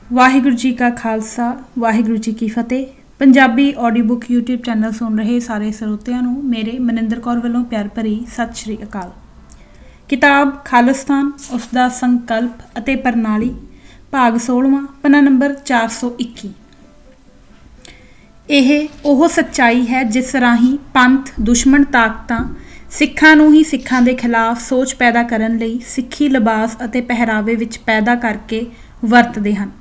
वाहिगुरू जी का खालसा वाहिगुरू जी की फतेह। Punjabi audio book YouTube channel सुन रहे सारे ਸਰੋਤਿਆਂ ਨੂੰ मेरे ਮਨਿੰਦਰ ਕੌਰ ਵੱਲੋਂ ਪਿਆਰ ਭਰੀ ਸਤਿ ਸ਼੍ਰੀ ਅਕਾਲ। किताब खालिस्तान उसका संकल्प ਅਤੇ प्रणाली भाग 16वां पन्ना नंबर 421। ਇਹ ਉਹ ਸੱਚਾਈ ਹੈ ਜਿਸ ਰਾਹੀਂ ਪੰਥ ਦੁਸ਼ਮਣ ਤਾਕਤਾਂ ਸਿੱਖਾਂ ਨੂੰ ਹੀ ਸਿੱਖਾਂ ਦੇ ਖਿਲਾਫ ਸੋਚ ਪੈਦਾ ਕਰਨ ਲਈ ਸਿੱਖੀ ਲਿਬਾਸ ਅਤੇ ਪਹਿਰਾਵੇ ਵਿੱਚ ਪੈਦਾ ਕਰਕੇ ਵਰਤਦੇ ਹਨ।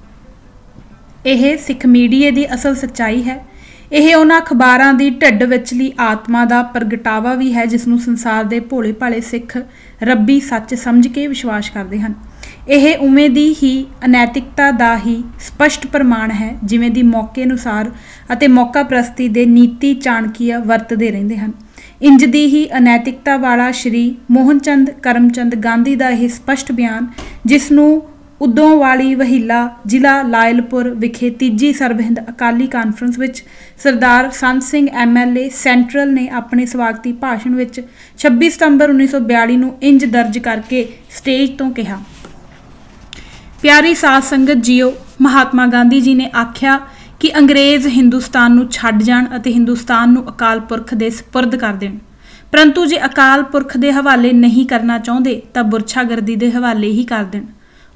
ਇਹ ਸਿੱਖ ਮੀਡੀਏ ਦੀ ਅਸਲ ਸੱਚਾਈ ਹੈ। ਇਹ ਉਹਨਾਂ ਅਖਬਾਰਾਂ ਦੀ ਢਿੱਡ ਵਿਚਲੀ ਆਤਮਾ ਦਾ ਪ੍ਰਗਟਾਵਾ ਵੀ ਹੈ ਜਿਸ ਨੂੰ ਸੰਸਾਰ ਦੇ ਭੋਲੇ ਭਾਲੇ ਸਿੱਖ ਰੱਬੀ ਸੱਚ ਸਮਝ ਕੇ ਵਿਸ਼ਵਾਸ ਕਰਦੇ ਹਨ। ਇਹ ਉਵੇਂ ਦੀ ਹੀ ਅਨੈਤਿਕਤਾ ਦਾ ਹੀ ਸਪਸ਼ਟ ਪ੍ਰਮਾਣ ਹੈ ਜਿਵੇਂ ਦੀ ਮੌਕੇ ਅਨੁਸਾਰ ਅਤੇ ਮੌਕਾ ਪ੍ਰਸਤੀ ਦੇ ਨੀਤੀ ਚਾਣਕੀਆ ਵਰਤਦੇ ਰਹਿੰਦੇ ਹਨ। ਇੰਜ ਦੀ ਹੀ ਅਨੈਤਿਕਤਾ ਵਾਲਾ ਸ਼੍ਰੀ ਮੋਹਨ ਚੰਦ ਕਰਮਚੰਦ ਗਾਂਧੀ ਦਾ ਇਹ ਸਪਸ਼ਟ ਬਿਆਨ ਜਿਸ ਨੂੰ ਉਦੋਂ ਵਾਲੀ ਵਹੀਲਾ ਜ਼ਿਲ੍ਹਾ ਲਾਇਲਪੁਰ ਵਿਖੇ ਤੀਜੀ ਸਰਬ ਹਿੰਦ ਅਕਾਲੀ ਕਾਨਫਰੰਸ ਵਿੱਚ ਸਰਦਾਰ ਸੰਤ ਸਿੰਘ MLA ਸੈਂਟਰਲ ਨੇ ਆਪਣੇ ਸਵਾਗਤੀ ਭਾਸ਼ਣ ਵਿੱਚ 26 ਸਤੰਬਰ 1942 ਨੂੰ ਇੰਜ ਦਰਜ ਕਰਕੇ ਸਟੇਜ ਤੋਂ ਕਿਹਾ। ਪਿਆਰੀ ਸਾਧ ਸੰਗਤ ਜੀਓ, ਮਹਾਤਮਾ ਗਾਂਧੀ ਜੀ ਨੇ ਆਖਿਆ ਕਿ ਅੰਗਰੇਜ਼ ਹਿੰਦੁਸਤਾਨ ਨੂੰ ਛੱਡ ਜਾਣ ਅਤੇ ਹਿੰਦੁਸਤਾਨ ਨੂੰ ਅਕਾਲ ਪੁਰਖ ਦੇ ਸਪੁਰਦ ਕਰ ਦੇਣ, ਪਰੰਤੂ ਜੇ ਅਕਾਲ ਪੁਰਖ ਦੇ ਹਵਾਲੇ ਨਹੀਂ ਕਰਨਾ ਚਾਹੁੰਦੇ ਤਾਂ ਬੁਰਛਾਗਰਦੀ ਦੇ ਹਵਾਲੇ ਹੀ ਕਰ ਦੇਣ।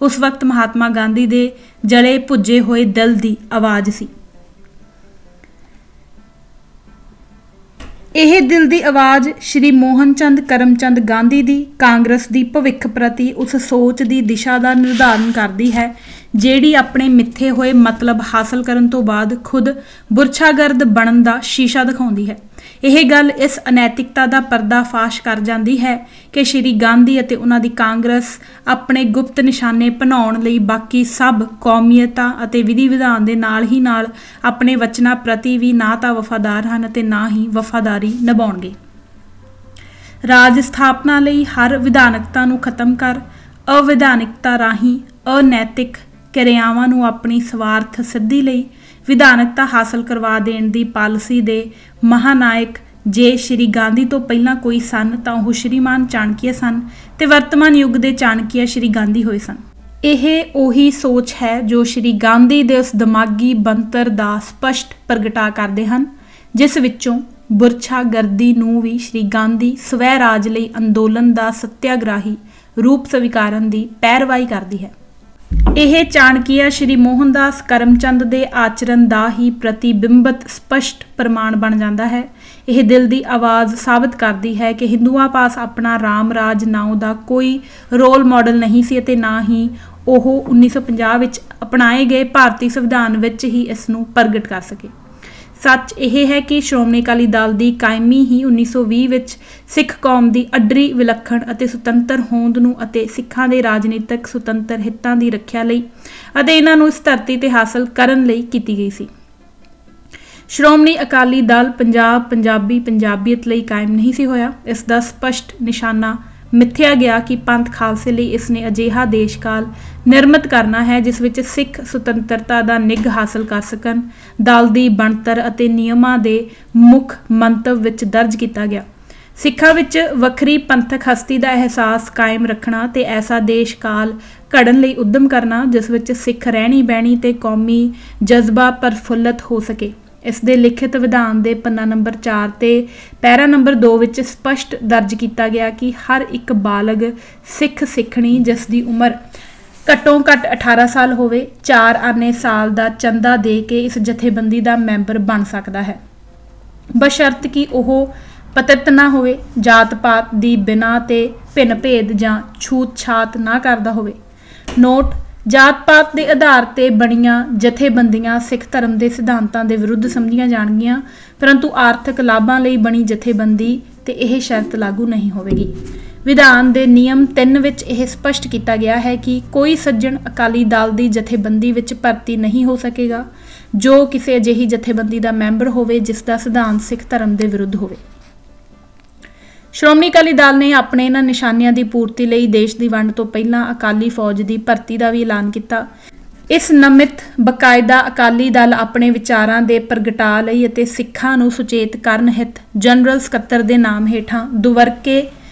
ਉਸ ਵਕਤ ਮਹਾਤਮਾ ਗਾਂਧੀ ਦੇ ਜਲੇ ਭੁੱਜੇ ਹੋਏ ਦਿਲ ਦੀ ਆਵਾਜ਼ ਸੀ। ਇਹ ਦਿਲ ਦੀ ਆਵਾਜ਼ ਸ਼੍ਰੀ ਮੋਹਨ ਚੰਦ ਕਰਮਚੰਦ ਗਾਂਧੀ ਦੀ ਕਾਂਗਰਸ ਦੀ ਭਵਿੱਖ ਪ੍ਰਤੀ ਉਸ ਸੋਚ ਦੀ ਦਿਸ਼ਾ ਦਾ ਨਿਰਧਾਰਨ ਕਰਦੀ ਹੈ ਜਿਹੜੀ ਆਪਣੇ ਮਿੱਥੇ ਹੋਏ ਮਤਲਬ ਹਾਸਲ ਕਰਨ ਤੋਂ ਬਾਅਦ ਖੁਦ ਬੁਰਛਾਗਰਦ ਬਣਨ ਦਾ ਸ਼ੀਸ਼ਾ ਦਿਖਾਉਂਦੀ ਹੈ। ਇਹ ਗੱਲ ਇਸ ਅਨੈਤਿਕਤਾ ਦਾ ਪਰਦਾਫਾਸ਼ ਕਰ ਜਾਂਦੀ ਹੈ ਕਿ ਸ਼੍ਰੀ ਗਾਂਧੀ ਅਤੇ ਉਹਨਾਂ ਦੀ ਕਾਂਗਰਸ ਆਪਣੇ ਗੁਪਤ ਨਿਸ਼ਾਨੇ ਬਣਾਉਣ ਲਈ ਬਾਕੀ ਸਭ ਕੌਮੀਅਤਾਂ ਅਤੇ ਵਿਧੀ ਵਿਧਾਨ ਦੇ ਨਾਲ ਹੀ ਨਾਲ ਆਪਣੇ ਵਚਨਾਂ ਪ੍ਰਤੀ ਵੀ ਨਾ ਤਾਂ ਵਫਾਦਾਰ ਹਨ ਅਤੇ ਨਾ ਹੀ ਵਫਾਦਾਰੀ ਨਿਭਾਉਣਗੇ। ਰਾਜ ਸਥਾਪਨਾ ਲਈ ਹਰ ਵਿਧਾਨਕਤਾ ਨੂੰ ਖਤਮ ਕਰ ਅਵਿਧਾਨਿਕਤਾ ਰਾਹੀਂ ਅਨੈਤਿਕ ਕਿਰਿਆਵਾਂ ਨੂੰ ਆਪਣੀ ਸਵਾਰਥ ਸਿੱਧੀ ਲਈ ਵਿਧਾਨਕਤਾ ਹਾਸਲ ਕਰਵਾ ਦੇਣ ਦੀ ਪਾਲਿਸੀ ਦੇ ਮਹਾਨਾਇਕ ਜੇ ਸ਼੍ਰੀ ਗਾਂਧੀ ਤੋਂ ਪਹਿਲਾਂ ਕੋਈ ਸਨ ਤਾਂ ਉਹ ਸ਼੍ਰੀਮਾਨ ਚਾਣਕੀਆ ਸਨ ਤੇ ਵਰਤਮਾਨ ਯੁੱਗ ਦੇ ਚਾਣਕੀਆ ਸ਼੍ਰੀ ਗਾਂਧੀ ਹੋਏ ਸਨ। ਇਹ ਉਹੀ ਸੋਚ ਹੈ ਜੋ ਸ਼੍ਰੀ ਗਾਂਧੀ ਦੇ ਉਸ ਦਿਮਾਗੀ ਬਣਤਰ ਦਾ ਸਪਸ਼ਟ ਪ੍ਰਗਟਾ ਕਰਦੇ ਹਨ ਜਿਸ ਵਿੱਚੋਂ ਬੁਰਛਾਗਰਦੀ ਨੂੰ ਵੀ ਸ਼੍ਰੀ ਗਾਂਧੀ ਸਵੈ ਰਾਜ ਲਈ ਅੰਦੋਲਨ ਦਾ ਸੱਤਿਆਗ੍ਰਾਹੀ ਰੂਪ ਸਵੀਕਾਰਨ ਦੀ ਪੈਰਵਾਈ ਕਰਦੀ ਹੈ। ਇਹ ਚਾਣਕੀਆ ਸ਼੍ਰੀ ਮੋਹਨਦਾਸ ਕਰਮਚੰਦ ਦੇ ਆਚਰਣ ਦਾ ਹੀ ਪ੍ਰਤੀਬਿੰਬਤ ਸਪਸ਼ਟ ਪ੍ਰਮਾਣ ਬਣ ਜਾਂਦਾ ਹੈ। ਇਹ ਦਿਲ ਦੀ ਆਵਾਜ਼ ਸਾਬਤ ਕਰਦੀ ਹੈ ਕਿ ਹਿੰਦੂਆਂ ਪਾਸ ਆਪਣਾ ਰਾਮ ਰਾਜ ਨਾਉ ਦਾ ਕੋਈ ਰੋਲ ਮਾਡਲ ਨਹੀਂ ਸੀ ਅਤੇ ਨਾ ਹੀ ਉਹ 1950 ਵਿੱਚ ਅਪਣਾਏ ਗਏ ਭਾਰਤੀ ਸੰਵਿਧਾਨ ਵਿੱਚ ਹੀ ਇਸ ਨੂੰ ਪ੍ਰਗਟ ਕਰ ਸਕੇ। ਸੱਚ ਇਹ ਹੈ ਕਿ ਸ਼੍ਰੋਮਣੀ ਅਕਾਲੀ ਦਲ ਦੀ ਕਾਇਮੀ ਹੀ 1920 ਵਿੱਚ ਸਿੱਖ ਕੌਮ ਦੀ ਅੱਡਰੀ ਵਿਲੱਖਣ ਅਤੇ ਸੁਤੰਤਰ ਹੋਂਦ ਨੂੰ ਅਤੇ ਸਿੱਖਾਂ ਦੇ ਰਾਜਨੀਤਿਕ ਸੁਤੰਤਰ ਹਿੱਤਾਂ ਦੀ ਰੱਖਿਆ ਲਈ ਅਤੇ ਇਹਨਾਂ ਨੂੰ ਇਸ ਧਰਤੀ ਤੇ ਹਾਸਲ ਕਰਨ ਲਈ ਕੀਤੀ ਗਈ ਸੀ। ਸ਼੍ਰੋਮਣੀ ਅਕਾਲੀ ਦਲ ਪੰਜਾਬੀਅਤ ਲਈ ਕਾਇਮ ਨਹੀਂ ਸੀ ਹੋਇਆ। ਇਸ ਦਾ ਸਪਸ਼ਟ ਨਿਸ਼ਾਨਾ ਮਿੱਥਿਆ ਗਿਆ ਕਿ ਪੰਥ ਖਾਲਸੇ ਲਈ ਇਸ ਨੇ ਅਜਿਹਾ ਦੇਸ਼ਕਾਲ ਨਿਰਮਿਤ ਕਰਨਾ ਹੈ ਜਿਸ ਵਿੱਚ ਸਿੱਖ ਸੁਤੰਤਰਤਾ ਦਾ ਨਿੱਘ ਹਾਸਲ ਕਰ ਸਕਣ। ਦਲ ਦੀ ਬਣਤਰ ਅਤੇ ਨਿਯਮਾਂ ਦੇ ਮੁੱਖ ਮੰਤਵ ਵਿੱਚ ਦਰਜ ਕੀਤਾ ਗਿਆ ਸਿੱਖਾਂ ਵਿੱਚ ਵੱਖਰੀ ਪੰਥਕ ਹਸਤੀ ਦਾ ਅਹਿਸਾਸ ਕਾਇਮ ਰੱਖਣਾ ਤੇ ਐਸਾ ਦੇਸ਼ਕਾਲ ਘੜਨ ਲਈ ਉੱਦਮ ਕਰਨਾ ਜਿਸ ਵਿੱਚ ਸਿੱਖ ਰਹਿਣੀ ਬਹਿਣੀ ਤੇ ਕੌਮੀ ਜਜ਼ਬਾ ਪ੍ਰਫੁੱਲਤ ਹੋ ਸਕੇ। ਇਸ ਦੇ ਲਿਖਿਤ ਵਿਧਾਨ ਦੇ ਪੰਨਾ ਨੰਬਰ 4 ਤੇ ਪੈਰਾ ਨੰਬਰ 2 ਵਿੱਚ ਸਪਸ਼ਟ ਦਰਜ ਕੀਤਾ ਗਿਆ ਕਿ ਹਰ ਇੱਕ ਬਾਲਗ ਸਿੱਖ ਸਿੱਖਣੀ ਜਿਸ ਦੀ ਉਮਰ ਘੱਟੋ ਘੱਟ 18 ਸਾਲ ਹੋਵੇ 4 ਆਨੇ ਸਾਲ ਦਾ ਚੰਦਾ ਦੇ ਕੇ ਇਸ ਜਥੇਬੰਦੀ ਦਾ ਮੈਂਬਰ ਬਣ ਸਕਦਾ ਹੈ ਬਸ਼ਰਤ ਕਿ ਉਹ ਪਤਿਤ ਨਾ ਹੋਵੇ, ਜਾਤ ਪਾਤ ਦੀ ਬਿਨਾਂ ਤੇ ਭਿੰਨ ਭੇਦ ਜਾਂ ਛੂਤ ਛਾਤ ਨਾ ਕਰਦਾ ਹੋਵੇ। ਨੋਟ: ਜਾਤ ਪਾਤ ਦੇ ਆਧਾਰ ਤੇ ਬਣੀਆਂ ਜਥੇਬੰਦੀਆਂ ਸਿੱਖ ਧਰਮ ਦੇ ਸਿਧਾਂਤਾਂ ਦੇ ਵਿਰੁੱਧ ਸਮਝੀਆਂ ਜਾਣਗੀਆਂ ਪਰੰਤੂ ਆਰਥਿਕ ਲਾਭਾਂ ਲਈ ਬਣੀ ਜਥੇਬੰਦੀ ਤੇ ਇਹ ਸ਼ਰਤ ਲਾਗੂ ਨਹੀਂ ਹੋਵੇਗੀ। ਵਿਧਾਨ ਦੇ ਨਿਯਮ 3 ਵਿੱਚ ਇਹ ਸਪਸ਼ਟ ਕੀਤਾ ਗਿਆ ਹੈ ਕਿ ਕੋਈ ਸੱਜਣ ਅਕਾਲੀ ਦਲ ਦੀ ਜਥੇਬੰਦੀ ਵਿੱਚ ਭਰਤੀ ਨਹੀਂ ਹੋ ਸਕੇਗਾ ਜੋ ਕਿਸੇ ਅਜਿਹੀ ਜਥੇਬੰਦੀ ਦਾ ਮੈਂਬਰ ਹੋਵੇ ਜਿਸ ਦਾ ਸਿਧਾਂਤ ਸਿੱਖ ਧਰਮ ਦੇ ਵਿਰੁੱਧ ਹੋਵੇ। ਸ਼੍ਰੋਮਣੀ ਅਕਾਲੀ ਦਲ ਨੇ ਆਪਣੇ ਇਹਨਾਂ ਨਿਸ਼ਾਨਿਆਂ ਦੀ ਪੂਰਤੀ ਲਈ ਦੇਸ਼ ਦੀ ਵੰਡ ਤੋਂ ਪਹਿਲਾਂ ਅਕਾਲੀ ਫੌਜ ਦੀ ਭਰਤੀ ਦਾ ਵੀ ਐਲਾਨ ਕੀਤਾ। ਇਸ ਨਮਿਤ ਬਕਾਇਦਾ ਅਕਾਲੀ ਦਲ ਆਪਣੇ ਵਿਚਾਰਾਂ ਦੇ ਪ੍ਰਗਟਾ ਲਈ ਅਤੇ ਸਿੱਖਾਂ ਨੂੰ ਸੁਚੇਤ ਕਰਨ ਹਿੱਤ ਜਨਰਲ ਸਕੱਤਰ ਦੇ ਨਾਮ ਹੇਠਾਂ ਦੁਵਰਕੇ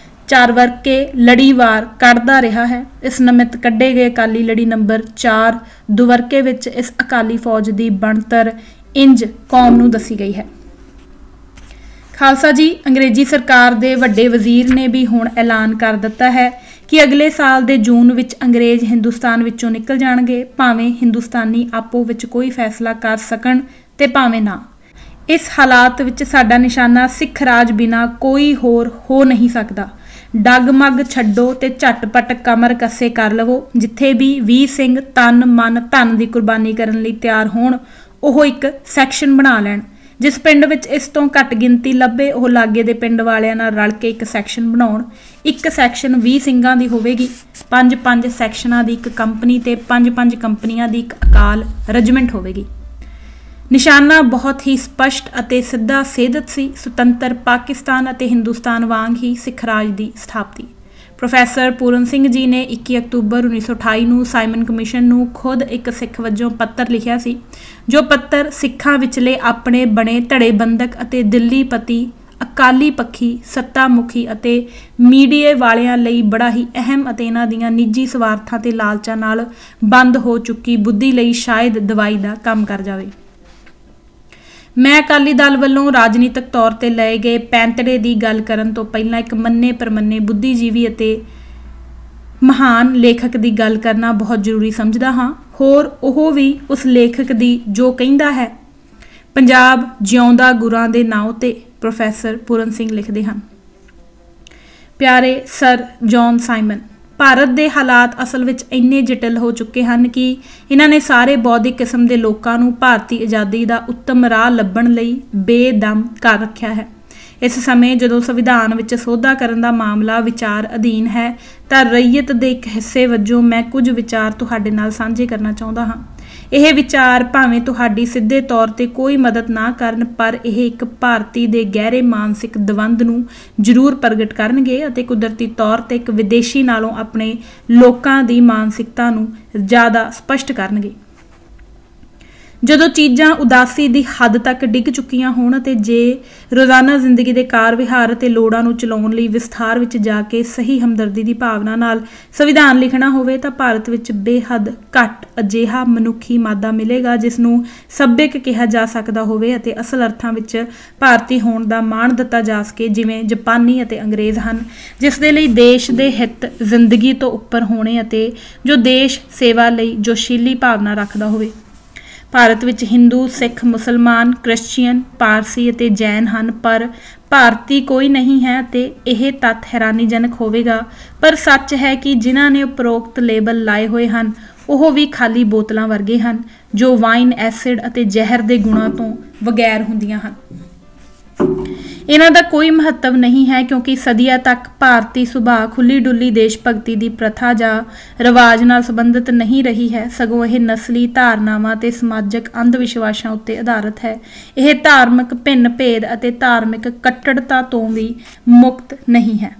ਚਾਰਵਰਕੇ ਲੜੀਵਾਰ ਕੱਢਦਾ ਰਿਹਾ ਹੈ। ਇਸ ਨਿਮਿਤ ਕੱਢੇ ਗਏ ਅਕਾਲੀ ਲੜੀ ਨੰਬਰ 4 ਦੁਵਰਕੇ ਵਿੱਚ ਇਸ ਅਕਾਲੀ ਫੌਜ ਦੀ ਬਣਤਰ ਇੰਜ ਕੌਮ ਨੂੰ ਦੱਸੀ ਗਈ ਹੈ। ਖਾਲਸਾ ਜੀ, ਅੰਗਰੇਜ਼ੀ ਸਰਕਾਰ ਦੇ ਵੱਡੇ ਵਜ਼ੀਰ ਨੇ ਵੀ ਹੁਣ ਐਲਾਨ ਕਰ ਦਿੱਤਾ ਹੈ ਕਿ ਅਗਲੇ ਸਾਲ ਦੇ ਜੂਨ ਵਿੱਚ ਅੰਗਰੇਜ਼ ਹਿੰਦੁਸਤਾਨ ਵਿੱਚੋਂ ਨਿਕਲ ਜਾਣਗੇ, ਭਾਵੇਂ ਹਿੰਦੁਸਤਾਨੀ ਆਪੋ ਵਿੱਚ ਕੋਈ ਫੈਸਲਾ ਕਰ ਸਕਣ ਤੇ ਭਾਵੇਂ ਨਾ। ਇਸ ਹਾਲਾਤ ਵਿੱਚ ਸਾਡਾ ਨਿਸ਼ਾਨਾ ਸਿੱਖ ਰਾਜ ਬਿਨਾਂ ਕੋਈ ਹੋਰ ਹੋ ਨਹੀਂ ਸਕਦਾ। ਡਗਮਗ ਛੱਡੋ ਤੇ ਝਟਪਟ ਕਮਰ ਕੱਸੇ ਕਰ ਲਵੋ। ਜਿੱਥੇ ਵੀ ਵੀਰ ਸਿੰਘ ਤਨ ਮਨ ਧਨ ਦੀ ਕੁਰਬਾਨੀ ਕਰਨ ਲਈ ਤਿਆਰ ਹੋਣ, ਉਹ ਇੱਕ ਸੈਕਸ਼ਨ ਬਣਾ ਲੈਣ। ਜਿਸ ਪਿੰਡ ਵਿੱਚ ਇਸ ਤੋਂ ਘੱਟ ਗਿਣਤੀ ਲੱਭੇ, ਉਹ ਲਾਗੇ ਦੇ ਪਿੰਡ ਵਾਲਿਆਂ ਨਾਲ ਰਲ ਕੇ ਇੱਕ ਸੈਕਸ਼ਨ ਬਣਾਉਣ। ਇੱਕ ਸੈਕਸ਼ਨ 20 ਸਿੰਘਾਂ ਦੀ ਹੋਵੇਗੀ, 5-5 ਸੈਕਸ਼ਨਾਂ ਦੀ ਇੱਕ ਕੰਪਨੀ ਤੇ 5-5 ਕੰਪਨੀਆਂ ਦੀ ਇੱਕ ਅਕਾਲ ਰੈਜੀਮੈਂਟ ਹੋਵੇਗੀ। ਨਿਸ਼ਾਨਾ ਬਹੁਤ ਹੀ ਸਪਸ਼ਟ ਅਤੇ ਸਿੱਧਾ ਸੇਧਤ ਸੀ। ਸੁਤੰਤਰ ਪਾਕਿਸਤਾਨ ਅਤੇ ਹਿੰਦੁਸਤਾਨ ਵਾਂਗ ਹੀ ਸਿੱਖ ਰਾਜ ਦੀ ਸਥਾਪਤੀ। ਪ੍ਰੋਫੈਸਰ ਪੂਰਨ ਸਿੰਘ ਜੀ ਨੇ 21 ਅਕਤੂਬਰ 1928 ਨੂੰ ਸਾਈਮਨ ਕਮਿਸ਼ਨ ਨੂੰ ਖੁਦ ਇੱਕ ਸਿੱਖ ਵਜੋਂ ਪੱਤਰ ਲਿਖਿਆ ਸੀ, ਜੋ ਪੱਤਰ ਸਿੱਖਾਂ ਵਿਚਲੇ ਆਪਣੇ ਬਣੇ ਧੜੇਬੰਦਕ ਅਤੇ ਦਿੱਲੀ ਪਤੀ ਅਕਾਲੀ ਪੱਖੀ ਸੱਤਾ ਮੁਖੀ ਅਤੇ ਮੀਡੀਏ ਵਾਲਿਆਂ ਲਈ ਬੜਾ ਹੀ ਅਹਿਮ ਅਤੇ ਇਹਨਾਂ ਦੀਆਂ ਨਿੱਜੀ ਸਵਾਰਥਾਂ ਤੇ ਲਾਲਚਾਂ ਨਾਲ ਬੰਦ ਹੋ ਚੁੱਕੀ ਬੁੱਧੀ ਲਈ ਸ਼ਾਇਦ ਦਵਾਈ ਦਾ ਕੰਮ ਕਰ ਜਾਵੇ। ਮੈਂ ਅਕਾਲੀ ਦਲ ਵੱਲੋਂ ਰਾਜਨੀਤਿਕ ਤੌਰ ਤੇ ਲਏ ਗਏ ਪੈਂਤੜੇ ਦੀ ਗੱਲ ਕਰਨ ਤੋਂ ਪਹਿਲਾਂ ਇੱਕ ਮੰਨੇ ਪ੍ਰਮੰਨੇ ਬੁੱਧੀਜੀਵੀ ਅਤੇ ਮਹਾਨ ਲੇਖਕ ਦੀ ਗੱਲ ਕਰਨਾ ਬਹੁਤ ਜ਼ਰੂਰੀ ਸਮਝਦਾ ਹਾਂ। ਹੋਰ ਉਹ ਵੀ ਉਸ ਲੇਖਕ ਦੀ ਜੋ ਕਹਿੰਦਾ ਹੈ। ਪੰਜਾਬ ਜਿਉਂਦਾ ਗੁਰਾਂ ਦੇ ਨਾਂ ਉੱਤੇ ਪ੍ਰੋਫੈਸਰ ਪੂਰਨ ਸਿੰਘ ਲਿਖਦੇ ਹਨ। ਪਿਆਰੇ ਸਰ ਜੌਨ ਸਾਈਮਨ, ਭਾਰਤ ਦੇ ਹਾਲਾਤ ਅਸਲ ਵਿੱਚ ਇੰਨੇ ਜਟਿਲ ਹੋ ਚੁੱਕੇ ਹਨ ਕਿ ਇਹਨਾਂ ਨੇ ਸਾਰੇ ਬੌਧਿਕ ਕਿਸਮ ਦੇ ਲੋਕਾਂ ਨੂੰ ਭਾਰਤੀ ਆਜ਼ਾਦੀ ਦਾ ਉੱਤਮ ਰਾਹ ਲੱਭਣ ਲਈ ਬੇਦਮ ਕਰ ਰੱਖਿਆ ਹੈ। ਇਸ ਸਮੇਂ ਜਦੋਂ ਸੰਵਿਧਾਨ ਵਿੱਚ ਸੋਧਾ ਕਰਨ ਦਾ ਮਾਮਲਾ ਵਿਚਾਰ ਅਧੀਨ ਹੈ, ਤਾਂ ਰਈਅਤ ਦੇ ਇੱਕ ਹਿੱਸੇ ਵਜੋਂ ਮੈਂ ਕੁਝ ਵਿਚਾਰ ਤੁਹਾਡੇ ਨਾਲ ਸਾਂਝੇ ਕਰਨਾ ਚਾਹੁੰਦਾ ਹਾਂ। ਇਹ ਵਿਚਾਰ ਭਾਵੇਂ ਤੁਹਾਡੀ ਸਿੱਧੇ ਤੌਰ ਤੇ ਕੋਈ ਮਦਦ ਨਾ ਕਰਨ, ਪਰ ਇਹ ਇੱਕ ਭਾਰਤੀ ਦੇ ਗਹਿਰੇ ਮਾਨਸਿਕ ਦਵੰਦ ਨੂੰ ਜ਼ਰੂਰ ਪ੍ਰਗਟ ਕਰਨਗੇ ਅਤੇ ਕੁਦਰਤੀ ਤੌਰ ਤੇ ਇੱਕ ਵਿਦੇਸ਼ੀ ਨਾਲੋਂ ਆਪਣੇ ਲੋਕਾਂ ਦੀ ਮਾਨਸਿਕਤਾ ਨੂੰ ਜ਼ਿਆਦਾ ਸਪਸ਼ਟ ਕਰਨਗੇ। ਜਦੋਂ ਚੀਜ਼ਾਂ ਉਦਾਸੀ ਦੀ ਹੱਦ ਤੱਕ ਡਿੱਗ ਚੁੱਕੀਆਂ ਹੋਣ ਅਤੇ ਜੇ ਰੋਜ਼ਾਨਾ ਜ਼ਿੰਦਗੀ ਦੇ ਕਾਰ ਵਿਹਾਰ ਅਤੇ ਲੋੜਾਂ ਨੂੰ ਚਲਾਉਣ ਲਈ ਵਿਸਥਾਰ ਵਿੱਚ ਜਾ ਕੇ ਸਹੀ ਹਮਦਰਦੀ ਦੀ ਭਾਵਨਾ ਨਾਲ ਸੰਵਿਧਾਨ ਲਿਖਣਾ ਹੋਵੇ, ਤਾਂ ਭਾਰਤ ਵਿੱਚ ਬੇਹੱਦ ਘੱਟ ਅਜਿਹਾ ਮਨੁੱਖੀ ਮਾਦਾ ਮਿਲੇਗਾ ਜਿਸ ਨੂੰ ਸੱਭਿਅਕ ਕਿਹਾ ਜਾ ਸਕਦਾ ਹੋਵੇ ਅਤੇ ਅਸਲ ਅਰਥਾਂ ਵਿੱਚ ਭਾਰਤੀ ਹੋਣ ਦਾ ਮਾਣ ਦਿੱਤਾ ਜਾ ਸਕੇ, ਜਿਵੇਂ ਜਾਪਾਨੀ ਅਤੇ ਅੰਗਰੇਜ਼ ਹਨ, ਜਿਸ ਦੇ ਲਈ ਦੇਸ਼ ਦੇ ਹਿੱਤ ਜ਼ਿੰਦਗੀ ਤੋਂ ਉੱਪਰ ਹੋਣੇ ਅਤੇ ਜੋ ਦੇਸ਼ ਸੇਵਾ ਲਈ ਜੋਸ਼ੀਲੀ ਭਾਵਨਾ ਰੱਖਦਾ ਹੋਵੇ। ਭਾਰਤ ਵਿੱਚ ਹਿੰਦੂ, ਸਿੱਖ, ਮੁਸਲਮਾਨ, ਕ੍ਰਿਸਚੀਅਨ, ਪਾਰਸੀ ਅਤੇ ਜੈਨ ਹਨ, ਪਰ ਭਾਰਤੀ ਕੋਈ ਨਹੀਂ ਹੈ ਅਤੇ ਇਹ ਤੱਥ ਹੈਰਾਨੀਜਨਕ ਹੋਵੇਗਾ, ਪਰ ਸੱਚ ਹੈ ਕਿ ਜਿਨ੍ਹਾਂ ਨੇ ਉਪਰੋਕਤ ਲੇਬਲ ਲਾਏ ਹੋਏ ਹਨ ਉਹ ਵੀ ਖਾਲੀ ਬੋਤਲਾਂ ਵਰਗੇ ਹਨ, ਜੋ ਵਾਈਨ, ਐਸਿਡ ਅਤੇ ਜ਼ਹਿਰ ਦੇ ਗੁਣਾਂ ਤੋਂ ਬਗੈਰ ਹੁੰਦੀਆਂ ਹਨ। ਇਹਨਾਂ ਦਾ ਕੋਈ ਮਹੱਤਵ ਨਹੀਂ ਹੈ, ਕਿਉਂਕਿ ਸਦੀਆਂ ਤੱਕ ਭਾਰਤੀ ਸੁਭਾਅ ਖੁੱਲੀ ਡੁੱਲੀ ਦੇਸ਼ ਭਗਤੀ ਦੀ ਪ੍ਰਥਾ ਜਾਂ ਰਿਵਾਜ ਨਾਲ ਸੰਬੰਧਿਤ ਨਹੀਂ ਰਹੀ ਹੈ, ਸਗੋਂ ਇਹ ਨਸਲੀ ਧਾਰਨਾਵਾਂ ਤੇ ਸਮਾਜਿਕ ਅੰਧ ਵਿਸ਼ਵਾਸਾਂ ਉੱਤੇ ਆਧਾਰਿਤ ਹੈ। ਇਹ ਧਾਰਮਿਕ ਭਿੰਨ ਭੇਦ ਅਤੇ ਧਾਰਮਿਕ ਕੱਟੜਤਾ ਤੋਂ ਵੀ ਮੁਕਤ ਨਹੀਂ ਹੈ।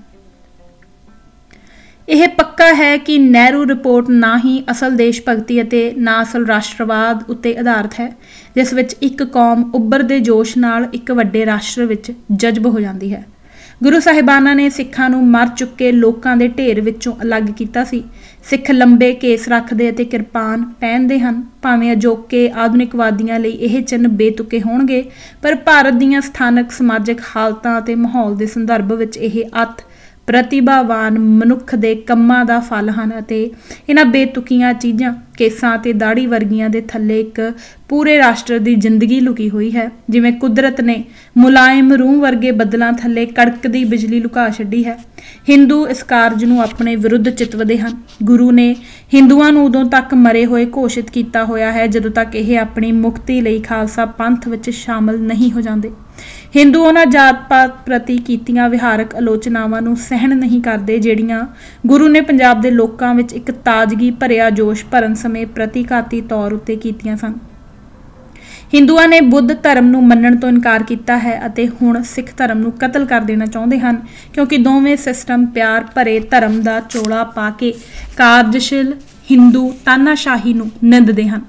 ਇਹ ਪੱਕਾ ਹੈ ਕਿ ਨਹਿਰੂ ਰਿਪੋਰਟ ਨਾ ਹੀ ਅਸਲ ਦੇਸ਼ ਭਗਤੀ ਅਤੇ ਨਾ ਅਸਲ ਰਾਸ਼ਟਰਵਾਦ ਉੱਤੇ ਆਧਾਰਿਤ ਹੈ, ਜਿਸ ਵਿੱਚ ਇੱਕ ਕੌਮ ਉੱਭਰਦੇ ਜੋਸ਼ ਨਾਲ ਇੱਕ ਵੱਡੇ ਰਾਸ਼ਟਰ ਵਿੱਚ ਜਜ਼ਬ ਹੋ ਜਾਂਦੀ ਹੈ। ਗੁਰੂ ਸਾਹਿਬਾਨਾਂ ਨੇ ਸਿੱਖਾਂ ਨੂੰ ਮਰ ਚੁੱਕੇ ਲੋਕਾਂ ਦੇ ਢੇਰ ਵਿੱਚੋਂ ਅਲੱਗ ਕੀਤਾ ਸੀ। ਸਿੱਖ ਲੰਬੇ ਕੇਸ ਰੱਖਦੇ ਅਤੇ ਕਿਰਪਾਨ ਪਹਿਨਦੇ ਹਨ। ਭਾਵੇਂ ਅਜੋਕੇ ਆਧੁਨਿਕਵਾਦੀਆਂ ਲਈ ਇਹ ਚਿੰਨ੍ਹ ਬੇਤੁਕੇ ਹੋਣਗੇ, ਪਰ ਭਾਰਤ ਦੀਆਂ ਸਥਾਨਕ ਸਮਾਜਿਕ ਹਾਲਤਾਂ ਅਤੇ ਮਾਹੌਲ ਦੇ ਸੰਦਰਭ ਵਿੱਚ ਇਹ ਅਤ ਪ੍ਰਤਿਭਾਵਾਨ ਮਨੁੱਖ ਦੇ ਕੰਮਾਂ ਦਾ ਫਲ ਹਨ ਅਤੇ ਇਹਨਾਂ ਬੇਤੁਕੀਆਂ ਚੀਜ਼ਾਂ, ਕੇਸਾਂ ਅਤੇ ਦਾੜੀ ਵਰਗੀਆਂ ਦੇ ਥੱਲੇ ਇੱਕ ਪੂਰੇ ਰਾਸ਼ਟਰ ਦੀ ਜ਼ਿੰਦਗੀ ਲੁਕੀ ਹੋਈ ਹੈ। ਜਿਵੇਂ ਕੁਦਰਤ ਨੇ ਮੁਲਾਇਮ ਰੂਹ ਵਰਗੇ ਬੱਦਲਾਂ ਥੱਲੇ ਕੜਕਦੀ ਬਿਜਲੀ ਲੁਕਾ ਛੱਡੀ ਹੈ। ਹਿੰਦੂ ਇਸ ਕਾਰਜ ਨੂੰ ਆਪਣੇ ਵਿਰੁੱਧ ਚਿਤਵਦੇ ਹਨ। ਗੁਰੂ ਨੇ ਹਿੰਦੂਆਂ ਨੂੰ ਉਦੋਂ ਤੱਕ ਮਰੇ ਹੋਏ ਘੋਸ਼ਿਤ ਕੀਤਾ ਹੋਇਆ ਹੈ ਜਦੋਂ ਤੱਕ ਇਹ ਆਪਣੀ ਮੁਕਤੀ ਲਈ ਖਾਲਸਾ ਪੰਥ ਵਿੱਚ ਸ਼ਾਮਲ ਨਹੀਂ ਹੋ ਜਾਂਦੇ। ਹਿੰਦੂ ਉਹਨਾਂ ਜਾਤ-ਪਾਤ ਪ੍ਰਤੀ ਕੀਤੀਆਂ ਵਿਹਾਰਕ ਆਲੋਚਨਾਵਾਂ ਨੂੰ ਸਹਿਣ ਨਹੀਂ ਕਰਦੇ ਜਿਹੜੀਆਂ ਗੁਰੂ ਨੇ ਪੰਜਾਬ ਦੇ ਲੋਕਾਂ ਵਿੱਚ ਇੱਕ ਤਾਜ਼ਗੀ ਭਰਿਆ ਜੋਸ਼ ਭਰਨ ਸਮੇਂ ਪ੍ਰਤੀਘਾਤੀ ਤੌਰ ਉੱਤੇ ਕੀਤੀਆਂ ਸਨ। ਹਿੰਦੂਆਂ ਨੇ ਬੁੱਧ ਧਰਮ ਨੂੰ ਮੰਨਣ ਤੋਂ ਇਨਕਾਰ ਕੀਤਾ ਹੈ ਅਤੇ ਹੁਣ ਸਿੱਖ ਧਰਮ ਨੂੰ ਕਤਲ ਕਰ ਦੇਣਾ ਚਾਹੁੰਦੇ ਹਨ, ਕਿਉਂਕਿ ਦੋਵੇਂ ਸਿਸਟਮ ਪਿਆਰ ਭਰੇ ਧਰਮ ਦਾ ਚੋਲਾ ਪਾ ਕੇ ਕਾਰਜਸ਼ੀਲ ਹਿੰਦੂ ਤਾਨਾਸ਼ਾਹੀ ਨੂੰ ਨਿੰਦਦੇ ਹਨ।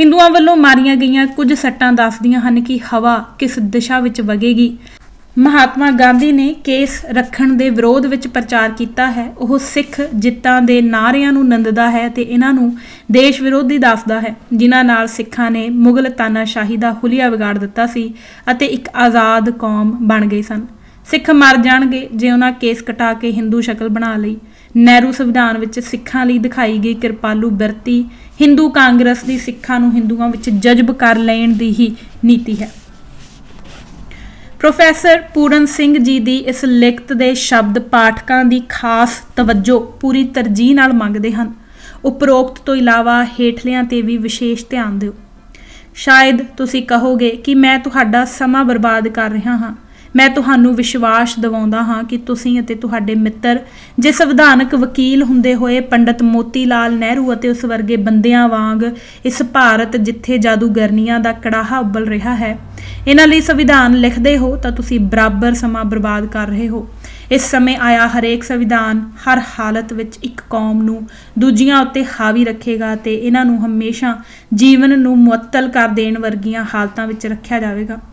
ਹਿੰਦੂਆਂ ਵੱਲੋਂ ਮਾਰੀਆਂ ਗਈਆਂ ਕੁਝ ਸੱਟਾਂ ਦੱਸਦੀਆਂ ਹਨ ਕਿ ਹਵਾ ਕਿਸ ਦਿਸ਼ਾ ਵਿੱਚ ਵਗੇਗੀ। महात्मा गांधी ने केस रखण दे विरोध विच प्रचार किया है। वह सिख जित्तां दे नारिਆਂ ਨੂੰ ਨਿੰਦਦਾ है ते इन्हां ਨੂੰ देश विरोधी दसदा है, जिन्हां नाल सिखां ने मुगल तानाशाही दा हुलिया विगाड़ दिता सी अते एक आज़ाद कौम बन गए सन। सिख मर जाणगे जे उन्हां केस कटा के हिंदू शक्ल बना लई। नेहरू संविधान विच सिखां लई दिखाई गई किरपालू बिरती हिंदू कांग्रेस दी सिखां नूं हिंदुआं विच जज्ब कर लैण दी ही नीति है। प्रोफैसर पूरन सिंह जी दी इस लिखत दे शब्द पाठकां दी खास तवज्जो पूरी तरजीह नाल मंगदे हन। उपरोक्त तो इलावा हेठलियां ते भी विशेष ध्यान दिओ। शायद तुसीं कहोगे कि मैं तुहाडा समां बर्बाद कर रहा हाँ। मैं तुहानूं विश्वास दिवाउंदा हाँ कि तुसीं अते तुहाडे मित्र जे संविधानक वकील हुंदे होए पंडित मोती लाल नेहरू अते उस वर्गे बंदियां वांग इस भारत जिथे जादूगरनियां दा कड़ाहा उबल रहा है, इन्हां लई संविधान लिखदे हो तां तुसीं बराबर समां बर्बाद कर रहे हो। इस समय आया हरेक संविधान हर हालत विच एक कौम नूं दूजियां उत्ते हावी रखेगा ते इन्हां नूं हमेशा जीवन नूं मुअत्तल कर देण वर्गियां हालतां विच रखिया जावेगा।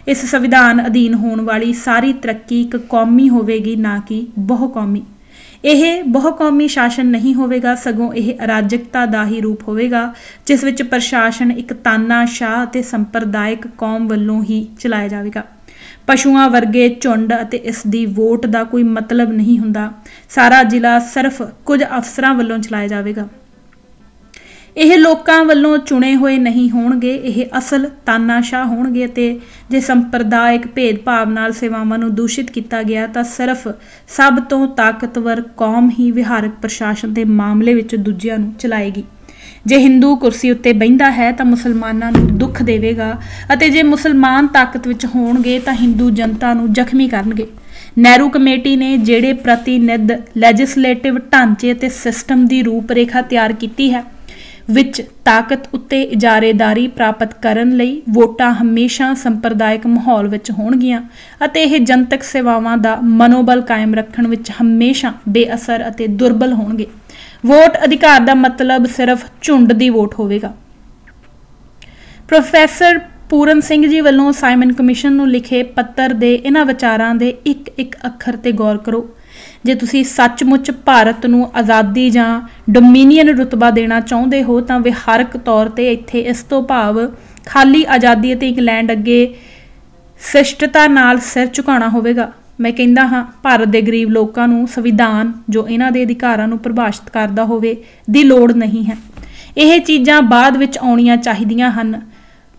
इस संविधान अधीन होने वाली सारी तरक्की एक कौमी होवेगी, ना कि बहुकौमी। यह बहुकौमी शासन नहीं होवेगा, सगों यह अराजकता का ही रूप होवेगा, जिस विच प्रशासन एक तानाशाह ते संप्रदायिक कौम वल्लों ही चलाया जाएगा। पशुआं वर्गे झुंड अते इस दी वोट का कोई मतलब नहीं हुंदा। सारा जिला सिर्फ कुछ अफसरां वल्लों चलाया जाएगा। यह लोकां वल्लों चुने हुए नहीं होणगे, यह असल तानाशाह होणगे ते जे संप्रदायिक भेदभाव नाल सेवावां नूं दूषित किया गया तां सिर्फ सब तो ताकतवर कौम ही विहारक प्रशासन के मामले विच दूजिआं नूं चलाएगी। जे हिंदू कुर्सी उत्ते बहिंदा है तां मुसलमानां नूं दुख देवेगा अते जे मुसलमान ताकत विच होणगे तां हिंदू जनता नूं जख्मी करनगे। नेहरू कमेटी ने जिहड़े प्रतिनिध लैजिसलेटिव ढांचे ते सिस्टम की रूपरेखा तैयार की है, विच ताकत उत्ते इजारेदारी प्राप्त करन लई वोटां हमेशा संप्रदायिक माहौल विच होणगियां अते यह जनतक सेवावां दा मनोबल कायम रखण विच हमेशा बेअसर अते दुर्बल होणगे। वोट अधिकार का मतलब सिर्फ झुंड की वोट होवेगा। प्रोफैसर पूरन सिंह जी वालों साइमन कमीशन नूं लिखे पत्र दे इन्हां विचारां दे एक एक अखर ते गौर करो। जे तुसी सचमुच भारत नूं आज़ादी जां डोमीनियन रुतबा देना चाहुंदे हो तां विहारक तौर ते इत्थे इस तो भाव खाली आज़ादी अते इंग्लैंड अगे शिष्टता नाल सिर झुकाउणा होवेगा। मैं कहंदा हाँ, भारत दे गरीब लोकां नूं संविधान जो इन्हां दे अधिकारां नूं परिभाषित करदा होवे दी लोड़ नहीं है। यह चीज़ां बाद विच आउणीआं चाहीदियां हन,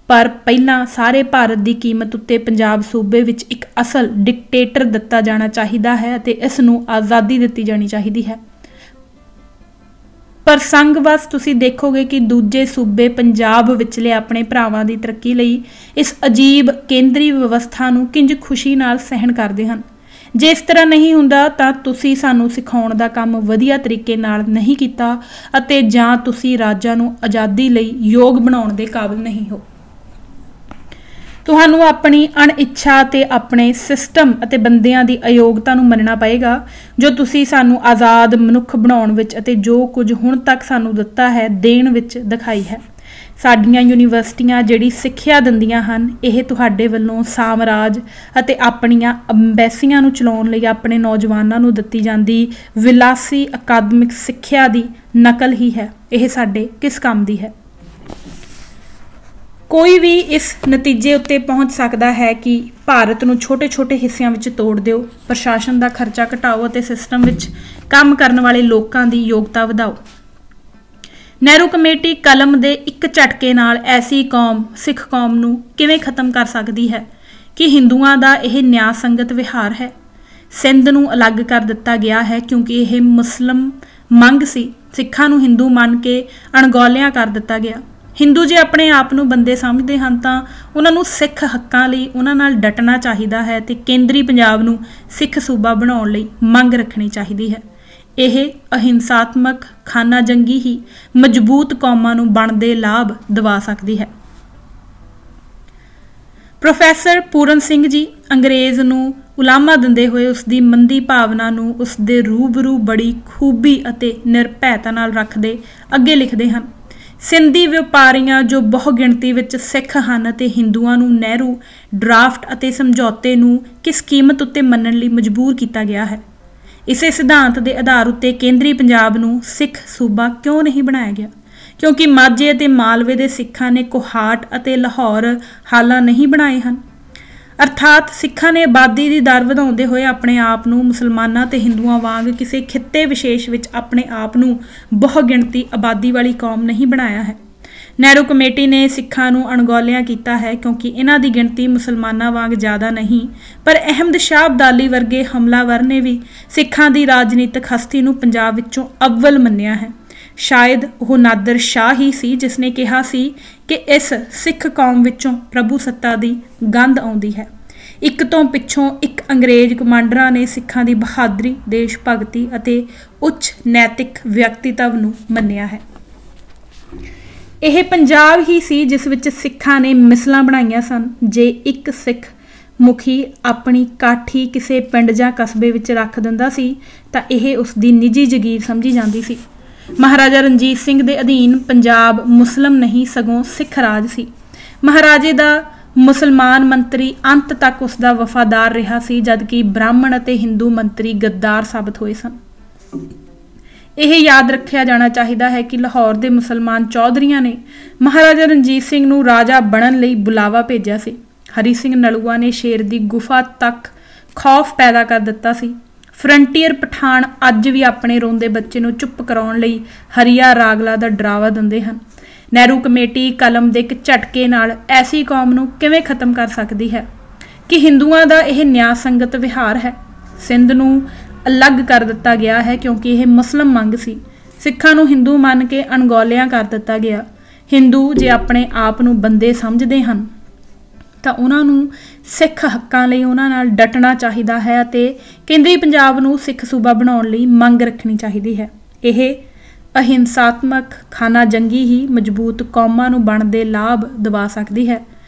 पर पहलां सारे भारत की कीमत उत्ते पंजाब सूबे विच एक असल डिकटेटर दिता जाना चाहिदा है अते इस नूं आज़ादी दिती जानी चाहिदी है। पर संगवश तुसीं देखोगे कि दूजे सूबे पंजाब विचले अपने भरावां दी तरक्की लई इस अजीब केंद्री व्यवस्था नूं किंज खुशी नाल सहन करदे हन। जे इस तरह नहीं हुंदा तां तुसीं सानूं सिखाउण दा काम वधिया तरीके नाल नहीं कीता अते जां तुसीं राजां नूं आज़ादी लई योग बनाउण दे काबिल नहीं हो। तुहानूं अपनी अणइच्छा ते अपने सिस्टम अते बंदियां दी अयोगता नूं मनना पएगा, जो तुसीं सानूं आज़ाद मनुख बनाउण विच अते जो कुछ हुण तक सानूं दित्ता है देण विच दिखाई है। साडीआं यूनीवर्सिटियां जिहड़ी सिੱਖਿਆ दिंदियां हन, यह तुहाडे वल्लों सामराज अते अपणीआं अंबैसियां नूं चलाउण लई अपने नौजवानां नूं दित्ती जांदी विलासी अकादमिक सिੱਖਿਆ दी नकल ही है। यह साडे किस काम दी है? कोई भी इस नतीजे उत्ते पहुँच सकता है कि भारत नूं छोटे छोटे हिस्सों में तोड़ दिओ, प्रशासन का खर्चा घटाओ और सिस्टम विच काम करने वाले लोगों की योग्यता वधाओ। नेहरू कमेटी कलम दे एक झटके नाल ऐसी कौम सिख कौम नूं किवें खत्म कर सकती है कि हिंदुआं दा यह न्याय संगत विहार है। सिंध नूं अलग कर दिता गया है क्योंकि यह मुस्लिम मंग सी। सिखां नूं हिंदू मन के अणगौलिया कर दिता गया। हिंदू जे अपने आप नूं बंदे समझते हैं तो उन्होंने सिख हक्कां लई उन्हां नाल डटना चाहिदा है ते केंद्री पंजाब नूं सिख सूबा बनाउण लई मंग रखनी चाहिदी है। यह अहिंसात्मक खाना जंगी ही मजबूत कौमां नूं बनदे लाभ दिवा सकती है। प्रोफैसर पूरन सिंह जी अंग्रेज़ नूं उलामा दिंदे होए उसकी मंदी भावना नूं उसदे रूबरू बड़ी खूबी अते निरभैता नाल रखदे अगे लिखदे हन। ਸਿੰਧੀ ਵਪਾਰੀਆਂ ਜੋ ਬਹੁ ਗਿਣਤੀ ਵਿੱਚ ਸਿੱਖ ਹਨ ਅਤੇ ਹਿੰਦੂਆਂ ਨੂੰ ਨਹਿਰੂ ਡਰਾਫਟ ਅਤੇ ਸਮਝੌਤੇ ਨੂੰ ਕਿਸ ਕੀਮਤ ਉੱਤੇ ਮੰਨਣ ਲਈ ਮਜਬੂਰ ਕੀਤਾ ਗਿਆ ਹੈ। ਇਸੇ ਸਿਧਾਂਤ ਦੇ ਆਧਾਰ ਉੱਤੇ ਕੇਂਦਰੀ ਪੰਜਾਬ ਨੂੰ ਸਿੱਖ ਸੂਬਾ ਕਿਉਂ ਨਹੀਂ ਬਣਾਇਆ ਗਿਆ? ਕਿਉਂਕਿ ਮਾਝੇ ਅਤੇ ਮਾਲਵੇ ਦੇ ਸਿੱਖਾਂ ਨੇ ਕੋਹਾਟ ਅਤੇ ਲਾਹੌਰ ਹਾਲਾ ਨਹੀਂ ਬਣਾਏ ਹਨ। ਅਰਥਾਤ ਸਿੱਖਾਂ ਨੇ ਆਬਾਦੀ ਦੀ ਦਰ ਵਧਾਉਂਦੇ ਹੋਏ ਆਪਣੇ ਆਪ ਨੂੰ ਮੁਸਲਮਾਨਾਂ ਤੇ ਹਿੰਦੂਆਂ ਵਾਂਗ ਕਿਸੇ ਖਿੱਤੇ ਵਿਸ਼ੇਸ਼ ਵਿੱਚ ਆਪਣੇ ਆਪ ਨੂੰ ਬਹੁ ਗਿਣਤੀ ਆਬਾਦੀ ਵਾਲੀ ਕੌਮ ਨਹੀਂ ਬਣਾਇਆ ਹੈ। ਨਹਿਰੂ ਕਮੇਟੀ ਨੇ ਸਿੱਖਾਂ ਨੂੰ ਅਣਗੌਲਿਆ ਕੀਤਾ ਹੈ ਕਿਉਂਕਿ ਇਹਨਾਂ ਦੀ ਗਿਣਤੀ ਮੁਸਲਮਾਨਾਂ ਵਾਂਗ ਜ਼ਿਆਦਾ ਨਹੀਂ, ਪਰ ਅਹਿਮਦ ਸ਼ਾਹ ਅਬਦਾਲੀ ਵਰਗੇ ਹਮਲਾਵਰ ਨੇ ਵੀ ਸਿੱਖਾਂ ਦੀ ਰਾਜਨੀਤਿਕ ਹਸਤੀ ਨੂੰ ਪੰਜਾਬ ਵਿੱਚੋਂ ਅੱਵਲ ਮੰਨਿਆ ਹੈ। ਸ਼ਾਇਦ ਉਹ ਨਾਦਰ ਸ਼ਾਹ ਹੀ ਸੀ ਜਿਸ ਨੇ ਕਿਹਾ ਸੀ ਕਿ ਇਸ ਸਿੱਖ ਕੌਮ ਵਿੱਚੋਂ ਪ੍ਰਭੂ ਸੱਤਾ ਦੀ ਗੰਧ ਆਉਂਦੀ ਹੈ। ਇੱਕ ਤੋਂ ਪਿੱਛੋਂ ਇੱਕ ਅੰਗਰੇਜ਼ ਕਮਾਂਡਰਾਂ ਨੇ ਸਿੱਖਾਂ ਦੀ ਬਹਾਦਰੀ, ਦੇਸ਼ ਭਗਤੀ ਅਤੇ ਉੱਚ ਨੈਤਿਕ ਵਿਅਕਤੀਤਵ ਨੂੰ ਮੰਨਿਆ ਹੈ। ਇਹ ਪੰਜਾਬ ਹੀ ਸੀ ਜਿਸ ਵਿੱਚ ਸਿੱਖਾਂ ਨੇ ਮਿਸਲਾਂ ਬਣਾਈਆਂ ਸਨ। ਜੇ ਇੱਕ ਸਿੱਖ ਮੁਖੀ ਆਪਣੀ ਕਾਠੀ ਕਿਸੇ ਪਿੰਡ ਜਾਂ ਕਸਬੇ ਵਿੱਚ ਰੱਖ ਦਿੰਦਾ ਸੀ ਤਾਂ ਇਹ ਉਸ ਦੀ ਨਿੱਜੀ ਜਗੀਰ ਸਮਝੀ ਜਾਂਦੀ ਸੀ। ਮਹਾਰਾਜਾ ਰਣਜੀਤ ਸਿੰਘ ਦੇ ਅਧੀਨ ਪੰਜਾਬ ਮੁਸਲਮ ਨਹੀਂ ਸਗੋਂ ਸਿੱਖ ਰਾਜ ਸੀ। ਮਹਾਰਾਜੇ ਦਾ ਮੁਸਲਮਾਨ ਮੰਤਰੀ ਅੰਤ ਤੱਕ ਉਸ ਦਾ ਵਫਾਦਾਰ ਰਿਹਾ ਸੀ, ਜਦਕਿ ਬ੍ਰਾਹਮਣ ਅਤੇ ਹਿੰਦੂ ਮੰਤਰੀ ਗੱਦਾਰ ਸਾਬਤ ਹੋਏ ਸਨ। ਇਹ ਯਾਦ ਰੱਖਿਆ ਜਾਣਾ ਚਾਹੀਦਾ ਹੈ ਕਿ ਲਾਹੌਰ ਦੇ ਮੁਸਲਮਾਨ ਚੌਧਰੀਆਂ ਨੇ ਮਹਾਰਾਜਾ ਰਣਜੀਤ ਸਿੰਘ ਨੂੰ ਰਾਜਾ ਬਣਨ ਲਈ ਬੁਲਾਵਾ ਭੇਜਿਆ ਸੀ। ਹਰੀ ਸਿੰਘ ਨਲੂਆ ਨੇ ਸ਼ੇਰ ਦੀ ਗੁਫਾ ਤੱਕ ਖੌਫ ਪੈਦਾ ਕਰ ਦਿੱਤਾ ਸੀ। ਫਰੰਟੀਅਰ ਪਠਾਨ ਅੱਜ ਵੀ ਆਪਣੇ ਰੋਂਦੇ ਬੱਚੇ ਨੂੰ ਚੁੱਪ ਕਰਾਉਣ ਲਈ ਹਰੀਆ ਰਾਗਲਾ ਦਾ ਡਰਾਵਾ ਦਿੰਦੇ ਹਨ। ਨਹਿਰੂ ਕਮੇਟੀ ਕਲਮ ਦੇ ਇੱਕ ਝਟਕੇ ਨਾਲ ਐਸੀ ਕੌਮ ਨੂੰ ਕਿਵੇਂ ਖਤਮ ਕਰ ਸਕਦੀ ਹੈ ਕਿ ਹਿੰਦੂਆਂ ਦਾ ਇਹ ਨਿਆਂ ਸੰਗਤ ਵਿਹਾਰ ਹੈ। ਸਿੰਧ ਨੂੰ ਅਲੱਗ ਕਰ ਦਿੱਤਾ ਗਿਆ ਹੈ ਕਿਉਂਕਿ ਇਹ ਮੁਸਲਮ ਮੰਗ ਸੀ। ਸਿੱਖਾਂ ਨੂੰ ਹਿੰਦੂ ਮੰਨ ਕੇ ਅਣਗੌਲਿਆਂ ਕਰ ਦਿੱਤਾ ਗਿਆ। ਹਿੰਦੂ ਜੇ ਆਪਣੇ ਆਪ ਨੂੰ ਬੰਦੇ ਸਮਝਦੇ ਹਨ ਤਾਂ ਉਹਨਾਂ ਨੂੰ ਸਿੱਖ ਹੱਕਾਂ ਲਈ ਉਹਨਾਂ ਨਾਲ ਡਟਣਾ ਚਾਹੀਦਾ ਹੈ ਅਤੇ ਕੇਂਦਰੀ ਪੰਜਾਬ ਨੂੰ ਸਿੱਖ ਸੂਬਾ ਬਣਾਉਣ ਲਈ ਮੰਗ ਰੱਖਣੀ ਚਾਹੀਦੀ ਹੈ। ਇਹ ਅਹਿੰਸਾਤਮਕ ਖਾਨਾ ਜੰਗੀ ਹੀ ਮਜ਼ਬੂਤ ਕੌਮਾਂ ਨੂੰ ਬਣਦੇ ਲਾਭ ਦਿਵਾ ਸਕਦੀ ਹੈ।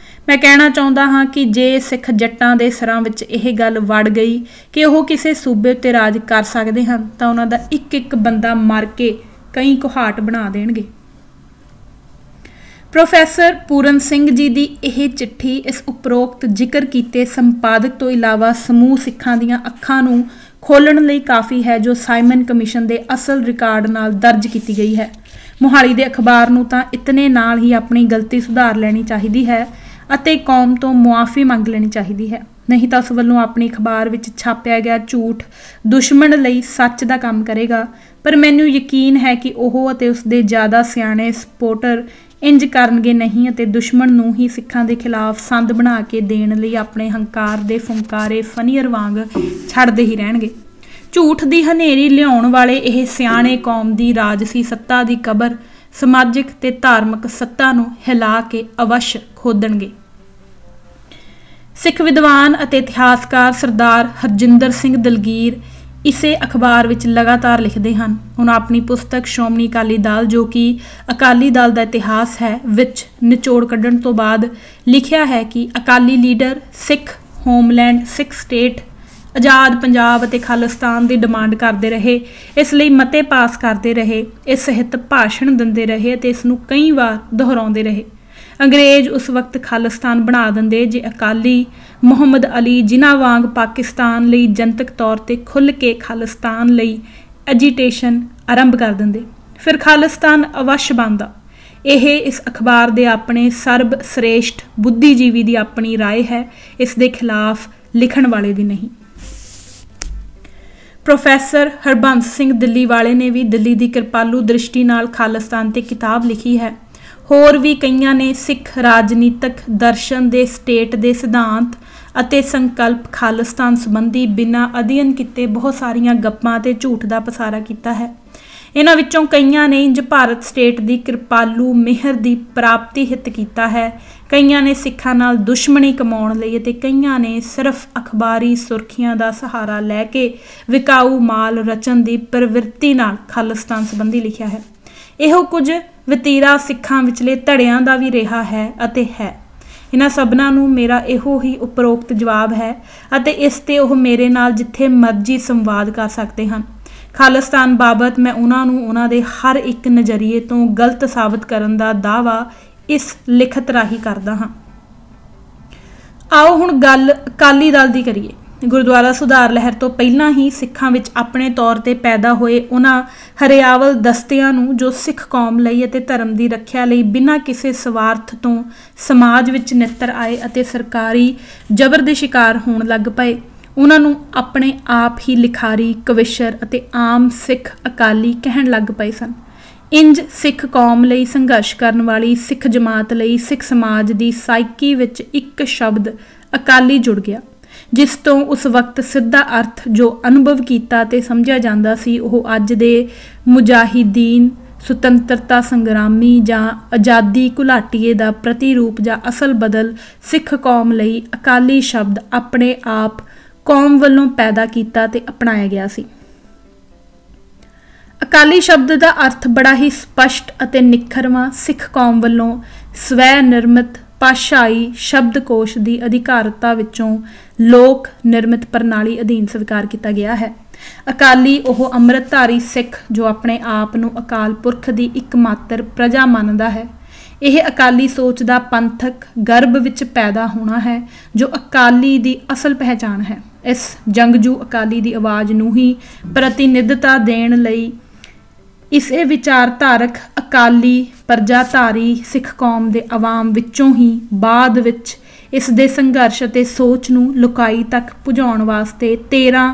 ਮੈਂ ਕਹਿਣਾ ਚਾਹੁੰਦਾ ਹਾਂ ਕਿ ਜੇ ਸਿੱਖ ਜੱਟਾਂ ਦੇ ਸਿਰਾਂ ਵਿੱਚ ਇਹ ਗੱਲ ਵੜ ਗਈ ਕਿ ਉਹ ਕਿਸੇ ਸੂਬੇ ਉੱਤੇ ਰਾਜ ਕਰ ਸਕਦੇ ਹਨ ਤਾਂ ਉਹਨਾਂ ਦਾ ਇੱਕ ਇੱਕ ਬੰਦਾ ਮਰ ਕੇ ਕਈ ਕੋਹਾਟ ਬਣਾ ਦੇਣਗੇ। ਪ੍ਰੋਫੈਸਰ ਪੂਰਨ ਸਿੰਘ ਜੀ ਦੀ ਇਹ ਚਿੱਠੀ ਇਸ ਉਪਰੋਕਤ ਜ਼ਿਕਰ ਕੀਤੇ ਸੰਪਾਦਕ ਤੋਂ ਇਲਾਵਾ ਸਮੂਹ ਸਿੱਖਾਂ ਦੀਆਂ ਅੱਖਾਂ ਨੂੰ ਖੋਲ੍ਹਣ ਲਈ ਕਾਫੀ ਹੈ, ਜੋ ਸਾਈਮਨ ਕਮਿਸ਼ਨ ਦੇ ਅਸਲ ਰਿਕਾਰਡ ਨਾਲ ਦਰਜ ਕੀਤੀ ਗਈ ਹੈ। ਮੋਹਾਲੀ ਦੇ ਅਖਬਾਰ ਨੂੰ ਤਾਂ ਇਤਨੇ ਨਾਲ ਹੀ ਆਪਣੀ ਗਲਤੀ ਸੁਧਾਰ ਲੈਣੀ ਚਾਹੀਦੀ ਹੈ ਅਤੇ ਕੌਮ ਤੋਂ ਮੁਆਫੀ ਮੰਗ ਲੈਣੀ ਚਾਹੀਦੀ ਹੈ, ਨਹੀਂ ਤਾਂ ਉਸ ਵੱਲੋਂ ਆਪਣੀ ਅਖਬਾਰ ਵਿੱਚ ਛਾਪਿਆ ਗਿਆ ਝੂਠ ਦੁਸ਼ਮਣ ਲਈ ਸੱਚ ਦਾ ਕੰਮ ਕਰੇਗਾ। ਪਰ ਮੈਨੂੰ ਯਕੀਨ ਹੈ ਕਿ ਉਹ ਅਤੇ ਉਸਦੇ ਜ਼ਿਆਦਾ ਸਿਆਣੇ ਸਪੋਰਟਰ ਇੰਜ ਕਰਨਗੇ ਨਹੀਂ ਅਤੇ ਦੁਸ਼ਮਣ ਨੂੰ ਹੀ ਸਿੱਖਾਂ ਦੇ ਖਿਲਾਫ ਸੰਦ ਬਣਾ ਕੇ ਦੇਣ ਲਈ ਆਪਣੇ ਹੰਕਾਰ ਦੇ ਫੁੰਕਾਰੇ ਫਨੀਅਰ ਵਾਂਗ ਛੱਡਦੇ ਹੀ ਰਹਿਣਗੇ। ਝੂਠ ਦੀ ਹਨੇਰੀ ਲਿਆਉਣ ਵਾਲੇ ਇਹ ਸਿਆਣੇ ਕੌਮ ਦੀ ਰਾਜਸੀ ਸੱਤਾ ਦੀ ਕਬਰ ਸਮਾਜਿਕ ਤੇ ਧਾਰਮਿਕ ਸੱਤਾ ਨੂੰ ਹਿਲਾ ਕੇ ਅਵਸ਼ ਖੋਦਣਗੇ। ਸਿੱਖ ਵਿਦਵਾਨ ਅਤੇ ਇਤਿਹਾਸਕਾਰ ਸਰਦਾਰ ਹਰਜਿੰਦਰ ਸਿੰਘ ਦਲਗੀਰ ਇਸੇ ਅਖਬਾਰ ਵਿੱਚ ਲਗਾਤਾਰ ਲਿਖਦੇ ਹਨ। ਉਹਨਾਂ ਆਪਣੀ ਪੁਸਤਕ ਸ਼੍ਰੋਮਣੀ ਅਕਾਲੀ ਦਲ, ਜੋ ਕਿ ਅਕਾਲੀ ਦਲ ਦਾ ਇਤਿਹਾਸ ਹੈ, ਵਿੱਚ ਨਿਚੋੜ ਕੱਢਣ ਤੋਂ ਬਾਅਦ ਲਿਖਿਆ ਹੈ ਕਿ ਅਕਾਲੀ ਲੀਡਰ ਸਿੱਖ ਹੋਮਲੈਂਡ, ਸਿੱਖ ਸਟੇਟ, ਆਜ਼ਾਦ ਪੰਜਾਬ ਅਤੇ ਖਾਲਿਸਤਾਨ ਦੀ ਡਿਮਾਂਡ ਕਰਦੇ ਰਹੇ, ਇਸ ਲਈ ਮਤੇ ਪਾਸ ਕਰਦੇ ਰਹੇ, ਇਸ ਹਿੱਤ ਭਾਸ਼ਣ ਦਿੰਦੇ ਰਹੇ ਅਤੇ ਇਸ ਨੂੰ ਕਈ ਵਾਰ ਦੁਹਰਾਉਂਦੇ ਰਹੇ। ਅੰਗਰੇਜ਼ ਉਸ ਵਕਤ ਖਾਲਿਸਤਾਨ ਬਣਾ ਦਿੰਦੇ ਜੇ ਅਕਾਲੀ ਮੁਹੰਮਦ ਅਲੀ ਜਿਨ੍ਹਾਂ ਵਾਂਗ ਪਾਕਿਸਤਾਨ ਲਈ ਜਨਤਕ ਤੌਰ 'ਤੇ ਖੁੱਲ੍ਹ ਕੇ ਖਾਲਿਸਤਾਨ ਲਈ ਐਜੀਟੇਸ਼ਨ ਆਰੰਭ ਕਰ ਦਿੰਦੇ, ਫਿਰ ਖਾਲਿਸਤਾਨ ਅਵਸ਼ ਬਣਦਾ। ਇਹ ਇਸ ਅਖਬਾਰ ਦੇ ਆਪਣੇ ਸਰਬ ਸ੍ਰੇਸ਼ਟ ਬੁੱਧੀਜੀਵੀ ਦੀ ਆਪਣੀ ਰਾਏ ਹੈ, ਇਸ ਦੇ ਖਿਲਾਫ ਲਿਖਣ ਵਾਲੇ ਦੀ ਨਹੀਂ। ਪ੍ਰੋਫੈਸਰ ਹਰਬੰਸ ਸਿੰਘ ਦਿੱਲੀ ਵਾਲੇ ਨੇ ਵੀ ਦਿੱਲੀ ਦੀ ਕਿਰਪਾਲੂ ਦ੍ਰਿਸ਼ਟੀ ਨਾਲ ਖਾਲਿਸਤਾਨ 'ਤੇ ਕਿਤਾਬ ਲਿਖੀ ਹੈ। ਹੋਰ ਵੀ ਕਈਆਂ ਨੇ ਸਿੱਖ ਰਾਜਨੀਤਿਕ ਦਰਸ਼ਨ ਦੇ ਸਟੇਟ ਦੇ ਸਿਧਾਂਤ ਅਤੇ ਸੰਕਲਪ ਖਾਲਿਸਤਾਨ ਸੰਬੰਧੀ ਬਿਨਾਂ ਅਧਿਐਨ ਕੀਤੇ ਬਹੁਤ ਸਾਰੀਆਂ ਗੱਪਾਂ ਅਤੇ ਝੂਠ ਦਾ ਪਸਾਰਾ ਕੀਤਾ ਹੈ। ਇਹਨਾਂ ਵਿੱਚੋਂ ਕਈਆਂ ਨੇ ਇੰਜ ਭਾਰਤ ਸਟੇਟ ਦੀ ਕਿਰਪਾਲੂ ਮਿਹਰ ਦੀ ਪ੍ਰਾਪਤੀ ਹਿੱਤ ਕੀਤਾ ਹੈ, ਕਈਆਂ ਨੇ ਸਿੱਖਾਂ ਨਾਲ ਦੁਸ਼ਮਣੀ ਕਮਾਉਣ ਲਈ ਅਤੇ ਕਈਆਂ ਨੇ ਸਿਰਫ ਅਖਬਾਰੀ ਸੁਰਖੀਆਂ ਦਾ ਸਹਾਰਾ ਲੈ ਕੇ ਵਿਕਾਊ ਮਾਲ ਰਚਣ ਦੀ ਪ੍ਰਵਿਰਤੀ ਨਾਲ ਖਾਲਿਸਤਾਨ ਸੰਬੰਧੀ ਲਿਖਿਆ ਹੈ। ਇਹੋ ਕੁਝ ਵਤੀਰਾ ਸਿੱਖਾਂ ਵਿਚਲੇ ਧੜਿਆਂ ਦਾ ਵੀ ਰਿਹਾ ਹੈ ਅਤੇ ਹੈ। ਇਹਨਾਂ ਸਭਨਾਂ ਨੂੰ ਮੇਰਾ ਇਹੋ ਹੀ ਉਪਰੋਕਤ ਜਵਾਬ ਹੈ ਅਤੇ ਇਸ 'ਤੇ ਉਹ ਮੇਰੇ ਨਾਲ ਜਿੱਥੇ ਮਰਜ਼ੀ ਸੰਵਾਦ ਕਰ ਸਕਦੇ ਹਨ। ਖਾਲਿਸਤਾਨ ਬਾਬਤ ਮੈਂ ਉਹਨਾਂ ਨੂੰ ਉਹਨਾਂ ਦੇ ਹਰ ਇੱਕ ਨਜ਼ਰੀਏ ਤੋਂ ਗਲਤ ਸਾਬਤ ਕਰਨ ਦਾ ਦਾਅਵਾ ਇਸ ਲਿਖਤ ਰਾਹੀਂ ਕਰਦਾ ਹਾਂ। ਆਓ ਹੁਣ ਗੱਲ ਅਕਾਲੀ ਦਲ ਦੀ ਕਰੀਏ। ਗੁਰਦੁਆਰਾ ਸੁਧਾਰ ਲਹਿਰ ਤੋਂ ਪਹਿਲਾਂ ਹੀ ਸਿੱਖਾਂ ਵਿੱਚ ਆਪਣੇ ਤੌਰ ਤੇ ਪੈਦਾ ਹੋਏ ਉਹਨਾਂ ਹਰਿਆਵਲ ਦਸਤਿਆਂ ਨੂੰ ਜੋ ਸਿੱਖ ਕੌਮ ਲਈ ਅਤੇ ਧਰਮ ਦੀ ਰੱਖਿਆ ਲਈ ਬਿਨਾਂ ਕਿਸੇ ਸਵਾਰਥ ਤੋਂ ਸਮਾਜ ਵਿੱਚ ਨਿੱਤਰ ਆਏ ਅਤੇ ਸਰਕਾਰੀ ਜ਼ਬਰ ਦੇ ਸ਼ਿਕਾਰ ਹੋਣ ਲੱਗ ਪਏ, ਉਹਨਾਂ ਨੂੰ ਆਪਣੇ ਆਪ ਹੀ ਲਿਖਾਰੀ, ਕਵਿਸ਼ਰ ਅਤੇ ਆਮ ਸਿੱਖ ਅਕਾਲੀ ਕਹਿਣ ਲੱਗ ਪਏ ਸਨ। ਇੰਜ ਸਿੱਖ ਕੌਮ ਲਈ ਸੰਘਰਸ਼ ਕਰਨ ਵਾਲੀ ਸਿੱਖ ਜਮਾਤ ਲਈ ਸਿੱਖ ਸਮਾਜ ਦੀ ਸਾਈਕੀ ਵਿੱਚ ਇੱਕ ਸ਼ਬਦ ਅਕਾਲੀ ਜੁੜ ਗਿਆ, ਜਿਸ ਤੋਂ ਉਸ ਵਕਤ ਸਿੱਧਾ ਅਰਥ ਜੋ ਅਨੁਭਵ ਕੀਤਾ ਤੇ ਸਮਝਿਆ ਜਾਂਦਾ ਸੀ ਉਹ ਅੱਜ ਦੇ ਮੁਜਾਹਿਦੀਨ, ਸੁਤੰਤਰਤਾ ਸੰਗਰਾਮੀ ਜਾਂ ਆਜ਼ਾਦੀ ਘੁਲਾਟੀਏ ਦਾ ਪ੍ਰਤੀਰੂਪ ਜਾਂ ਅਸਲ ਬਦਲ ਸਿੱਖ ਕੌਮ ਲਈ ਅਕਾਲੀ ਸ਼ਬਦ ਆਪਣੇ ਆਪ ਕੌਮ ਵੱਲੋਂ ਪੈਦਾ ਕੀਤਾ ਤੇ ਅਪਣਾਇਆ ਗਿਆ ਸੀ। ਅਕਾਲੀ ਸ਼ਬਦ ਦਾ ਅਰਥ ਬੜਾ ਹੀ ਸਪਸ਼ਟ ਅਤੇ ਨਿਖਰਵਾਂ ਸਿੱਖ ਕੌਮ ਵੱਲੋਂ ਸਵੈ ਨਿਰਮਿਤ ਭਾਸ਼ਾਈ ਸ਼ਬਦਕੋਸ਼ ਦੀ ਅਧਿਕਾਰਤਾ ਵਿੱਚੋਂ ਲੋਕ ਨਿਰਮਿਤ ਪ੍ਰਣਾਲੀ ਅਧੀਨ ਸਵੀਕਾਰ ਕੀਤਾ ਗਿਆ ਹੈ। ਅਕਾਲੀ ਉਹ ਅੰਮ੍ਰਿਤਧਾਰੀ ਸਿੱਖ ਜੋ ਆਪਣੇ ਆਪ ਨੂੰ ਅਕਾਲ ਪੁਰਖ ਦੀ ਇੱਕਮਾਤਰ ਪ੍ਰਜਾ ਮੰਨਦਾ ਹੈ। ਇਹ ਅਕਾਲੀ ਸੋਚ ਦਾ ਪੰਥਕ ਗਰਭ ਵਿੱਚ ਪੈਦਾ ਹੋਣਾ ਹੈ ਜੋ ਅਕਾਲੀ ਦੀ ਅਸਲ ਪਹਿਚਾਣ ਹੈ। ਇਸ ਜੰਗਜੂ ਅਕਾਲੀ ਦੀ ਆਵਾਜ਼ ਨੂੰ ਹੀ ਪ੍ਰਤੀਨਿਧਤਾ ਦੇਣ ਲਈ ਇਸੇ ਵਿਚਾਰਧਾਰਕ ਅਕਾਲੀ ਪ੍ਰਜਾਧਾਰੀ ਸਿੱਖ ਕੌਮ ਦੇ ਆਵਾਮ ਵਿੱਚੋਂ ਹੀ ਬਾਅਦ ਵਿੱਚ ਇਸ ਦੇ ਸੰਘਰਸ਼ ਅਤੇ ਸੋਚ ਨੂੰ ਲੁਕਾਈ ਤੱਕ ਪੁਜਾਉਣ ਵਾਸਤੇ 13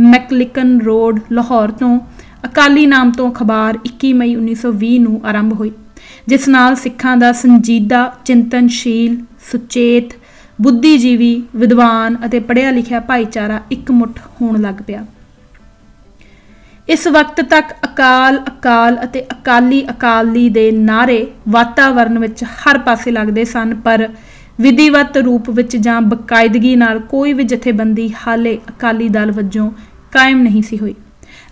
ਮੈਕਲਿਕਨ ਰੋਡ ਲਾਹੌਰ ਤੋਂ ਅਕਾਲੀ ਨਾਮ ਤੋਂ ਅਖਬਾਰ 21 ਮਈ 1920 ਨੂੰ ਆਰੰਭ ਹੋਈ, ਜਿਸ ਨਾਲ ਸਿੱਖਾਂ ਦਾ ਸੰਜੀਦਾ, ਚਿੰਤਨਸ਼ੀਲ, ਸੁਚੇਤ, ਬੁੱਧੀਜੀਵੀ, ਵਿਦਵਾਨ ਅਤੇ ਪੜ੍ਹਿਆ ਲਿਖਿਆ ਭਾਈਚਾਰਾ ਇਕਮੁੱਠ ਹੋਣ ਲੱਗ ਪਿਆ। ਇਸ ਵਕਤ ਤੱਕ ਅਕਾਲ, ਅਕਾਲ ਅਤੇ ਅਕਾਲੀ ਦੇ ਨਾਅਰੇ ਵਾਤਾਵਰਨ ਵਿੱਚ ਹਰ ਪਾਸੇ ਲੱਗਦੇ ਸਨ, ਪਰ ਵਿਧੀਵਤ ਰੂਪ ਵਿੱਚ ਜਾਂ ਬਕਾਇਦਗੀ ਨਾਲ ਕੋਈ ਵੀ ਜਥੇਬੰਦੀ ਹਾਲੇ ਅਕਾਲੀ ਦਲ ਵਜੋਂ ਕਾਇਮ ਨਹੀਂ ਸੀ ਹੋਈ।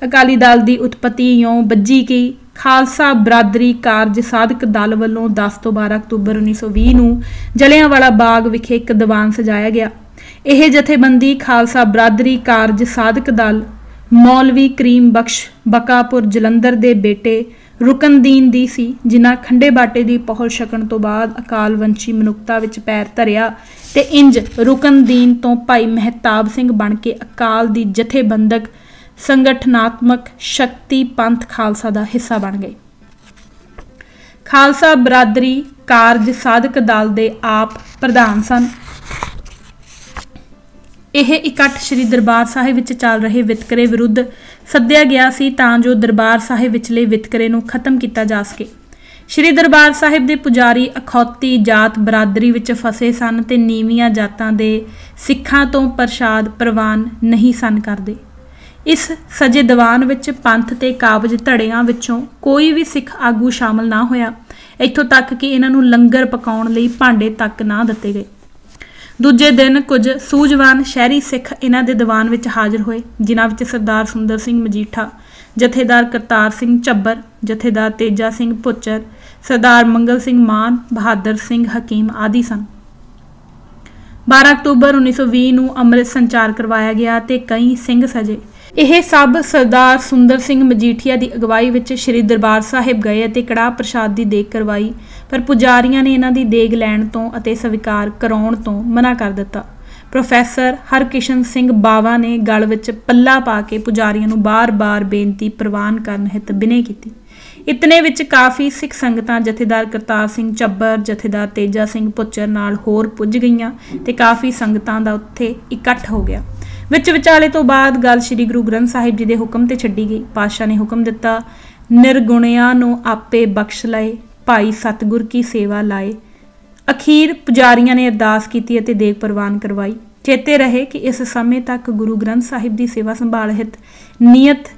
ਅਕਾਲੀ ਦਲ ਦੀ ਉਤਪਤੀ ਇਉਂ ਬੱਝੀ ਕਿ ਖਾਲਸਾ ਬਰਾਦਰੀ ਕਾਰਜ ਸਾਧਕ ਦਲ ਵੱਲੋਂ 10 ਤੋਂ 12 ਅਕਤੂਬਰ 1920 ਨੂੰ ਜਲਿਆਂਵਾਲਾ ਬਾਗ ਵਿਖੇ ਇੱਕ ਦੀਵਾਨ ਸਜਾਇਆ ਗਿਆ। ਇਹ ਜਥੇਬੰਦੀ ਖਾਲਸਾ ਬਰਾਦਰੀ ਕਾਰਜ ਸਾਧਕ ਦਲ ਮੌਲਵੀ ਕਰੀਮ ਬਖਸ਼ ਬਕਾਪੁਰ ਜਲੰਧਰ ਦੇ ਬੇਟੇ ਰੁਕਨਦੀਨ ਦੀ ਸੀ, ਜਿਨ੍ਹਾਂ ਖੰਡੇ ਬਾਟੇ ਦੀ ਪਹੁਲ ਛਕਣ ਤੋਂ ਬਾਅਦ ਅਕਾਲ ਵੰਸ਼ੀ ਮਨੁੱਖਤਾ ਵਿੱਚ ਪੈਰ ਧਰਿਆ ਤੇ ਇੰਜ ਰੁਕਨਦੀਨ ਤੋਂ ਭਾਈ ਮਹਿਤਾਬ ਸਿੰਘ ਬਣ ਕੇ ਅਕਾਲ ਦੀ ਜਥੇਬੰਦਕ ਸੰਗਠਨਾਤਮਕ ਸ਼ਕਤੀ ਪੰਥ ਖਾਲਸਾ ਦਾ ਹਿੱਸਾ ਬਣ ਗਏ। ਖਾਲਸਾ ਬਰਾਦਰੀ ਕਾਰਜ ਸਾਧਕ ਦਲ ਦੇ ਆਪ ਪ੍ਰਧਾਨ ਸਨ। ਇਹ ਇਕੱਠ ਸ੍ਰੀ ਦਰਬਾਰ ਸਾਹਿਬ ਵਿੱਚ ਚੱਲ ਰਹੇ ਵਿਤਕਰੇ ਵਿਰੁੱਧ ਸੱਦਿਆ ਗਿਆ ਸੀ ਤਾਂ ਜੋ ਦਰਬਾਰ ਸਾਹਿਬ ਵਿਚਲੇ ਵਿਤਕਰੇ ਨੂੰ ਖਤਮ ਕੀਤਾ ਜਾ ਸਕੇ। ਸ੍ਰੀ ਦਰਬਾਰ ਸਾਹਿਬ ਦੇ ਪੁਜਾਰੀ ਅਖੌਤੀ ਜਾਤ ਬਰਾਦਰੀ ਵਿੱਚ ਫਸੇ ਸਨ ਤੇ ਨੀਵੀਆਂ ਜਾਤਾਂ ਦੇ ਸਿੱਖਾਂ ਤੋਂ ਪ੍ਰਸ਼ਾਦ ਪ੍ਰਵਾਨ ਨਹੀਂ ਸਨ ਕਰਦੇ। ਇਸ ਸਜੇ ਦੀਵਾਨ ਵਿੱਚ ਪੰਥ ਤੇ ਕਾਬਜ ਧੜਿਆਂ ਵਿੱਚੋਂ ਕੋਈ ਵੀ ਸਿੱਖ ਆਗੂ ਸ਼ਾਮਲ ਨਾ ਹੋਇਆ, ਇੱਥੋਂ ਤੱਕ ਕਿ ਇਹਨਾਂ ਨੂੰ ਲੰਗਰ ਪਕਾਉਣ ਲਈ ਭਾਂਡੇ ਤੱਕ ਨਾ ਦਿੱਤੇ ਗਏ। ਦੂਜੇ ਦਿਨ ਕੁਝ ਸੂਝਵਾਨ ਸ਼ਹਿਰੀ ਸਿੱਖ ਇਹਨਾਂ ਦੇ ਦੀਵਾਨ ਵਿੱਚ ਹਾਜ਼ਰ ਹੋਏ, ਜਿਨ੍ਹਾਂ ਵਿੱਚ ਸਰਦਾਰ ਸੁੰਦਰ ਸਿੰਘ ਮਜੀਠਾ, ਜਥੇਦਾਰ ਕਰਤਾਰ ਸਿੰਘ ਝੱਬਰ, ਜਥੇਦਾਰ ਤੇਜਾ ਸਿੰਘ ਭੁੱਚਰ, ਸਰਦਾਰ ਮੰਗਲ ਸਿੰਘ ਮਾਨ, ਬਹਾਦਰ ਸਿੰਘ ਹਕੀਮ ਆਦਿ ਸਨ। 12 ਅਕਤੂਬਰ 1920 ਨੂੰ ਅੰਮ੍ਰਿਤ ਸੰਚਾਰ ਕਰਵਾਇਆ ਗਿਆ ਤੇ ਕਈ ਸਿੰਘ ਸਜੇ। ਇਹ ਸਭ ਸਰਦਾਰ ਸੁੰਦਰ ਸਿੰਘ ਮਜੀਠੀਆ ਦੀ ਅਗਵਾਈ ਵਿੱਚ ਸ੍ਰੀ ਦਰਬਾਰ ਸਾਹਿਬ ਗਏ ਅਤੇ ਕੜਾਹ ਪ੍ਰਸ਼ਾਦ ਦੀ ਦੇਗ ਕਰਵਾਈ, ਪਰ ਪੁਜਾਰੀਆਂ ਨੇ ਇਹਨਾਂ ਦੀ ਦੇਗ ਲੈਣ ਤੋਂ ਅਤੇ ਸਵੀਕਾਰ ਕਰਾਉਣ ਤੋਂ ਮਨਾ ਕਰ ਦਿੱਤਾ। ਪ੍ਰੋਫੈਸਰ ਹਰਕਿਸ਼ਨ ਸਿੰਘ ਬਾਵਾ ਨੇ ਗਲ ਵਿੱਚ ਪੱਲਾ ਪਾ ਕੇ ਪੁਜਾਰੀਆਂ ਨੂੰ ਬਾਰ-ਬਾਰ ਬੇਨਤੀ ਪ੍ਰਵਾਨ ਕਰਨ ਹਿੱਤ ਬਿਨੇ ਕੀਤੀ। ਇਤਨੇ ਵਿੱਚ ਕਾਫੀ ਸਿੱਖ ਸੰਗਤਾਂ ਜਥੇਦਾਰ ਕਰਤਾਰ ਸਿੰਘ ਝੱਬਰ, ਜਥੇਦਾਰ ਤੇਜਾ ਸਿੰਘ ਭੁੱਚਰ ਨਾਲ ਹੋਰ ਪੁੱਜ ਗਈਆਂ ਤੇ ਕਾਫੀ ਸੰਗਤਾਂ ਦਾ ਉੱਥੇ ਇਕੱਠ ਹੋ ਗਿਆ। ਵਿੱਚ ਵਿਚਾਲੇ ਤੋਂ ਬਾਅਦ ਗੱਲ ਸ੍ਰੀ ਗੁਰੂ ਗ੍ਰੰਥ ਸਾਹਿਬ ਜੀ ਦੇ ਹੁਕਮ ਤੇ ਛੱਡੀ ਗਈ। ਪਾਤਸ਼ਾਹ ਨੇ ਹੁਕਮ ਦਿੱਤਾ, ਨਿਰਗੁਣਿਆਂ ਨੂੰ ਆਪੇ ਬਖਸ਼ ਲਏ, ਭਾਈ ਸਤਿਗੁਰ ਕੀ ਸੇਵਾ ਲਾਏ। ਅਖੀਰ ਪੁਜਾਰੀਆਂ ਨੇ ਅਰਦਾਸ ਕੀਤੀ ਅਤੇ ਦੇਗ ਪ੍ਰਵਾਨ ਕਰਵਾਈ। ਚੇਤੇ ਰਹੇ ਕਿ ਇਸ ਸਮੇਂ ਤੱਕ ਗੁਰੂ ਗ੍ਰੰਥ ਸਾਹਿਬ ਦੀ ਸੇਵਾ ਸੰਭਾਲ ਹਿੱਤ ਨਿਯਤ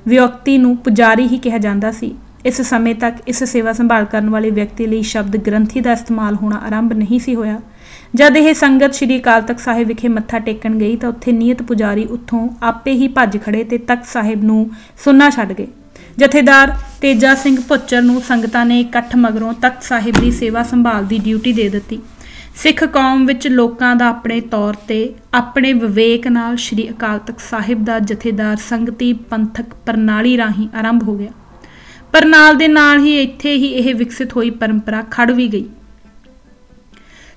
ਵਿਅਕਤੀ ਨੂੰ ਪੁਜਾਰੀ ਹੀ ਕਿਹਾ ਜਾਂਦਾ ਸੀ। ਇਸ ਸਮੇਂ ਤੱਕ ਇਸ ਸੇਵਾ ਸੰਭਾਲ ਕਰਨ ਵਾਲੇ ਵਿਅਕਤੀ ਲਈ ਸ਼ਬਦ ਗ੍ਰੰਥੀ ਦਾ ਇਸਤੇਮਾਲ ਹੋਣਾ ਆਰੰਭ ਨਹੀਂ ਸੀ ਹੋਇਆ। ਜਦ ਇਹ ਸੰਗਤ ਸ੍ਰੀ ਅਕਾਲ ਤਖਤ ਸਾਹਿਬ ਵਿਖੇ ਮੱਥਾ ਟੇਕਣ ਗਈ ਤਾਂ ਉੱਥੇ ਨਿਯਤ ਪੁਜਾਰੀ ਉੱਥੋਂ ਆਪੇ ਹੀ ਭੱਜ ਖੜੇ ਤੇ ਤਖਤ ਸਾਹਿਬ ਨੂੰ ਸੁੰਨਾ ਛੱਡ ਗਏ। ਜਥੇਦਾਰ ਤੇਜਾ ਸਿੰਘ ਭੁੱਚਰ ਨੂੰ ਸੰਗਤਾਂ ਨੇ ਇਕੱਠ ਮਗਰੋਂ ਤਖਤ ਸਾਹਿਬ ਦੀ ਸੇਵਾ ਸੰਭਾਲ ਦੀ ਡਿਊਟੀ ਦੇ ਦਿੱਤੀ। ਸਿੱਖ ਕੌਮ ਵਿੱਚ ਲੋਕਾਂ ਦਾ ਆਪਣੇ ਤੌਰ ਤੇ ਆਪਣੇ ਵਿਵੇਕ ਨਾਲ ਸ਼੍ਰੀ ਅਕਾਲ ਤਖਤ ਸਾਹਿਬ ਦਾ ਜਥੇਦਾਰ ਸੰਗਤੀ ਪੰਥਕ ਪ੍ਰਣਾਲੀ ਰਾਹੀਂ ਆਰੰਭ ਹੋ ਗਿਆ, ਪਰ ਨਾਲ ਦੇ ਨਾਲ ਹੀ ਇੱਥੇ ਹੀ ਇਹ ਵਿਕਸਿਤ ਹੋਈ ਪਰੰਪਰਾ ਖੜ ਵੀ ਗਈ।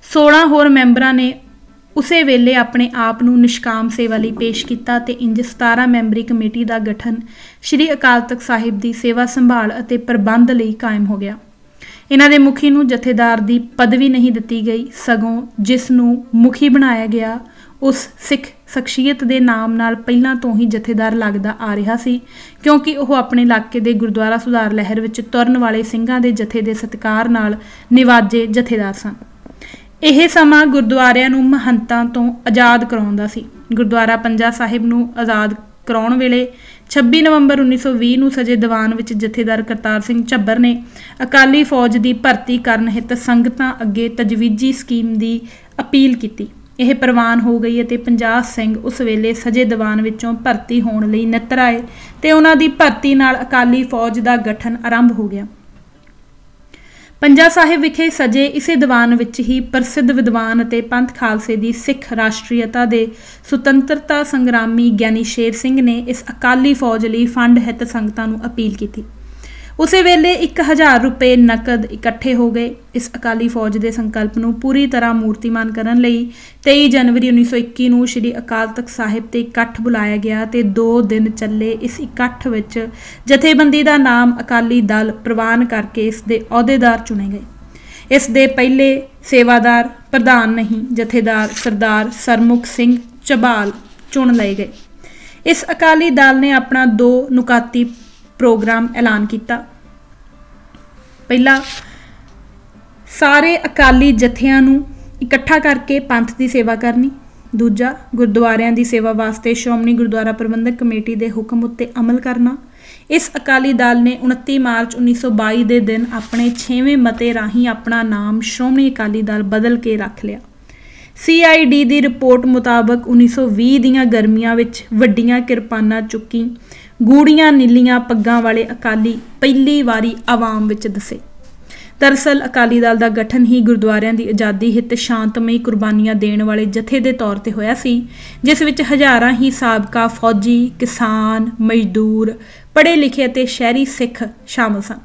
16 ਹੋਰ ਮੈਂਬਰਾਂ ਨੇ ਉਸੇ ਵੇਲੇ ਆਪਣੇ ਆਪ ਨੂੰ ਨਿਸ਼ਕਾਮ ਸੇਵਾ ਲਈ ਪੇਸ਼ ਕੀਤਾ ਤੇ ਇੰਜ 17 ਮੈਂਬਰੀ ਕਮੇਟੀ ਦਾ ਗਠਨ ਸ਼੍ਰੀ ਅਕਾਲ ਤਖਤ ਸਾਹਿਬ ਦੀ ਸੇਵਾ ਸੰਭਾਲ ਅਤੇ ਪ੍ਰਬੰਧ ਲਈ ਕਾਇਮ ਹੋ ਗਿਆ। ਇਹਨਾਂ ਦੇ ਮੁਖੀ ਨੂੰ ਜਥੇਦਾਰ ਦੀ ਪਦਵੀ ਨਹੀਂ ਦਿੱਤੀ ਗਈ, ਸਗੋਂ ਜਿਸ ਨੂੰ ਮੁਖੀ ਬਣਾਇਆ ਗਿਆ ਉਸ ਸਿੱਖ ਸ਼ਖਸੀਅਤ ਦੇ ਨਾਮ ਨਾਲ ਪਹਿਲਾਂ ਤੋਂ ਹੀ ਜਥੇਦਾਰ ਲੱਗਦਾ ਆ ਰਿਹਾ ਸੀ, ਕਿਉਂਕਿ ਉਹ ਆਪਣੇ ਇਲਾਕੇ ਦੇ ਗੁਰਦੁਆਰਾ ਸੁਧਾਰ ਲਹਿਰ ਵਿੱਚ ਤੁਰਨ ਵਾਲੇ ਸਿੰਘਾਂ ਦੇ ਜਥੇ ਦੇ ਸਤਿਕਾਰ ਨਾਲ ਨਿਵਾਜੇ ਜਥੇਦਾਰ ਸਨ। ਇਹ ਸਮਾਂ ਗੁਰਦੁਆਰਿਆਂ ਨੂੰ ਮਹੰਤਾਂ ਤੋਂ ਆਜ਼ਾਦ ਕਰਾਉਂਦਾ ਸੀ। ਗੁਰਦੁਆਰਾ ਪੰਜਾ ਸਾਹਿਬ ਨੂੰ ਆਜ਼ਾਦ ਕਰਾਉਣ ਵੇਲੇ 26 ਨਵੰਬਰ 1920 ਨੂੰ ਸਜੇ ਦੀਵਾਨ ਵਿੱਚ ਜਥੇਦਾਰ ਕਰਤਾਰ ਸਿੰਘ ਝੱਬਰ ਨੇ ਅਕਾਲੀ ਫੌਜ ਦੀ ਭਰਤੀ ਕਰਨ ਹਿੱਤ ਸੰਗਤਾਂ ਅੱਗੇ ਤਜਵੀਜ਼ੀ ਸਕੀਮ ਦੀ ਅਪੀਲ ਕੀਤੀ। ਇਹ ਪ੍ਰਵਾਨ ਹੋ ਗਈ ਅਤੇ 50 ਸਿੰਘ ਉਸ ਵੇਲੇ ਸਜੇ ਦੀਵਾਨ ਵਿੱਚੋਂ ਭਰਤੀ ਹੋਣ ਲਈ ਨਿੱਤਰ ਆਏ ਤੇ ਉਹਨਾਂ ਦੀ ਭਰਤੀ ਨਾਲ ਅਕਾਲੀ ਫੌਜ ਦਾ ਗਠਨ ਆਰੰਭ ਹੋ ਗਿਆ। ਪੰਜਾ ਸਾਹਿਬ ਵਿਖੇ ਸਜੇ ਇਸੇ ਦੀਵਾਨ ਵਿੱਚ ਹੀ ਪ੍ਰਸਿੱਧ ਵਿਦਵਾਨ ਅਤੇ ਪੰਥ ਖਾਲਸੇ ਦੀ ਸਿੱਖ ਰਾਸ਼ਟਰੀਅਤਾ ਦੇ ਸੁਤੰਤਰਤਾ ਸੰਗਰਾਮੀ ਗਿਆਨੀ ਸ਼ੇਰ ਸਿੰਘ ਨੇ ਇਸ ਅਕਾਲੀ ਫੌਜ ਲਈ ਫੰਡ ਹਿੱਤ ਸੰਗਤਾਂ ਨੂੰ ਅਪੀਲ ਕੀਤੀ। ਉਸੇ ਵੇਲੇ 1000 ਰੁਪਏ ਨਕਦ ਇਕੱਠੇ ਹੋ ਗਏ। ਇਸ ਅਕਾਲੀ ਫੌਜ ਦੇ ਸੰਕਲਪ ਨੂੰ ਪੂਰੀ ਤਰ੍ਹਾਂ ਮੂਰਤੀਮਾਨ ਕਰਨ ਲਈ 23 ਜਨਵਰੀ 1921 ਨੂੰ ਸ਼੍ਰੀ ਅਕਾਲ ਤਖਤ ਸਾਹਿਬ ਤੇ ਇਕੱਠ ਬੁਲਾਇਆ ਗਿਆ ਤੇ 2 ਦਿਨ ਚੱਲੇ ਇਸ ਇਕੱਠ ਵਿੱਚ ਜਥੇਬੰਦੀ ਦਾ ਨਾਮ ਅਕਾਲੀ ਦਲ ਪ੍ਰਵਾਨ ਕਰਕੇ ਇਸ ਦੇ ਅਹੁਦੇਦਾਰ ਚੁਣੇ ਗਏ। ਇਸ ਦੇ ਪਹਿਲੇ ਸੇਵਾਦਾਰ ਪ੍ਰਧਾਨ ਨਹੀਂ, ਜਥੇਦਾਰ ਸਰਦਾਰ ਸਰਮੁਖ ਸਿੰਘ ਝਬਾਲ ਚੁਣ ਲਏ ਗਏ। ਇਸ ਅਕਾਲੀ ਦਲ ਨੇ ਆਪਣਾ 2 ਨੁਕਾਤੀ ਪ੍ਰੋਗਰਾਮ ਐਲਾਨ ਕੀਤਾ। ਪਹਿਲਾ, ਸਾਰੇ ਅਕਾਲੀ ਜਥਿਆਂ ਨੂੰ ਇਕੱਠਾ ਕਰਕੇ ਪੰਥ ਦੀ ਸੇਵਾ ਕਰਨੀ। ਦੂਜਾ, ਗੁਰਦੁਆਰਿਆਂ ਦੀ ਸੇਵਾ ਵਾਸਤੇ ਸ਼੍ਰੋਮਣੀ ਗੁਰਦੁਆਰਾ ਪ੍ਰਬੰਧਕ ਕਮੇਟੀ ਦੇ ਹੁਕਮ ਉੱਤੇ ਅਮਲ ਕਰਨਾ। ਇਸ ਅਕਾਲੀ ਦਲ ਨੇ 29 ਮਾਰਚ 1922 ਦੇ ਦਿਨ ਆਪਣੇ 6ਵੇਂ ਮਤੇ ਰਾਹੀਂ ਆਪਣਾ ਨਾਮ ਸ਼੍ਰੋਮਣੀ ਅਕਾਲੀ ਦਲ ਬਦਲ ਕੇ ਰੱਖ ਲਿਆ। CID ਦੀ ਰਿਪੋਰਟ ਮੁਤਾਬਕ 1920 ਦੀਆਂ ਗਰਮੀਆਂ ਵਿੱਚ ਵੱਡੀਆਂ ਕਿਰਪਾਨਾਂ ਚੁੱਕੀ ਗੂੜੀਆਂ ਨੀਲੀਆਂ ਪੱਗਾਂ ਵਾਲੇ ਅਕਾਲੀ ਪਹਿਲੀ ਵਾਰੀ ਆਵਾਮ ਵਿੱਚ ਦੱਸੇ। ਦਰਅਸਲ ਅਕਾਲੀ ਦਲ ਦਾ ਗਠਨ ਹੀ ਗੁਰਦੁਆਰਿਆਂ ਦੀ ਆਜ਼ਾਦੀ ਹਿੱਤ ਸ਼ਾਂਤਮਈ ਕੁਰਬਾਨੀਆਂ ਦੇਣ ਵਾਲੇ ਜਥੇ ਦੇ ਤੌਰ ਤੇ ਹੋਇਆ ਸੀ, ਜਿਸ ਵਿੱਚ ਹਜ਼ਾਰਾਂ ਹੀ ਸਾਬਕਾ ਫੌਜੀ, ਕਿਸਾਨ, ਮਜ਼ਦੂਰ, ਪੜ੍ਹੇ ਲਿਖੇ ਅਤੇ ਸ਼ਹਿਰੀ ਸਿੱਖ ਸ਼ਾਮਲ ਸਨ।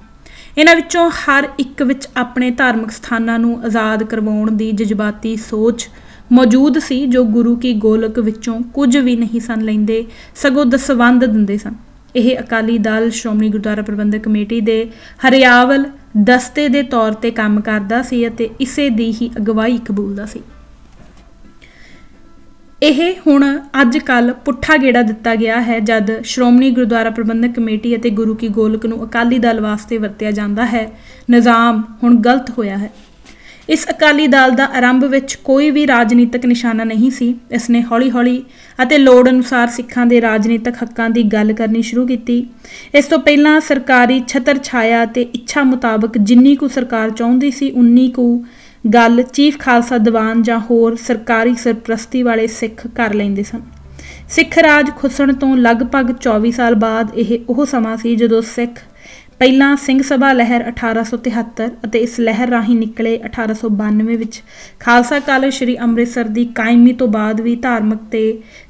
ਇਹਨਾਂ ਵਿੱਚੋਂ ਹਰ ਇੱਕ ਵਿੱਚ ਆਪਣੇ ਧਾਰਮਿਕ ਸਥਾਨਾਂ ਨੂੰ ਆਜ਼ਾਦ ਕਰਵਾਉਣ ਦੀ ਜਜ਼ਬਾਤੀ ਸੋਚ ਮੌਜੂਦ ਸੀ, ਜੋ ਗੁਰੂ ਕੀ ਗੋਲਕ ਵਿੱਚੋਂ ਕੁਝ ਵੀ ਨਹੀਂ ਸਨ ਲੈਂਦੇ, ਸਗੋਂ ਦਸਵੰਧ ਦਿੰਦੇ ਸਨ। ਇਹ ਅਕਾਲੀ ਦਲ ਸ਼੍ਰੋਮਣੀ ਗੁਰਦੁਆਰਾ ਪ੍ਰਬੰਧਕ ਕਮੇਟੀ ਦੇ ਹਰਿਆਵਲ ਦਸਤੇ ਦੇ ਤੌਰ ਤੇ ਕੰਮ ਕਰਦਾ ਸੀ ਅਤੇ ਇਸੇ ਦੀ ਹੀ ਅਗਵਾਈ ਕਬੂਲਦਾ ਸੀ। ਇਹ ਹੁਣ ਅੱਜ ਕੱਲ੍ਹ ਪੁੱਠਾ ਗੇੜਾ ਦਿੱਤਾ ਗਿਆ ਹੈ, ਜਦ ਸ਼੍ਰੋਮਣੀ ਗੁਰਦੁਆਰਾ ਪ੍ਰਬੰਧਕ ਕਮੇਟੀ ਅਤੇ ਗੁਰੂ ਕੀ ਗੋਲਕ ਨੂੰ ਅਕਾਲੀ ਦਲ ਵਾਸਤੇ ਵਰਤਿਆ ਜਾਂਦਾ ਹੈ। ਨਿਜ਼ਾਮ ਹੁਣ ਗਲਤ ਹੋਇਆ ਹੈ। ਇਸ ਅਕਾਲੀ ਦਲ ਦਾ ਆਰੰਭ ਵਿੱਚ ਕੋਈ ਵੀ ਰਾਜਨੀਤਿਕ ਨਿਸ਼ਾਨਾ ਨਹੀਂ ਸੀ। ਇਸ ਨੇ ਹੌਲੀ-ਹੌਲੀ ਅਤੇ ਲੋੜ ਅਨੁਸਾਰ ਸਿੱਖਾਂ ਦੇ ਰਾਜਨੀਤਿਕ ਹੱਕਾਂ ਦੀ ਗੱਲ ਕਰਨੀ ਸ਼ੁਰੂ ਕੀਤੀ। ਇਸ ਤੋਂ ਪਹਿਲਾਂ ਸਰਕਾਰੀ ਛਤਰ ਛਾਇਆ ਅਤੇ ਇੱਛਾ ਮੁਤਾਬਕ ਜਿੰਨੀ ਕੁ ਸਰਕਾਰ ਚਾਹੁੰਦੀ ਸੀ ਉਨੀ ਕੁ ਗੱਲ ਚੀਫ ਖਾਲਸਾ ਦੀਵਾਨ ਜਾਂ ਹੋਰ ਸਰਕਾਰੀ ਸਰਪ੍ਰਸਤੀ ਵਾਲੇ ਸਿੱਖ ਕਰ ਲੈਂਦੇ ਸਨ। ਸਿੱਖ ਰਾਜ ਖੁੱਸਣ ਤੋਂ ਲਗਭਗ 24 ਸਾਲ ਬਾਅਦ ਇਹ ਉਹ ਸਮਾਂ ਸੀ ਜਦੋਂ ਸਿੱਖ ਪਹਿਲਾਂ ਸਿੰਘ ਸਭਾ ਲਹਿਰ 1873 ਅਤੇ ਇਸ ਲਹਿਰ ਰਾਹੀਂ ਨਿਕਲੇ 1892 ਵਿੱਚ ਖਾਲਸਾ ਕਾਲਜ ਸ਼੍ਰੀ ਅੰਮ੍ਰਿਤਸਰ ਦੀ ਕਾਇਮੀ ਤੋਂ ਬਾਅਦ ਵੀ ਧਾਰਮਿਕ ਤੇ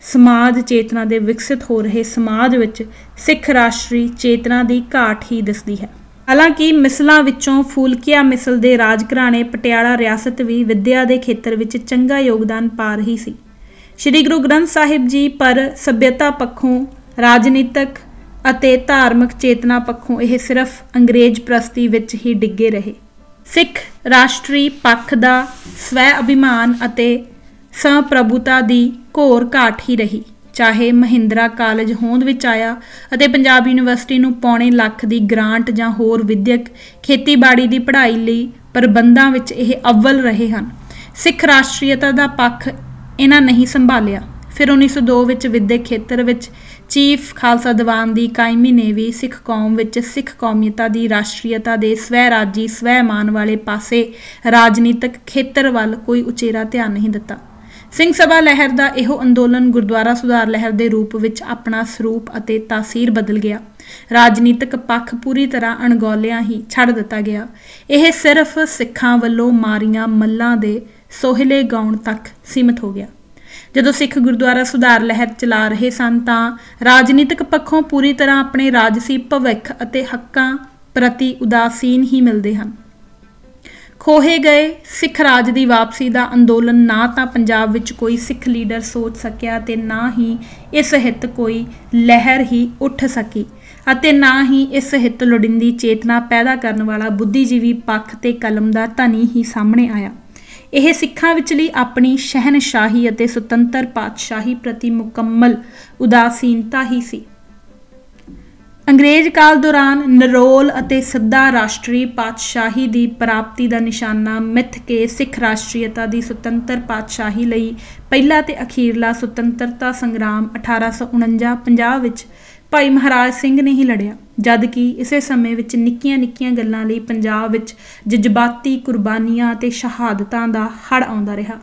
ਸਮਾਜ ਚੇਤਨਾ ਦੇ ਵਿਕਸਿਤ ਹੋ ਰਹੇ ਸਮਾਜ ਵਿੱਚ ਸਿੱਖ ਰਾਸ਼ਟਰੀ ਚੇਤਨਾ ਦੀ ਘਾਟ ਹੀ ਦਿਸਦੀ ਹੈ। ਹਾਲਾਂਕਿ ਮਿਸਲਾਂ ਵਿੱਚੋਂ ਫੂਲਕੀਆ ਮਿਸਲ ਦੇ ਰਾਜ ਘਰਾਣੇ ਪਟਿਆਲਾ ਰਿਆਸਤ ਵੀ ਵਿੱਦਿਆ ਦੇ ਖੇਤਰ ਵਿੱਚ ਚੰਗਾ ਯੋਗਦਾਨ ਪਾ ਰਹੀ ਸੀ। ਸ਼੍ਰੀ ਗੁਰੂ ਗ੍ਰੰਥ ਸਾਹਿਬ ਜੀ ਪਰ ਸੱਭਿਅਤਾ ਪੱਖੋਂ, ਰਾਜਨੀਤਿਕ ਅਤੇ ਧਾਰਮਿਕ ਚੇਤਨਾ ਪੱਖੋਂ ਇਹ ਸਿਰਫ ਅੰਗਰੇਜ਼ ਪ੍ਰਸਤੀ ਵਿੱਚ ਹੀ ਡਿੱਗੇ ਰਹੇ। ਸਿੱਖ ਰਾਸ਼ਟਰੀ ਪੱਖ ਦਾ ਸਵੈ ਅਭਿਮਾਨ ਅਤੇ ਸੰਪ੍ਰਭੂਤਾ ਦੀ ਘੋਰ ਘਾਟ ਹੀ ਰਹੀ। ਚਾਹੇ ਮਹਿੰਦਰਾ ਕਾਲਜ ਹੋਂਦ ਵਿੱਚ ਆਇਆ ਅਤੇ ਪੰਜਾਬ ਯੂਨੀਵਰਸਿਟੀ ਨੂੰ ਪੌਣੇ ਲੱਖ ਦੀ ਗ੍ਰਾਂਟ ਜਾਂ ਹੋਰ ਵਿਦਿਅਕ ਖੇਤੀਬਾੜੀ ਦੀ ਪੜ੍ਹਾਈ ਲਈ ਪ੍ਰਬੰਧਾਂ ਵਿੱਚ ਇਹ ਅਵਲ ਰਹੇ ਹਨ, ਸਿੱਖ ਰਾਸ਼ਟਰੀਅਤਾ ਦਾ ਪੱਖ ਇਹਨਾਂ ਨਹੀਂ ਸੰਭਾਲਿਆ। ਫਿਰ 1902 ਵਿੱਚ ਵਿਦਿਅਕ ਖੇਤਰ ਵਿੱਚ ਚੀਫ ਖਾਲਸਾ ਦੀਵਾਨ ਦੀ ਕਾਇਮੀ ਨੇ ਵੀ ਸਿੱਖ ਕੌਮ ਵਿੱਚ ਸਿੱਖ ਕੌਮੀਅਤਾ ਦੀ ਰਾਸ਼ਟਰੀਅਤਾ ਦੇ ਸਵੈ ਰਾਜੀ ਸਵੈ ਮਾਨ ਵਾਲੇ ਪਾਸੇ ਰਾਜਨੀਤਿਕ ਖੇਤਰ ਵੱਲ ਕੋਈ ਉਚੇਰਾ ਧਿਆਨ ਨਹੀਂ ਦਿੱਤਾ। ਸਿੰਘ ਸਭਾ ਲਹਿਰ ਦਾ ਇਹੋ ਅੰਦੋਲਨ ਗੁਰਦੁਆਰਾ ਸੁਧਾਰ ਲਹਿਰ ਦੇ ਰੂਪ ਵਿੱਚ ਆਪਣਾ ਸਰੂਪ ਅਤੇ ਤਾਸੀਰ ਬਦਲ ਗਿਆ। ਰਾਜਨੀਤਿਕ ਪੱਖ ਪੂਰੀ ਤਰ੍ਹਾਂ ਅਣਗੌਲਿਆਂ ਹੀ ਛੱਡ ਦਿੱਤਾ ਗਿਆ। ਇਹ ਸਿਰਫ ਸਿੱਖਾਂ ਵੱਲੋਂ ਮਾਰੀਆਂ ਮੱਲਾਂ ਦੇ ਸੋਹਿਲੇ ਗਾਉਣ ਤੱਕ ਸੀਮਿਤ ਹੋ ਗਿਆ। ਜਦੋਂ ਸਿੱਖ ਗੁਰਦੁਆਰਾ ਸੁਧਾਰ ਲਹਿਰ ਚਲਾ ਰਹੇ ਸਨ ਤਾਂ ਰਾਜਨੀਤਿਕ ਪੱਖੋਂ ਪੂਰੀ ਤਰ੍ਹਾਂ ਆਪਣੇ ਰਾਜਸੀ ਭਵਿੱਖ ਅਤੇ ਹੱਕਾਂ ਪ੍ਰਤੀ ਉਦਾਸੀਨ ਹੀ ਮਿਲਦੇ ਹਨ। ਖੋਹੇ ਗਏ ਸਿੱਖ ਰਾਜ ਦੀ ਵਾਪਸੀ ਦਾ ਅੰਦੋਲਨ ਨਾ ਤਾਂ ਪੰਜਾਬ ਵਿੱਚ ਕੋਈ ਸਿੱਖ ਲੀਡਰ ਸੋਚ ਸਕਿਆ ਤੇ ਨਾ ਹੀ ਇਸ ਹਿੱਤ ਕੋਈ ਲਹਿਰ ਹੀ ਉੱਠ ਸਕੀ ਅਤੇ ਨਾ ਹੀ ਇਸ ਹਿੱਤ ਲੋੜੀਂਦੀ ਚੇਤਨਾ ਪੈਦਾ ਕਰਨ ਵਾਲਾ ਬੁੱਧੀਜੀਵੀ ਪੱਖ ਤੇ ਕਲਮ ਦਾ ਧਨੀ ਹੀ ਸਾਹਮਣੇ ਆਇਆ। ਇਹ ਸਿੱਖਾਂ ਵਿਚਲੀ ਆਪਣੀ ਸ਼ਹਿਨਸ਼ਾਹੀ ਅਤੇ ਸੁਤੰਤਰ ਪਾਤਸ਼ਾਹੀ ਪ੍ਰਤੀ ਮੁਕੰਮਲ ਉਦਾਸੀਨਤਾ ਹੀ ਸੀ। ਅੰਗਰੇਜ਼ ਕਾਲ ਦੌਰਾਨ ਨਿਰੋਲ ਅਤੇ ਸਿੱਧਾ ਰਾਸ਼ਟਰੀ ਪਾਤਸ਼ਾਹੀ ਦੀ ਪ੍ਰਾਪਤੀ ਦਾ ਨਿਸ਼ਾਨਾ ਮਿੱਥ ਕੇ ਸਿੱਖ ਰਾਸ਼ਟਰੀਅਤਾ ਦੀ ਸੁਤੰਤਰ ਪਾਤਸ਼ਾਹੀ ਲਈ ਪਹਿਲਾ ਤੇ ਅਖੀਰਲਾ ਸੁਤੰਤਰਤਾ ਸੰਗਰਾਮ 1849-50 ਵਿੱਚ ਭਾਈ ਮਹਾਰਾਜ ਸਿੰਘ ਨੇ ਹੀ ਲੜਿਆ, ਜਦ ਕਿ ਇਸੇ ਸਮੇਂ ਵਿੱਚ ਨਿੱਕੀਆਂ ਗੱਲਾਂ ਲਈ ਪੰਜਾਬ ਵਿੱਚ ਜਜ਼ਬਾਤੀ ਕੁਰਬਾਨੀਆਂ ਅਤੇ ਸ਼ਹਾਦਤਾਂ ਦਾ ਹੜ੍ਹ ਆਉਂਦਾ ਰਿਹਾ।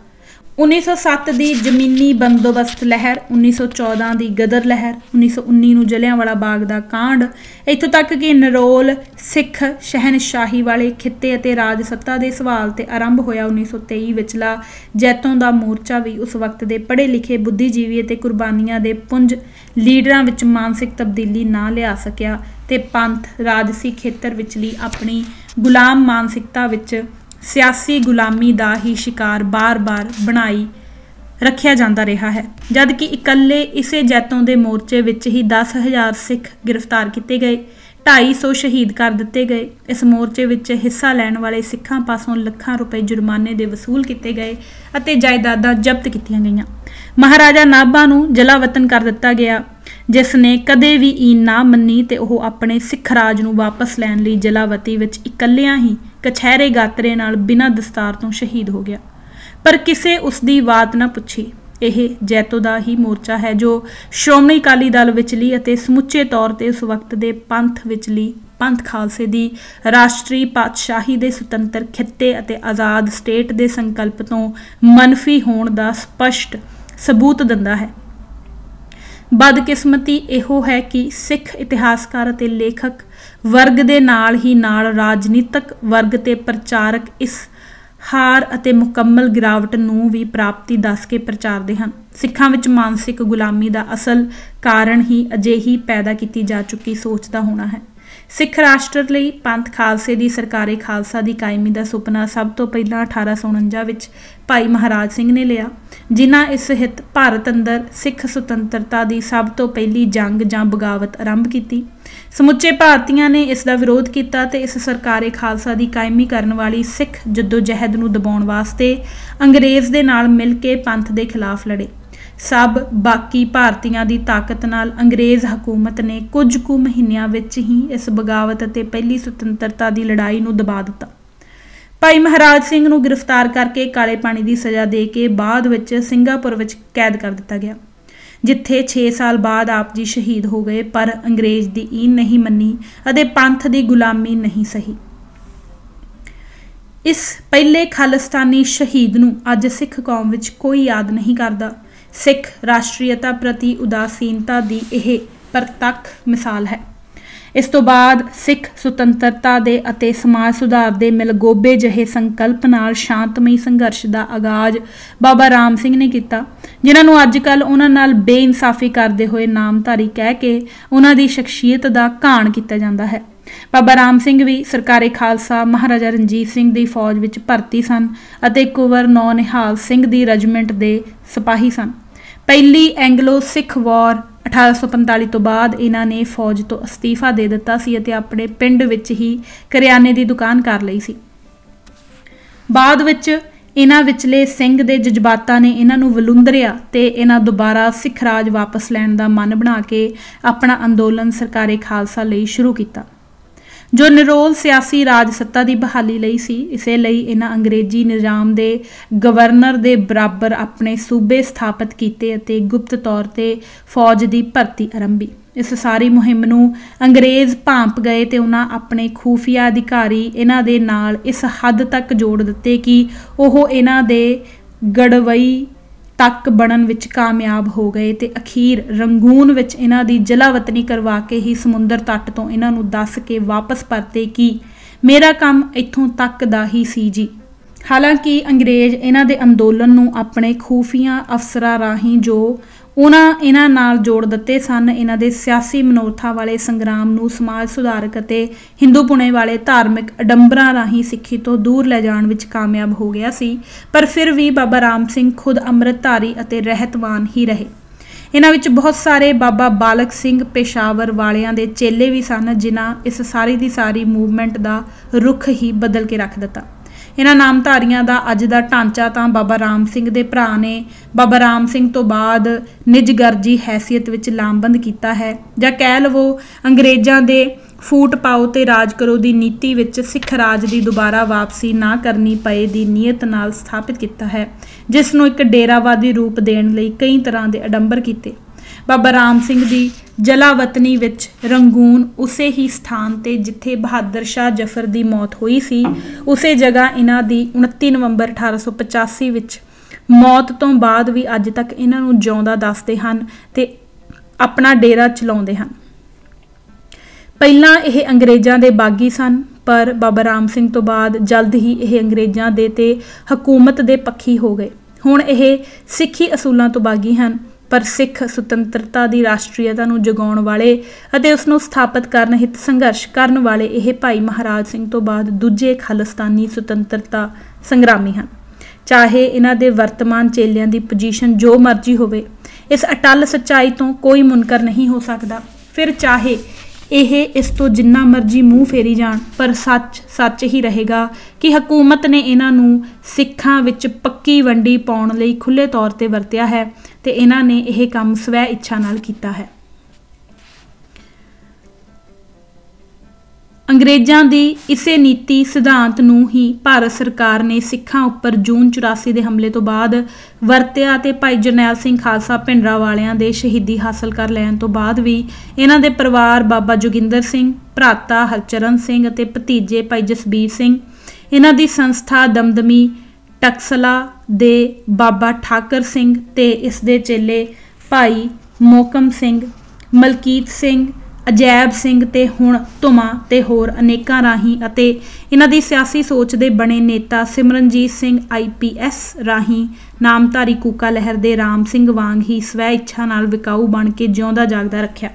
1907 ਦੀ ਜ਼ਮੀਨੀ ਬੰਦੋਬਸਤ ਲਹਿਰ, 1914 ਦੀ ਗਦਰ ਲਹਿਰ, 1919 ਨੂੰ ਜਲਿਆਂਵਾਲਾ ਬਾਗ ਦਾ ਕਾਂਡ, ਇੱਥੋਂ ਤੱਕ ਕਿ ਨਿਰੋਲ ਸਿੱਖ ਸ਼ਹਿਨਸ਼ਾਹੀ ਵਾਲੇ ਖਿੱਤੇ ਅਤੇ ਰਾਜ ਸੱਤਾ ਦੇ ਸਵਾਲ ਤੇ ਆਰੰਭ ਹੋਇਆ 1923 ਵਿਚਲਾ ਜੈਤੋਂ ਦਾ ਮੋਰਚਾ ਵੀ ਉਸ ਵਕਤ ਦੇ ਪੜ੍ਹੇ ਲਿਖੇ ਬੁੱਧੀਜੀਵੀ ਅਤੇ ਕੁਰਬਾਨੀਆਂ ਦੇ ਪੁੰਜ ਲੀਡਰਾਂ ਵਿੱਚ ਮਾਨਸਿਕ ਤਬਦੀਲੀ ਨਾ ਲਿਆ ਸਕਿਆ ਤੇ ਪੰਥ ਰਾਜਸੀ ਖੇਤਰ ਵਿਚਲੀ ਆਪਣੀ ਗੁਲਾਮ ਮਾਨਸਿਕਤਾ ਵਿੱਚ ਸਿਆਸੀ ਗੁਲਾਮੀ ਦਾ ਹੀ ਸ਼ਿਕਾਰ ਬਾਰ-ਬਾਰ ਬਣਾਈ ਰੱਖਿਆ ਜਾਂਦਾ ਰਿਹਾ ਹੈ। ਜਦ ਕਿ ਇਕੱਲੇ ਇਸੇ ਜੈਤੋਂ ਦੇ ਮੋਰਚੇ ਵਿੱਚ ਹੀ 10,000 ਸਿੱਖ ਗ੍ਰਿਫਤਾਰ ਕੀਤੇ ਗਏ, 250 ਸ਼ਹੀਦ ਕਰ ਦਿੱਤੇ ਗਏ। ਇਸ ਮੋਰਚੇ ਵਿੱਚ ਹਿੱਸਾ ਲੈਣ ਵਾਲੇ ਸਿੱਖਾਂ ਪਾਸੋਂ ਲੱਖਾਂ ਰੁਪਏ ਜੁਰਮਾਨੇ ਦੇ ਵਸੂਲ ਕੀਤੇ ਗਏ ਅਤੇ ਜਾਇਦਾਦਾਂ ਜ਼ਬਤ ਕੀਤੀਆਂ ਗਈਆਂ। ਮਹਾਰਾਜਾ ਨਾਭਾ ਨੂੰ ਜਲਾਵਤਨ ਕਰ ਦਿੱਤਾ ਗਿਆ, ਜਿਸ ਨੇ ਕਦੇ ਵੀ ਈਨ ਨਾ ਮੰਨੀ ਤੇ ਉਹ ਆਪਣੇ ਸਿੱਖ ਰਾਜ ਨੂੰ ਵਾਪਸ ਲੈਣ ਲਈ ਜਲਾਵਤੀ ਵਿੱਚ ਇਕੱਲਿਆਂ ਹੀ ਕਛਹਿਰੇ ਗਾਤਰੇ ਨਾਲ ਬਿਨਾਂ ਦਸਤਾਰ ਤੋਂ ਸ਼ਹੀਦ ਹੋ ਗਿਆ। ਪਰ ਕਿਸੇ ਉਸ ਦੀ ਬਾਤ ਨਾ ਪੁੱਛੀ। ਇਹ ਜੈਤੋ ਦਾ ਹੀ ਮੋਰਚਾ ਹੈ ਜੋ ਸ਼੍ਰੋਮਣੀ ਅਕਾਲੀ ਦਲ ਵਿਚਲੀ ਅਤੇ ਸਮੁੱਚੇ ਤੌਰ ਤੇ ਉਸ ਵਕਤ ਦੇ ਪੰਥ ਵਿਚਲੀ ਪੰਥ ਖਾਲਸੇ ਦੀ ਰਾਸ਼ਟਰੀ ਪਾਤਸ਼ਾਹੀ ਦੇ ਸੁਤੰਤਰ ਖਿੱਤੇ ਅਤੇ ਆਜ਼ਾਦ ਸਟੇਟ ਦੇ ਸੰਕਲਪ ਤੋਂ ਮਨਫੀ ਹੋਣ ਦਾ ਸਪਸ਼ਟ ਸਬੂਤ ਦਿੰਦਾ ਹੈ। ਬਦਕਿਸਮਤੀ ਇਹੋ ਹੈ ਕਿ ਸਿੱਖ ਇਤਿਹਾਸਕਾਰ ਅਤੇ ਲੇਖਕ ਵਰਗ ਦੇ ਨਾਲ ਹੀ ਨਾਲ ਰਾਜਨੀਤਿਕ ਵਰਗ ਤੇ ਪ੍ਰਚਾਰਕ ਇਸ ਹਾਰ ਅਤੇ ਮੁਕੰਮਲ ਗਿਰਾਵਟ ਨੂੰ ਵੀ ਪ੍ਰਾਪਤੀ ਦੱਸ ਕੇ ਪ੍ਰਚਾਰਦੇ ਹਨ। ਸਿੱਖਾਂ ਵਿੱਚ ਮਾਨਸਿਕ ਗੁਲਾਮੀ ਦਾ ਅਸਲ ਕਾਰਨ ਹੀ ਅਜਿਹੀ ਪੈਦਾ ਕੀਤੀ ਜਾ ਚੁੱਕੀ ਸੋਚ ਦਾ ਹੋਣਾ ਹੈ। ਸਿੱਖ ਰਾਸ਼ਟਰ ਲਈ ਪੰਥ ਖਾਲਸੇ ਦੀ ਸਰਕਾਰੇ ਖਾਲਸਾ ਦੀ ਕਾਇਮੀ ਦਾ ਸੁਪਨਾ ਸਭ ਤੋਂ ਪਹਿਲਾਂ 1849 ਵਿੱਚ ਭਾਈ ਮਹਾਰਾਜ ਸਿੰਘ ਨੇ ਲਿਆ, ਜਿਨ੍ਹਾਂ ਇਸ ਹਿੱਤ ਭਾਰਤ ਅੰਦਰ ਸਿੱਖ ਸੁਤੰਤਰਤਾ ਦੀ ਸਭ ਤੋਂ ਪਹਿਲੀ ਜੰਗ ਜਾਂ ਬਗਾਵਤ ਆਰੰਭ ਕੀਤੀ। ਸਮੁੱਚੇ ਭਾਰਤੀਆਂ ਨੇ ਇਸ ਦਾ ਵਿਰੋਧ ਕੀਤਾ ਤੇ ਇਸ ਸਰਕਾਰੇ ਖਾਲਸਾ ਦੀ ਕਾਇਮੀ ਕਰਨ ਵਾਲੀ ਸਿੱਖ ਜੱਦੋ-ਜਹਿਦ ਨੂੰ ਦਬਾਉਣ ਵਾਸਤੇ ਅੰਗਰੇਜ਼ ਦੇ ਨਾਲ ਮਿਲ ਕੇ ਪੰਥ ਦੇ ਖਿਲਾਫ ਲੜੇ। ਸਭ ਬਾਕੀ ਭਾਰਤੀਆਂ ਦੀ ਤਾਕਤ ਨਾਲ ਅੰਗਰੇਜ਼ ਹਕੂਮਤ ਨੇ ਕੁਝ ਕੁ ਮਹੀਨਿਆਂ ਵਿੱਚ ਹੀ ਇਸ ਬਗਾਵਤ ਅਤੇ ਪਹਿਲੀ ਸੁਤੰਤਰਤਾ ਦੀ ਲੜਾਈ ਨੂੰ ਦਬਾ ਦਿੱਤਾ। ਭਾਈ ਮਹਾਰਾਜ ਸਿੰਘ ਨੂੰ ਗ੍ਰਿਫਤਾਰ ਕਰਕੇ ਕਾਲੇ ਪਾਣੀ ਦੀ ਸਜ਼ਾ ਦੇ ਕੇ ਬਾਅਦ ਵਿੱਚ ਸਿੰਗਾਪੁਰ ਵਿੱਚ ਕੈਦ ਕਰ ਦਿੱਤਾ ਗਿਆ, ਜਿੱਥੇ 6 ਸਾਲ ਬਾਅਦ ਆਪ ਜੀ ਸ਼ਹੀਦ ਹੋ ਗਏ। ਪਰ ਅੰਗਰੇਜ਼ ਦੀ ਈਨ ਨਹੀਂ ਮੰਨੀ ਅਤੇ ਪੰਥ ਦੀ ਗੁਲਾਮੀ ਨਹੀਂ ਸਹੀ। ਇਸ ਪਹਿਲੇ ਖਾਲਿਸਤਾਨੀ ਸ਼ਹੀਦ ਨੂੰ ਅੱਜ ਸਿੱਖ ਕੌਮ ਵਿੱਚ ਕੋਈ ਯਾਦ ਨਹੀਂ ਕਰਦਾ। ਸਿੱਖ ਰਾਸ਼ਟਰੀਅਤਾ ਪ੍ਰਤੀ ਉਦਾਸੀਨਤਾ ਦੀ ਇਹ ਪ੍ਰਤੱਖ ਮਿਸਾਲ ਹੈ। ਇਸ ਤੋਂ ਬਾਅਦ ਸਿੱਖ ਸੁਤੰਤਰਤਾ ਦੇ ਅਤੇ ਸਮਾਜ ਸੁਧਾਰ ਦੇ ਮਿਲਗੋਬੇ ਜਿਹੇ ਸੰਕਲਪ ਨਾਲ ਸ਼ਾਂਤਮਈ ਸੰਘਰਸ਼ ਦਾ ਆਗਾਜ਼ ਬਾਬਾ ਰਾਮ ਸਿੰਘ ਨੇ ਕੀਤਾ, ਜਿਨ੍ਹਾਂ ਨੂੰ ਅੱਜ ਕੱਲ੍ਹ ਉਹਨਾਂ ਨਾਲ ਬੇਇਨਸਾਫੀ ਕਰਦੇ ਹੋਏ ਨਾਮਧਾਰੀ ਕਹਿ ਕੇ ਉਹਨਾਂ ਦੀ ਸ਼ਖਸੀਅਤ ਦਾ ਘਾਣ ਕੀਤਾ ਜਾਂਦਾ ਹੈ। ਬਾਬਾ ਰਾਮ ਸਿੰਘ ਵੀ ਸਰਕਾਰੇ ਖਾਲਸਾ ਮਹਾਰਾਜਾ ਰਣਜੀਤ ਸਿੰਘ ਦੀ ਫੌਜ ਵਿੱਚ ਭਰਤੀ ਸਨ ਅਤੇ ਕੁੰਵਰ ਨੌਨਿਹਾਲ ਸਿੰਘ ਦੀ ਰੈਜੀਮੈਂਟ ਦੇ ਸਿਪਾਹੀ ਸਨ। ਪਹਿਲੀ ਐਂਗਲੋ ਸਿੱਖ ਵਾਰ 1845 ਤੋਂ ਬਾਅਦ ਇਹਨਾਂ ਨੇ ਫੌਜ ਤੋਂ ਅਸਤੀਫਾ ਦੇ ਦਿੱਤਾ ਸੀ ਅਤੇ ਆਪਣੇ ਪਿੰਡ ਵਿੱਚ ਹੀ ਕਰਿਆਨੇ ਦੀ ਦੁਕਾਨ ਕਰ ਲਈ ਸੀ। ਬਾਅਦ ਵਿੱਚ ਇਹਨਾਂ ਵਿਚਲੇ ਸਿੰਘ ਦੇ ਜਜ਼ਬਾਤਾਂ ਨੇ ਇਹਨਾਂ ਨੂੰ ਵਲੂੰਦਰਿਆ ਤੇ ਇਹਨਾਂ ਦੁਬਾਰਾ ਸਿੱਖ ਰਾਜ ਵਾਪਸ ਲੈਣ ਦਾ ਮਨ ਬਣਾ ਕੇ ਆਪਣਾ ਅੰਦੋਲਨ ਸਰਕਾਰੇ ਖਾਲਸਾ ਲਈ ਸ਼ੁਰੂ ਕੀਤਾ, ਜੋ ਨਿਰੋਲ ਸਿਆਸੀ ਰਾਜ ਸੱਤਾ ਦੀ ਬਹਾਲੀ ਲਈ ਸੀ। ਇਸੇ ਲਈ ਇਹਨਾਂ ਅੰਗਰੇਜ਼ੀ ਨਿਜ਼ਾਮ ਦੇ ਗਵਰਨਰ ਦੇ ਬਰਾਬਰ ਆਪਣੇ ਸੂਬੇ ਸਥਾਪਿਤ ਕੀਤੇ ਅਤੇ ਗੁਪਤ ਤੌਰ ਤੇ ਫੌਜ ਦੀ ਭਰਤੀ ਆਰੰਭੀ। ਇਸ ਸਾਰੀ ਮੁਹਿੰਮ ਨੂੰ ਅੰਗਰੇਜ਼ ਭਾਂਪ ਗਏ ਤੇ ਉਹਨਾਂ ਆਪਣੇ ਖੂਫੀਆ ਅਧਿਕਾਰੀ ਇਹਨਾਂ ਦੇ ਨਾਲ ਇਸ ਹੱਦ ਤੱਕ ਜੋੜ ਦਿੱਤੇ ਕਿ ਉਹ ਇਹਨਾਂ ਦੇ ਗੜਵਈ ਤੱਕ ਬਣਨ ਵਿੱਚ ਕਾਮਯਾਬ ਹੋ ਗਏ ਤੇ ਅਖੀਰ ਰੰਗੂਨ ਵਿੱਚ ਇਹਨਾਂ ਦੀ ਜਲਾਵਤਨੀ ਕਰਵਾ ਕੇ ਹੀ ਸਮੁੰਦਰ ਤੱਟ ਤੋਂ ਇਹਨਾਂ ਨੂੰ ਦੱਸ ਕੇ ਵਾਪਸ ਪਰਤੇ ਕਿ ਮੇਰਾ ਕੰਮ ਇੱਥੋਂ ਤੱਕ ਦਾ ਹੀ ਸੀ ਜੀ, ਹਾਲਾਂਕਿ ਅੰਗਰੇਜ਼ ਇਹਨਾਂ ਦੇ ਅੰਦੋਲਨ ਨੂੰ ਆਪਣੇ ਖੂਫੀਆ ਅਫਸਰਾਂ ਰਾਹੀਂ ਜੋ ਇਹਨਾਂ ਨਾਲ ਜੋੜ ਦਿੱਤੇ ਸਨ, ਇਹਨਾਂ ਦੇ ਸਿਆਸੀ ਮਨੋਰਥਾਂ ਵਾਲੇ ਸੰਗਰਾਮ ਨੂੰ ਸਮਾਜ ਸੁਧਾਰਕ ਅਤੇ ਹਿੰਦੂਪੁਣੇ ਵਾਲੇ ਧਾਰਮਿਕ ਅਡੰਬਰਾਂ ਰਾਹੀਂ ਸਿੱਖੀ ਤੋਂ ਦੂਰ ਲੈ ਜਾਣ ਵਿੱਚ ਕਾਮਯਾਬ ਹੋ ਗਿਆ ਸੀ। ਪਰ ਫਿਰ ਵੀ ਬਾਬਾ ਰਾਮ ਸਿੰਘ ਖੁਦ ਅੰਮ੍ਰਿਤਧਾਰੀ ਅਤੇ ਰਹਿਤਵਾਨ ਹੀ ਰਹੇ। ਇਹਨਾਂ ਵਿੱਚ ਬਹੁਤ ਸਾਰੇ ਬਾਬਾ ਬਾਲਕ ਸਿੰਘ ਪੇਸ਼ਾਵਰ ਵਾਲਿਆਂ ਦੇ ਚੇਲੇ ਵੀ ਸਨ, ਜਿਨ੍ਹਾਂ ਇਸ ਸਾਰੀ ਦੀ ਸਾਰੀ ਮੂਵਮੈਂਟ ਦਾ ਰੁਖ ਹੀ ਬਦਲ ਕੇ ਰੱਖ ਦਿੱਤਾ। ਇਹਨਾਂ ਨਾਮਧਾਰੀਆਂ ਦਾ ਅੱਜ ਦਾ ਢਾਂਚਾ ਤਾਂ ਬਾਬਾ ਰਾਮ ਸਿੰਘ ਦੇ ਭਰਾ ਨੇ ਬਾਬਾ ਰਾਮ ਸਿੰਘ ਤੋਂ ਬਾਅਦ ਨਿਜਗਰਜੀ ਹੈਸੀਅਤ ਵਿੱਚ ਲਾਮਬੰਦ ਕੀਤਾ ਹੈ, ਜਾਂ ਕਹਿ ਲਵੋ ਅੰਗਰੇਜ਼ਾਂ ਦੇ ਫੂਟ ਪਾਓ ਤੇ ਰਾਜ ਕਰੋ ਦੀ ਨੀਤੀ ਵਿੱਚ ਸਿੱਖ ਰਾਜ ਦੀ ਦੁਬਾਰਾ ਵਾਪਸੀ ਨਾ ਕਰਨੀ ਪਏ ਦੀ ਨੀਅਤ ਨਾਲ ਸਥਾਪਿਤ ਕੀਤਾ ਹੈ, ਜਿਸ ਨੂੰ ਇੱਕ ਡੇਰਾਵਾਦੀ ਰੂਪ ਦੇਣ ਲਈ ਕਈ ਤਰ੍ਹਾਂ ਦੇ ਅਡੰਬਰ ਕੀਤੇ। ਬਾਬਾ ਰਾਮ ਸਿੰਘ ਦੀ ਜਲਾਵਤਨੀ ਵਿੱਚ ਰੰਗੂਨ ਉਸੇ ਹੀ ਸਥਾਨ ਤੇ ਜਿੱਥੇ ਬਹਾਦਰ ਸ਼ਾਹ ਜ਼ਫਰ ਦੀ ਮੌਤ ਹੋਈ ਸੀ, ਉਸੇ ਜਗ੍ਹਾ ਇਹਨਾਂ ਦੀ 29 ਨਵੰਬਰ 1885 ਵਿੱਚ ਮੌਤ ਤੋਂ ਬਾਅਦ ਵੀ ਅੱਜ ਤੱਕ ਇਹਨਾਂ ਨੂੰ ਜਿਉਂਦਾ ਦੱਸਦੇ ਹਨ ਤੇ ਆਪਣਾ ਡੇਰਾ ਚਲਾਉਂਦੇ ਹਨ। ਪਹਿਲਾਂ ਇਹ ਅੰਗਰੇਜ਼ਾਂ ਦੇ ਬਾਗੀ ਸਨ, ਪਰ ਬਾਬਾ ਰਾਮ ਸਿੰਘ ਤੋਂ ਬਾਅਦ ਜਲਦ ਹੀ ਇਹ ਅੰਗਰੇਜ਼ਾਂ ਦੇ ਤੇ ਹਕੂਮਤ ਦੇ ਪੱਖੀ ਹੋ ਗਏ। ਹੁਣ ਇਹ ਸਿੱਖੀ ਅਸੂਲਾਂ ਤੋਂ ਬਾਗੀ ਹਨ, ਪਰ ਸਿੱਖ ਸੁਤੰਤਰਤਾ ਦੀ ਰਾਸ਼ਟਰੀਅਤਾ ਨੂੰ ਜਗਾਉਣ ਵਾਲੇ ਅਤੇ ਉਸ ਨੂੰ ਸਥਾਪਿਤ ਕਰਨ ਹਿੱਤ ਸੰਘਰਸ਼ ਕਰਨ ਵਾਲੇ ਇਹ ਭਾਈ ਮਹਾਰਾਜ ਸਿੰਘ ਤੋਂ ਬਾਅਦ ਦੂਜੇ ਖਾਲਿਸਤਾਨੀ ਸੁਤੰਤਰਤਾ ਸੰਗਰਾਮੀ ਹਨ। ਚਾਹੇ ਇਹਨਾਂ ਦੇ ਵਰਤਮਾਨ ਚੇਲਿਆਂ ਦੀ ਪੋਜੀਸ਼ਨ ਜੋ ਮਰਜ਼ੀ ਹੋਵੇ, ਇਸ ਅਟੱਲ ਸੱਚਾਈ ਤੋਂ ਕੋਈ ਮੁਨਕਰ ਨਹੀਂ ਹੋ ਸਕਦਾ। ਫਿਰ ਚਾਹੇ ਇਹ ਇਸ ਤੋਂ ਜਿੰਨਾ ਮਰਜ਼ੀ ਮੂੰਹ ਫੇਰੀ ਜਾਣ, ਪਰ ਸੱਚ ਸੱਚ ਹੀ ਰਹੇਗਾ ਕਿ ਹਕੂਮਤ ਨੇ ਇਹਨਾਂ ਨੂੰ ਸਿੱਖਾਂ ਵਿੱਚ ਪੱਕੀ ਵੰਡੀ ਪਾਉਣ ਲਈ ਖੁੱਲ੍ਹੇ ਤੌਰ ਤੇ ਵਰਤਿਆ ਹੈ ਤੇ ਇਹਨਾਂ ਨੇ ਇਹ ਕੰਮ ਸਵੈ ਇੱਛਾ ਨਾਲ ਕੀਤਾ ਹੈ। ਅੰਗਰੇਜ਼ਾਂ ਦੀ ਇਸੇ ਨੀਤੀ ਸਿਧਾਂਤ ਨੂੰ ਹੀ ਭਾਰਤ ਸਰਕਾਰ ਨੇ ਸਿੱਖਾਂ ਉੱਪਰ ਜੂਨ 84 ਦੇ ਹਮਲੇ ਤੋਂ ਬਾਅਦ ਵਰਤਿਆ ਤੇ ਭਾਈ ਜਰਨੈਲ ਸਿੰਘ ਖਾਲਸਾ ਭਿੰਡਰਾਂ ਵਾਲਿਆਂ ਦੇ ਸ਼ਹੀਦੀ ਹਾਸਲ ਕਰ ਲੈਣ ਤੋਂ ਬਾਅਦ ਵੀ ਇਹਨਾਂ ਦੇ ਪਰਿਵਾਰ ਬਾਬਾ ਜੋਗਿੰਦਰ ਸਿੰਘ, ਭਰਾਤਾ ਹਰਚਰਨ ਸਿੰਘ ਅਤੇ ਭਤੀਜੇ ਭਾਈ ਜਸਬੀਰ ਸਿੰਘ, ਇਹਨਾਂ ਦੀ ਸੰਸਥਾ ਦਮਦਮੀ ਟਕਸਲਾ ਦੇ ਬਾਬਾ ਠਾਕਰ ਸਿੰਘ ਤੇ ਇਸ ਦੇ ਚੇਲੇ ਭਾਈ ਮੋਕਮ ਸਿੰਘ, ਮਲਕੀਤ ਸਿੰਘ, ਅਜੈਬ ਸਿੰਘ ਤੇ ਹੁਣ ਧੁਮਾ ਤੇ ਹੋਰ ਅਨੇਕਾਂ ਰਾਹੀਂ ਅਤੇ ਇਹਨਾਂ ਦੀ ਸਿਆਸੀ ਸੋਚ ਦੇ ਬਣੇ ਨੇਤਾ ਸਿਮਰਨਜੀਤ ਸਿੰਘ IPS ਰਾਹੀਂ ਨਾਮਧਾਰੀ ਕੂਕਾ ਲਹਿਰ ਦੇ ਰਾਮ ਸਿੰਘ ਵਾਂਗ ਹੀ ਸਵੈ ਇੱਛਾ ਨਾਲ ਵਿਕਾਊ ਬਣ ਕੇ ਜਿਉਂਦਾ ਜਾਗਦਾ ਰੱਖਿਆ।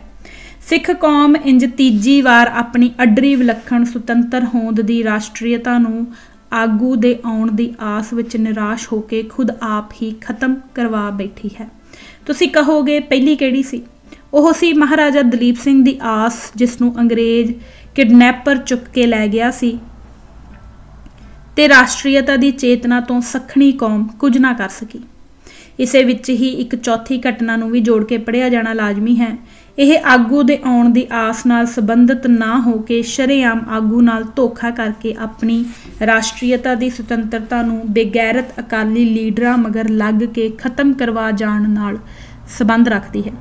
ਸਿੱਖ ਕੌਮ ਇੰਜ ਤੀਜੀ ਵਾਰ ਆਪਣੀ ਅੱਡਰੀ ਵਿਲੱਖਣ ਸੁਤੰਤਰ ਹੋਂਦ ਦੀ ਰਾਸ਼ਟਰੀਅਤਾ ਨੂੰ ਆਗੂ ਦੇ ਆਉਣ ਦੀ ਆਸ ਵਿੱਚ ਨਿਰਾਸ਼ ਹੋ ਕੇ ਖੁਦ ਆਪ ਹੀ ਖਤਮ ਕਰਵਾ ਬੈਠੀ ਹੈ। ਤੁਸੀਂ ਕਹੋਗੇ ਪਹਿਲੀ ਕਿਹੜੀ ਸੀ? ਉਹ ਸੀ ਮਹਾਰਾਜਾ ਦਲੀਪ ਸਿੰਘ ਦੀ ਆਸ, ਜਿਸ ਨੂੰ ਅੰਗਰੇਜ਼ ਕਿਡਨੈਪਰ ਚੁੱਕ ਕੇ ਲੈ ਗਿਆ ਸੀ ਤੇ ਰਾਸ਼ਟਰੀਅਤਾ ਦੀ ਚੇਤਨਾ ਤੋਂ ਸੱਖਣੀ ਕੌਮ ਕੁਝ ਨਾ ਕਰ ਸਕੀ। ਇਸੇ ਵਿੱਚ ਹੀ ਇੱਕ ਚੌਥੀ ਘਟਨਾ ਨੂੰ ਵੀ ਜੋੜ ਕੇ ਪੜ੍ਹਿਆ ਜਾਣਾ ਲਾਜ਼ਮੀ ਹੈ। ਇਹ ਆਗੂ ਦੇ ਆਉਣ ਦੀ ਆਸ ਨਾਲ ਸੰਬੰਧਿਤ ਨਾ ਹੋ ਕੇ ਸ਼ਰੇਆਮ ਆਗੂ ਨਾਲ ਧੋਖਾ ਕਰਕੇ ਆਪਣੀ ਰਾਸ਼ਟਰੀਅਤਾ ਦੀ ਸੁਤੰਤਰਤਾ ਨੂੰ ਬੇਗੈਰਤ ਅਕਾਲੀ ਲੀਡਰਾਂ ਮਗਰ ਲੱਗ ਕੇ ਖਤਮ ਕਰਵਾ ਜਾਣ ਨਾਲ ਸੰਬੰਧ ਰੱਖਦੀ ਹੈ।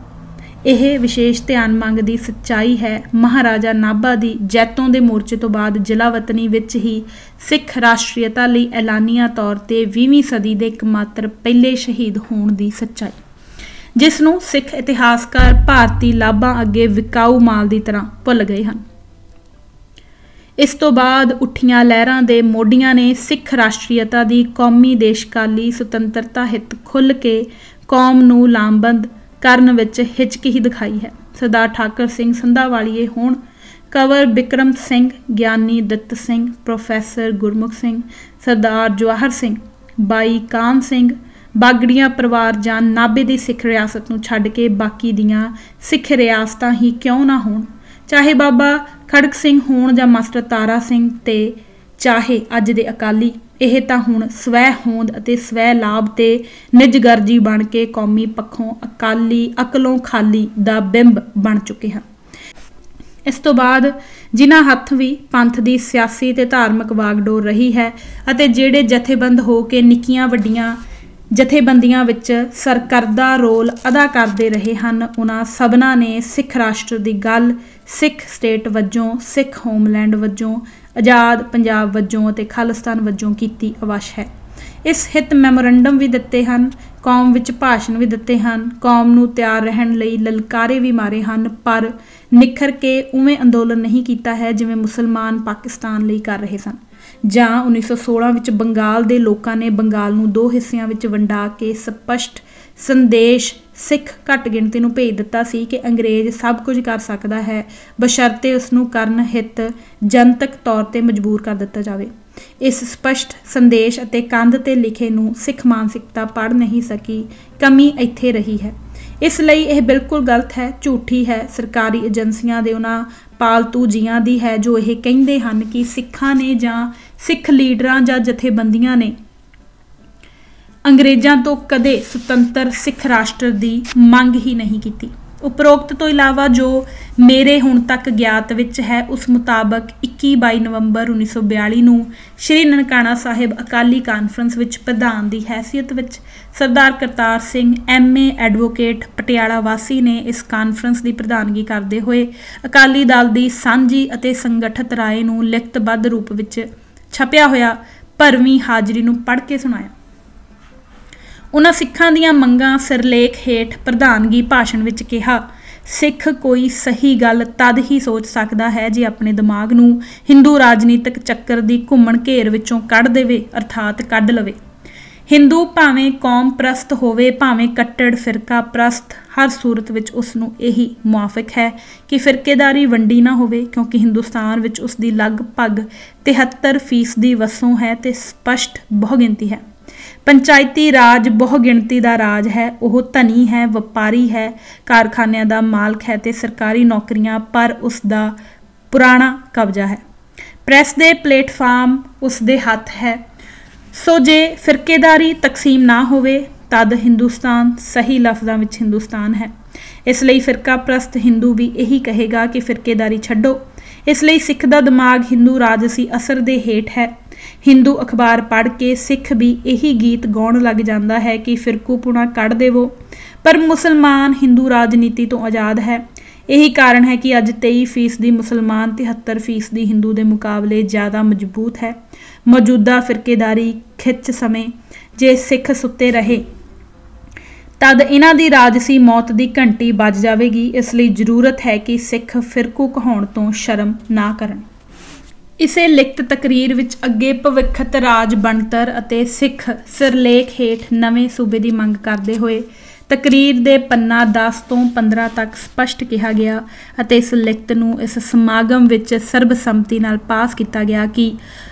ਇਹ ਵਿਸ਼ੇਸ਼ ਧਿਆਨ ਮੰਗਦੀ ਸੱਚਾਈ ਹੈ ਮਹਾਰਾਜਾ ਨਾਭਾ ਦੀ ਜੈਤੋਂ ਦੇ ਮੋਰਚੇ ਤੋਂ ਬਾਅਦ ਜਲਾਵਤਨੀ ਵਿੱਚ ਹੀ ਸਿੱਖ ਰਾਸ਼ਟਰੀਅਤਾ ਲਈ ਐਲਾਨੀਆ ਤੌਰ ਤੇ 20ਵੀਂ ਸਦੀ ਦੇ ਇੱਕਮਾਤਰ ਪਹਿਲੇ ਸ਼ਹੀਦ ਹੋਣ ਦੀ ਸੱਚਾਈ, ਜਿਸ ਨੂੰ ਸਿੱਖ ਇਤਿਹਾਸਕਾਰ ਭਾਰਤੀ ਲਾਭਾਂ ਅੱਗੇ ਵਿਕਾਊ ਮਾਲ ਦੀ ਤਰ੍ਹਾਂ ਭੁੱਲ ਗਏ ਹਨ। ਇਸ ਤੋਂ ਬਾਅਦ ਉੱਠੀਆਂ ਲਹਿਰਾਂ ਦੇ ਮੋਢੀਆਂ ਨੇ ਸਿੱਖ ਰਾਸ਼ਟਰੀਅਤਾ ਦੀ ਕੌਮੀ ਦੇਸ਼ਕਾਲੀ ਸੁਤੰਤਰਤਾ ਹਿੱਤ ਖੁੱਲ੍ਹ ਕੇ ਕੌਮ ਨੂੰ ਲਾਮਬੰਦ ਕਰਨ ਵਿੱਚ ਹਿਚਕ ਹੀ ਦਿਖਾਈ ਹੈ। ਸਰਦਾਰ ਠਾਕਰ ਸਿੰਘ ਸੰਧਾਵਾਲੀਏ ਹੋਣ, ਕੰਵਰ ਬਿਕਰਮ ਸਿੰਘ, ਗਿਆਨੀ ਦਿੱਤ ਸਿੰਘ, ਪ੍ਰੋਫੈਸਰ ਗੁਰਮੁਖ ਸਿੰਘ, ਸਰਦਾਰ ਜਵਾਹਰ ਸਿੰਘ, ਬਾਈ ਕਾਨ ਸਿੰਘ, ਬਾਗੜੀਆਂ ਪਰਿਵਾਰ ਜਾਂ ਨਾਭੇ ਦੀ ਸਿੱਖ ਰਿਆਸਤ ਨੂੰ ਛੱਡ ਕੇ ਬਾਕੀ ਦੀਆਂ ਸਿੱਖ ਰਿਆਸਤਾਂ ਹੀ ਕਿਉਂ ਨਾ ਹੋਣ, ਚਾਹੇ ਬਾਬਾ ਖੜਕ ਸਿੰਘ ਹੋਣ ਜਾਂ ਮਾਸਟਰ ਤਾਰਾ ਸਿੰਘ ਤੇ ਚਾਹੇ ਅੱਜ ਦੇ ਅਕਾਲੀ, ਇਹ ਤਾਂ ਹੁਣ ਸਵੈ ਹੋਂਦ ਅਤੇ ਸਵੈ ਲਾਭ ਤੇ ਨਿਜਗਰਜੀ ਬਣ ਕੇ ਕੌਮੀ ਪੱਖੋਂ ਅਕਾਲੀ ਅਕਲੋਂ ਖਾਲੀ ਦਾ ਬਿੰਬ ਬਣ ਚੁੱਕੇ ਹਨ। ਇਸ ਤੋਂ ਬਾਅਦ ਜਿਨ੍ਹਾਂ ਹੱਥ ਵੀ ਪੰਥ ਦੀ ਸਿਆਸੀ ਤੇ ਧਾਰਮਿਕ ਵਾਗਡੋਰ ਰਹੀ ਹੈ ਅਤੇ ਜਿਹੜੇ ਜਥੇਬੰਦ ਹੋ ਕੇ ਨਿੱਕੀਆਂ ਵੱਡੀਆਂ ਜਥੇਬੰਦੀਆਂ ਵਿੱਚ ਸਰਕਰਦਾ ਰੋਲ ਅਦਾ ਕਰਦੇ ਰਹੇ ਹਨ, ਉਹਨਾਂ ਸਭਨਾਂ ਨੇ ਸਿੱਖ ਰਾਸ਼ਟਰ ਦੀ ਗੱਲ ਸਿੱਖ ਸਟੇਟ ਵਜੋਂ, ਸਿੱਖ ਹੋਮਲੈਂਡ ਵਜੋਂ, ਆਜ਼ਾਦ ਪੰਜਾਬ ਵਜੋਂ ਅਤੇ ਖਾਲਿਸਤਾਨ ਵਜੋਂ ਕੀਤੀ ਅਵੱਸ਼ ਹੈ। ਇਸ ਹਿੱਤ ਮੈਮੋਰੰਡਮ ਵੀ ਦਿੱਤੇ ਹਨ, ਕੌਮ ਵਿੱਚ ਭਾਸ਼ਣ ਵੀ ਦਿੱਤੇ ਹਨ, ਕੌਮ ਨੂੰ ਤਿਆਰ ਰਹਿਣ ਲਈ ਲਲਕਾਰੇ ਵੀ ਮਾਰੇ ਹਨ, ਪਰ ਨਿਖਰ ਕੇ ਉਵੇਂ ਅੰਦੋਲਨ ਨਹੀਂ ਕੀਤਾ ਹੈ ਜਿਵੇਂ ਮੁਸਲਮਾਨ ਪਾਕਿਸਤਾਨ ਲਈ ਕਰ ਰਹੇ ਸਨ। ਜਾਂ 1916 ਵਿੱਚ ਬੰਗਾਲ ਦੇ ਲੋਕਾਂ ਨੇ ਬੰਗਾਲ ਨੂੰ 2 ਹਿੱਸਿਆਂ ਵਿੱਚ ਵੰਡਾ ਕੇ ਸਪਸ਼ਟ ਸੰਦੇਸ਼ ਸਿੱਖ ਘੱਟ ਗਿਣਤੀ ਨੂੰ ਭੇਜ ਦਿੱਤਾ ਸੀ ਕਿ ਅੰਗਰੇਜ਼ ਸਭ ਕੁਝ ਕਰ ਸਕਦਾ ਹੈ ਬਸ਼ਰਤੇ ਉਸ ਨੂੰ ਕਰਨ ਹਿੱਤ ਜਨਤਕ ਤੌਰ ਤੇ ਮਜਬੂਰ ਕਰ ਦਿੱਤਾ ਜਾਵੇ। ਇਸ ਸਪਸ਼ਟ ਸੰਦੇਸ਼ ਅਤੇ ਕੰਧ ਤੇ ਲਿਖੇ ਨੂੰ ਸਿੱਖ ਮਾਨਸਿਕਤਾ ਪੜ੍ਹ ਨਹੀਂ ਸਕੀ। ਕਮੀ ਇੱਥੇ ਰਹੀ ਹੈ। ਇਸ ਲਈ ਇਹ ਬਿਲਕੁਲ ਗਲਤ ਹੈ, ਝੂਠੀ ਹੈ, ਸਰਕਾਰੀ ਏਜੰਸੀਆਂ ਦੇ ਉਹਨਾਂ ਪਾਲਤੂ ਜੀਆਂ ਦੀ ਹੈ ਜੋ ਇਹ ਕਹਿੰਦੇ ਹਨ ਕਿ ਸਿੱਖਾਂ ਨੇ ਜਾਂ ਸਿੱਖ ਲੀਡਰਾਂ ਜਾਂ ਜਥੇਬੰਦੀਆਂ ਨੇ ਅੰਗਰੇਜ਼ਾਂ ਤੋਂ ਕਦੇ ਸੁਤੰਤਰ ਸਿੱਖ ਰਾਸ਼ਟਰ ਦੀ ਮੰਗ ਹੀ ਨਹੀਂ ਕੀਤੀ। ਉਪਰੋਕਤ ਤੋਂ ਇਲਾਵਾ ਜੋ ਮੇਰੇ ਹੁਣ ਤੱਕ ਗਿਆਤ ਵਿੱਚ ਹੈ ਉਸ ਮੁਤਾਬਕ 21-22 ਨਵੰਬਰ 1942 ਨੂੰ ਸ਼੍ਰੀ ਨਨਕਾਣਾ ਸਾਹਿਬ ਅਕਾਲੀ ਕਾਨਫਰੰਸ ਵਿੱਚ ਪ੍ਰਧਾਨ ਦੀ ਹੈਸੀਅਤ ਵਿੱਚ ਸਰਦਾਰ ਕਰਤਾਰ ਸਿੰਘ MA ਐਡਵੋਕੇਟ ਪਟਿਆਲਾ ਵਾਸੀ ਨੇ ਇਸ ਕਾਨਫਰੰਸ ਦੀ ਪ੍ਰਧਾਨਗੀ ਕਰਦੇ ਹੋਏ ਅਕਾਲੀ ਦਲ ਦੀ ਸਾਂਝੀ ਅਤੇ ਸੰਗਠਿਤ ਰਾਏ ਨੂੰ ਲਿਖਤਬੱਧ ਰੂਪ ਵਿੱਚ ਛਪਿਆ ਹੋਇਆ ਭਰਵੀਂ ਹਾਜ਼ਰੀ ਨੂੰ ਪੜ੍ਹ ਕੇ ਸੁਣਾਇਆ। ਉਹਨਾਂ ਸਿੱਖਾਂ ਦੀਆਂ ਮੰਗਾਂ ਸਿਰਲੇਖ ਹੇਠ ਪ੍ਰਧਾਨਗੀ ਭਾਸ਼ਣ ਵਿੱਚ ਕਿਹਾ, ਸਿੱਖ ਕੋਈ ਸਹੀ ਗੱਲ ਤਦ ਹੀ ਸੋਚ ਸਕਦਾ ਹੈ ਜੇ ਆਪਣੇ ਦਿਮਾਗ ਨੂੰ ਹਿੰਦੂ ਰਾਜਨੀਤਿਕ ਚੱਕਰ ਦੀ ਘੁੰਮਣ ਘੇਰ ਵਿੱਚੋਂ ਕੱਢ ਦੇਵੇ, ਅਰਥਾਤ ਕੱਢ ਲਵੇ। ਹਿੰਦੂ ਭਾਵੇਂ ਕੌਮ ਪ੍ਰਸਤ ਹੋਵੇ, ਭਾਵੇਂ ਕੱਟੜ ਫਿਰਕਾ ਪ੍ਰਸਤ, ਹਰ ਸੂਰਤ ਵਿੱਚ ਉਸ ਨੂੰ ਇਹੀ ਮੁਆਫਿਕ ਹੈ ਕਿ ਫਿਰਕੇਦਾਰੀ ਵੰਡੀ ਨਾ ਹੋਵੇ, ਕਿਉਂਕਿ ਹਿੰਦੁਸਤਾਨ ਵਿੱਚ ਉਸ ਦੀ ਲਗਭਗ 73% ਵਸੋਂ ਹੈ ਤੇ ਸਪਸ਼ਟ ਬਹੁਗਿਣਤੀ ਹੈ। ਪੰਚਾਇਤੀ ਰਾਜ ਬਹੁਗਿਣਤੀ ਦਾ ਰਾਜ ਹੈ। ਉਹ ਧਨੀ ਹੈ, ਵਪਾਰੀ ਹੈ, ਕਾਰਖਾਨਿਆਂ ਦਾ ਮਾਲਕ ਹੈ ਤੇ ਸਰਕਾਰੀ ਨੌਕਰੀਆਂ ਪਰ ਉਸ ਦਾ ਪੁਰਾਣਾ ਕਬਜ਼ਾ ਹੈ। ਪ੍ਰੈਸ ਦੇ ਪਲੇਟਫਾਰਮ ਉਸ ਦੇ ਹੱਥ ਹੈ। ਸੋ ਜੇ ਫਿਰਕੇਦਾਰੀ ਤਕਸੀਮ ਨਾ ਹੋਵੇ ਤਦ ਹਿੰਦੁਸਤਾਨ ਸਹੀ ਲਫ਼ਜ਼ਾਂ ਵਿੱਚ ਹਿੰਦੁਸਤਾਨ ਹੈ। ਇਸ ਲਈ ਫਿਰਕਾ ਪ੍ਰਸਤ ਹਿੰਦੂ ਵੀ ਇਹੀ ਕਹੇਗਾ ਕਿ ਫਿਰਕੇਦਾਰੀ ਛੱਡੋ। ਇਸ ਲਈ ਸਿੱਖ ਦਾ ਦਿਮਾਗ ਹਿੰਦੂ ਰਾਜਸੀ ਅਸਰ ਦੇ ਹੇਠ ਹੈ। ਹਿੰਦੂ ਅਖਬਾਰ ਪੜ੍ਹ ਕੇ ਸਿੱਖ ਵੀ ਇਹੀ ਗੀਤ ਗਾਉਣ ਲੱਗ ਜਾਂਦਾ ਹੈ ਕਿ ਫਿਰਕੂਪੁਣਾ ਕੱਢ ਦੇਵੋ, ਪਰ ਮੁਸਲਮਾਨ ਹਿੰਦੂ ਰਾਜਨੀਤੀ ਤੋਂ ਆਜ਼ਾਦ ਹੈ। ਇਹੀ ਕਾਰਨ ਹੈ ਕਿ ਅੱਜ 23% ਮੁਸਲਮਾਨ 73% ਹਿੰਦੂ ਦੇ ਮੁਕਾਬਲੇ ਜ਼ਿਆਦਾ ਮਜ਼ਬੂਤ ਹੈ। ਮੌਜੂਦਾ ਫਿਰਕੇਦਾਰੀ ਖਿੱਚ ਸਮੇਂ ਜੇ ਸਿੱਖ ਸੁੱਤੇ ਰਹੇ ਤਦ ਇਹਨਾਂ ਦੀ ਰਾਜਸੀ ਮੌਤ ਦੀ ਘੰਟੀ ਵੱਜ ਜਾਵੇਗੀ। ਇਸ ਲਈ ਜ਼ਰੂਰਤ ਹੈ ਕਿ ਸਿੱਖ ਫਿਰਕੂ ਕਹਾਉਣ ਤੋਂ ਸ਼ਰਮ ਨਾ ਕਰਨ। ਇਸੇ ਲਿਖਤ ਤਕਰੀਰ ਵਿੱਚ ਅੱਗੇ ਭਵਿੱਖਤ ਰਾਜ ਬਣਤਰ ਅਤੇ ਸਿੱਖ ਸਿਰਲੇਖ ਹੇਠ ਨਵੇਂ ਸੂਬੇ ਦੀ ਮੰਗ ਕਰਦੇ ਹੋਏ ਤਕਰੀਰ ਦੇ ਪੰਨਾ 10 ਤੋਂ 15 ਤੱਕ ਸਪਸ਼ਟ ਕਿਹਾ ਗਿਆ ਅਤੇ ਇਸ ਲਿਖਤ ਨੂੰ ਇਸ ਸਮਾਗਮ ਵਿੱਚ ਸਰਬਸੰਮਤੀ ਨਾਲ ਪਾਸ ਕੀਤਾ ਗਿਆ ਕਿ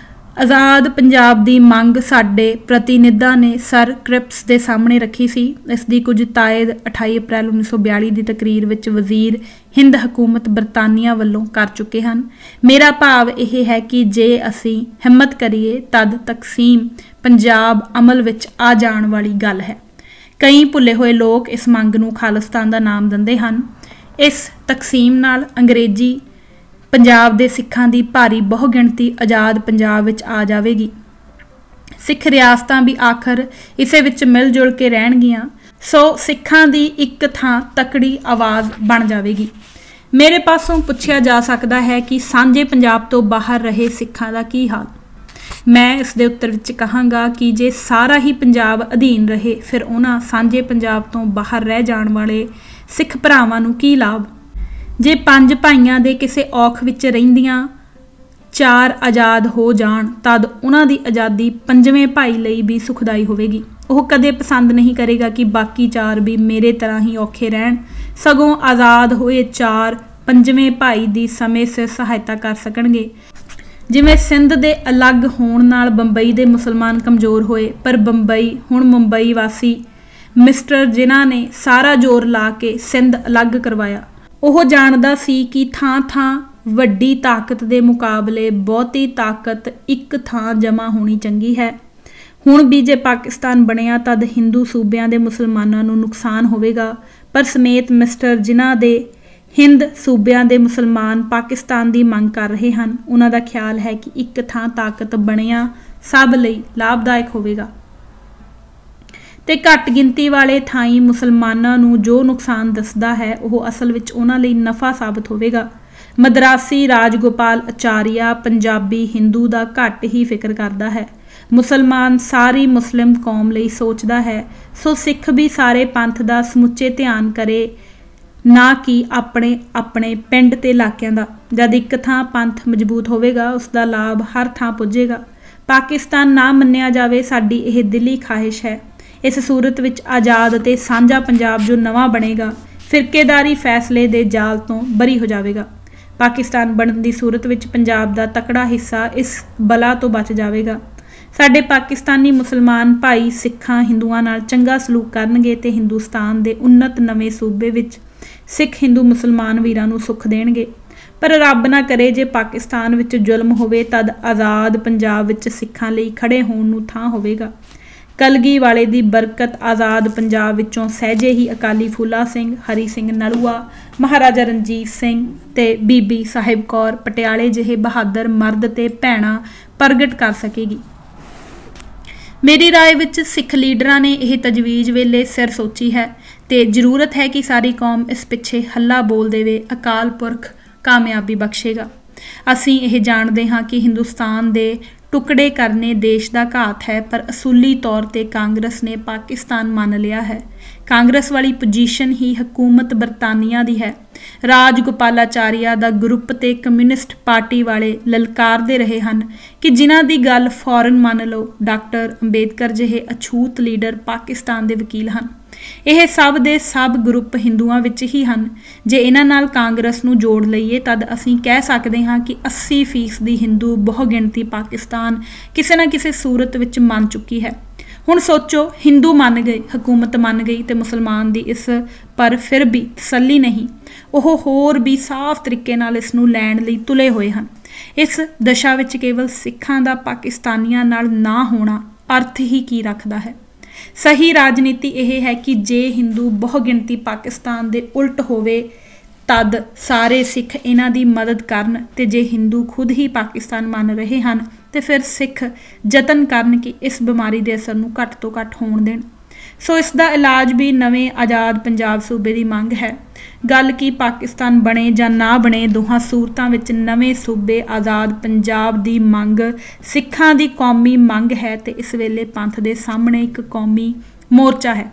ਆਜ਼ਾਦ ਪੰਜਾਬ ਦੀ ਮੰਗ ਸਾਡੇ ਪ੍ਰਤੀਨਿਧਾਂ ਨੇ ਸਰ ਕ੍ਰਿਪਸ ਦੇ ਸਾਹਮਣੇ ਰੱਖੀ ਸੀ। ਇਸ ਦੀ ਕੁਝ ਤਾਇਦ 28 ਅਪ੍ਰੈਲ 1942 ਦੀ ਤਕਰੀਰ ਵਿੱਚ ਵਜ਼ੀਰ ਹਿੰਦ ਹਕੂਮਤ ਬਰਤਾਨੀਆ ਵੱਲੋਂ ਕਰ ਚੁੱਕੇ ਹਨ। ਮੇਰਾ ਭਾਵ ਇਹ ਹੈ ਕਿ ਜੇ ਅਸੀਂ ਹਿੰਮਤ ਕਰੀਏ ਤਦ ਤਕਸੀਮ ਪੰਜਾਬ ਅਮਲ ਵਿੱਚ ਆ ਜਾਣ ਵਾਲੀ ਗੱਲ ਹੈ। ਕਈ ਭੁੱਲੇ ਹੋਏ ਲੋਕ ਇਸ ਮੰਗ ਨੂੰ ਖਾਲਿਸਤਾਨ ਦਾ ਨਾਮ ਦਿੰਦੇ ਹਨ। ਇਸ ਤਕਸੀਮ ਨਾਲ ਅੰਗਰੇਜ਼ੀ ਪੰਜਾਬ ਦੇ ਸਿੱਖਾਂ ਦੀ ਭਾਰੀ ਬਹੁਗਿਣਤੀ ਆਜ਼ਾਦ ਪੰਜਾਬ ਵਿੱਚ ਆ ਜਾਵੇਗੀ। ਸਿੱਖ ਰਿਆਸਤਾਂ ਵੀ ਆਖਰ ਇਸੇ ਵਿੱਚ ਮਿਲ ਜੁਲ ਕੇ ਰਹਿਣਗੀਆਂ। ਸੋ ਸਿੱਖਾਂ ਦੀ ਇੱਕ ਥਾਂ ਤਕੜੀ ਆਵਾਜ਼ ਬਣ ਜਾਵੇਗੀ। ਮੇਰੇ ਪਾਸੋਂ ਪੁੱਛਿਆ ਜਾ ਸਕਦਾ ਹੈ ਕਿ ਸਾਂਝੇ ਪੰਜਾਬ ਤੋਂ ਬਾਹਰ ਰਹੇ ਸਿੱਖਾਂ ਦਾ ਕੀ ਹਾਲ। ਮੈਂ ਇਸ ਦੇ ਉੱਤਰ ਵਿੱਚ ਕਹਾਂਗਾ ਕਿ ਜੇ ਸਾਰਾ ਹੀ ਪੰਜਾਬ ਅਧੀਨ ਰਹੇ ਫਿਰ ਉਹਨਾਂ ਸਾਂਝੇ ਪੰਜਾਬ ਤੋਂ ਬਾਹਰ ਰਹਿ ਜਾਣ ਵਾਲੇ ਸਿੱਖ ਭਰਾਵਾਂ ਨੂੰ ਕੀ ਲਾਭ। ਜੇ 5 ਭਾਈਆਂ ਦੇ ਕਿਸੇ ਔਖ ਵਿੱਚ ਰਹਿੰਦੀਆਂ 4 ਆਜ਼ਾਦ ਹੋ ਜਾਣ ਤਦ ਉਹਨਾਂ ਦੀ ਆਜ਼ਾਦੀ 5ਵੇਂ ਭਾਈ ਲਈ ਵੀ ਸੁਖਦਾਈ ਹੋਵੇਗੀ। ਉਹ ਕਦੇ ਪਸੰਦ ਨਹੀਂ ਕਰੇਗਾ ਕਿ ਬਾਕੀ 4 ਵੀ ਮੇਰੇ ਤਰ੍ਹਾਂ ਹੀ ਔਖੇ ਰਹਿਣ। ਸਗੋਂ ਆਜ਼ਾਦ ਹੋਏ 4 5ਵੇਂ ਭਾਈ ਦੀ ਸਮੇਂ ਸਿਰ ਸਹਾਇਤਾ ਕਰ ਸਕਣਗੇ। ਜਿਵੇਂ ਸਿੰਧ ਦੇ ਅਲੱਗ ਹੋਣ ਨਾਲ ਬੰਬਈ ਦੇ ਮੁਸਲਮਾਨ ਕਮਜ਼ੋਰ ਹੋਏ, ਪਰ ਬੰਬਈ ਹੁਣ ਮੁੰਬਈ ਵਾਸੀ ਮਿਸਟਰ ਜਿਨ੍ਹਾਂ ਨੇ ਸਾਰਾ ਜ਼ੋਰ ਲਾ ਕੇ ਸਿੰਧ ਅਲੱਗ ਕਰਵਾਇਆ, ਉਹ ਜਾਣਦਾ ਸੀ ਕਿ ਥਾਂ-ਥਾਂ ਵੱਡੀ ਤਾਕਤ ਦੇ ਮੁਕਾਬਲੇ ਬਹੁਤੀ ਤਾਕਤ ਇੱਕ ਥਾਂ ਜਮ੍ਹਾਂ ਹੋਣੀ ਚੰਗੀ ਹੈ। ਹੁਣ ਵੀ ਜੇ ਪਾਕਿਸਤਾਨ ਬਣਿਆ ਤਦ ਹਿੰਦੂ ਸੂਬਿਆਂ ਦੇ ਮੁਸਲਮਾਨਾਂ ਨੂੰ ਨੁਕਸਾਨ ਹੋਵੇਗਾ, ਪਰ ਸਮੇਤ ਮਿਸਟਰ ਜਿਨ੍ਹਾਂ ਦੇ ਹਿੰਦ ਸੂਬਿਆਂ ਦੇ ਮੁਸਲਮਾਨ ਪਾਕਿਸਤਾਨ ਦੀ ਮੰਗ ਕਰ ਰਹੇ ਹਨ, ਉਹਨਾਂ ਦਾ ਖਿਆਲ ਹੈ ਕਿ ਇੱਕ ਥਾਂ ਤਾਕਤ ਬਣਿਆ ਸਭ ਲਈ ਲਾਭਦਾਇਕ ਹੋਵੇਗਾ ਤੇ ਘੱਟ ਗਿਣਤੀ ਵਾਲੇ ਥਾਈਂ ਮੁਸਲਮਾਨਾਂ ਨੂੰ ਜੋ ਨੁਕਸਾਨ ਦੱਸਦਾ ਹੈ ਉਹ ਅਸਲ ਵਿੱਚ ਉਹਨਾਂ ਲਈ ਨਫਾ ਸਾਬਤ ਹੋਵੇਗਾ। ਮਦਰਾਸੀ ਰਾਜਗੋਪਾਲ ਆਚਾਰੀਆ ਪੰਜਾਬੀ ਹਿੰਦੂ ਦਾ ਘੱਟ ਹੀ ਫਿਕਰ ਕਰਦਾ ਹੈ। ਮੁਸਲਮਾਨ ਸਾਰੀ ਮੁਸਲਿਮ ਕੌਮ ਲਈ ਸੋਚਦਾ ਹੈ। ਸੋ ਸਿੱਖ ਵੀ ਸਾਰੇ ਪੰਥ ਦਾ ਸਮੁੱਚੇ ਧਿਆਨ ਕਰੇ, ਨਾ ਕਿ ਆਪਣੇ ਆਪਣੇ ਪਿੰਡ ਤੇ ਇਲਾਕਿਆਂ ਦਾ। ਜਦ ਇੱਕ ਥਾਂ ਪੰਥ ਮਜ਼ਬੂਤ ਹੋਵੇਗਾ ਉਸ ਦਾ ਲਾਭ ਹਰ ਥਾਂ ਪੁੱਜੇਗਾ। पाकिस्तान ना मन्निया जावे साडी यह दिली ख्वाहिश है। इस सूरत विच आज़ाद ते साझा पंजाब जो नवां बनेगा फिरकेदारी फैसले दे जाल तो बरी हो जाएगा। पाकिस्तान बनने की सूरत विच पंजाब दा तकड़ा हिस्सा इस बला तो बच जाएगा। साडे पाकिस्तानी मुसलमान भाई सिखां हिंदुआं नाल चंगा सलूक करनगे ते हिंदुस्तान दे उन्नत नवे सूबे विच सिख हिंदू मुसलमान वीरां नूं सुख देणगे। पर रब ना करे जे पाकिस्तान विच जुल्म होवे तद आज़ाद पंजाब विच सिखां लई खड़े होण नूं थां होवेगा। कलगी वाले दी बरकत आज़ाद पंजाब विचों सहजे ही अकाली फूला सिंह, हरी सिंह नलूआ, महाराजा रणजीत सिंह ते बीबी साहिब कौर पटियाले जिहे बहादुर मर्द ते भैणां प्रगट कर सकेगी। मेरी राय विच सिख लीडरां ने यह तजवीज़ वेले सिर सोची है ते जरूरत है कि सारी कौम इस पिछे हल्ला बोल देवे। अकाल पुरख कामयाबी बख्शेगा। असीं यह जाणदे हां कि हिंदुस्तान दे टुकड़े करने देश का घात है, पर असूली तौर पर कांग्रेस ने पाकिस्तान मान लिया है। कांग्रेस वाली पोजीशन ही हुकूमत बरतानिया दी है। राजगोपालाचारिया दा ग्रुप ते कम्यूनिस्ट पार्टी वाले ललकारदे रहे हैं कि जिन्हां दी गल फौरन मान लो। डॉक्टर अंबेडकर जिहे अछूत लीडर पाकिस्तान दे वकील हैं। यह सब दे सब ग्रुप हिंदुआं विच ही हैं। जे इन्हां नाल कांग्रेस नूं जोड़ लईए तद असीं कह सकते हाँ कि 80% हिंदू बहुगिणती पाकिस्तान किसी न किसी सूरत विच मान चुकी है। हुण सोचो, हिंदू मान गए, हुकूमत मान गई तो मुसलमान दी इस पर फिर भी तसल्ली नहीं। वह होर भी साफ तरीके नाल इस नूं लैण लई तुले हुए हैं। इस दशा विच केवल सिखां दा पाकिस्तानियां नाल ना होना अर्थ ही की रखता है। सही राजनीति यह है कि जे हिंदू बहुगिणती पाकिस्तान दे उल्ट होवे तद सारे सिख इन्हां दी मदद करन ते जे हिंदू खुद ही पाकिस्तान मान रहे हैं तो फिर सिख जतन करन कि इस बीमारी के असर नूं घट तो घट होण देण। सो इसका इलाज भी नवे आज़ाद पंजाब सूबे की मंग है। गल कि पाकिस्तान बने जां ना बने, दोहां सूरतां विच नवे सूबे आज़ाद पंजाब की मंग सिखां दी कौमी मंग है ते इस वेले पंथ दे सामने एक कौमी मोर्चा है।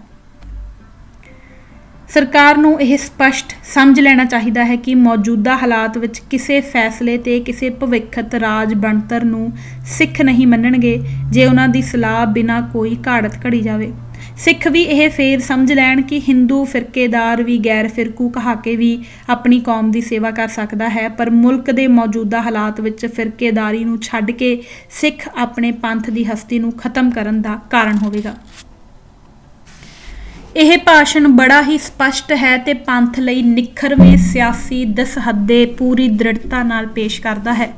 सरकार नूं यह स्पष्ट समझ लेना चाहिए है कि मौजूदा हालात विच किसी फैसले ते किसी भविखत राज बनतर नूं सिख नहीं मनणगे जे उन्हां दी सलाह बिना कोई घाड़त घड़ी जावे। सिख भी यह फेर समझ लैण कि हिंदू फिरकेदार भी गैर फिरकू कहा के भी अपनी कौम की सेवा कर सकता है, पर मुल्क के मौजूदा हालात विच फिरकेदारी नूं छड्ड के सिख अपने पंथ की हस्ती नूं खत्म करन दा कारण होवेगा। यह भाषण बड़ा ही स्पष्ट है ते पंथ लई निखरवें सियासी दसहद्दे पूरी दृढ़ता नाल पेश करता है।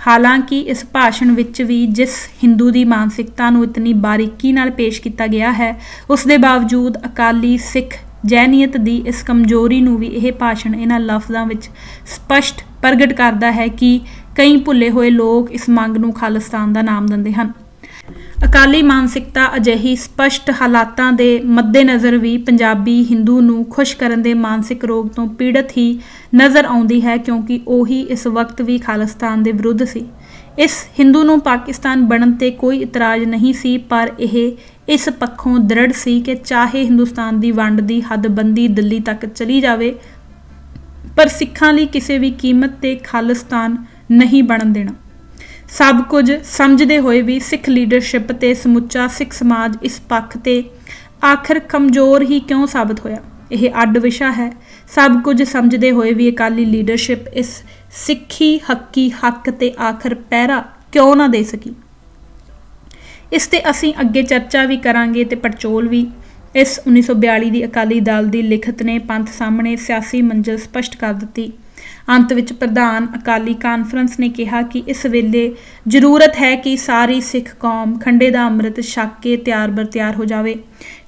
हालांकि इस भाषण विच भी जिस हिंदू की मानसिकता नूं इतनी बारीकी नाल पेश किया गया है, उस दे बावजूद अकाली सिख जहनीयत की इस कमजोरी नूं भी यह भाषण इन्हां लफ्ज़ां विच स्पष्ट प्रगट करता है कि कई भुले हुए लोग इस मंग नूं खालिस्तान का नाम दिंदे हन। अकाली मानसिकता अजिही स्पष्ट हालातां दे मद्देनज़र भी पंजाबी हिंदू नूं खुश करन दे मानसिक रोग तो पीड़ित ही नज़र आउंदी है, क्योंकि वही इस वक्त भी खालिस्तान दे विरुद्ध सी। इस हिंदू नूं पाकिस्तान बनन ते कोई इतराज़ नहीं सी, पर यह इस पक्षों दृढ़ सी कि चाहे हिंदुस्तान की वंड की हदबंदी दिल्ली तक चली जाए, पर सिखां लई किसी भी कीमत ते खालिस्तान नहीं बनन देना। सब कुछ समझते हुए भी सिख लीडरशिप ते समुचा सिख समाज इस पक्ष ते आखिर कमज़ोर ही क्यों साबित होया, यह अड्ड विशा है। सब कुछ समझते हुए भी अकाली लीडरशिप इस सिखी हक्की हक ते आखिर पहरा क्यों ना दे सकी। इस ते असीं अगे चर्चा भी करांगे ते पड़चोल भी। इस 1942 की अकाली दल की लिखत ने पंथ सामने सियासी मंजिल स्पष्ट कर दी। अंत विच प्रधान अकाली कानफ्रेंस ने कहा कि इस वेले जरूरत है कि सारी सिख कौम खंडे का अमृत छक के तैयार बर तैयार हो जाए।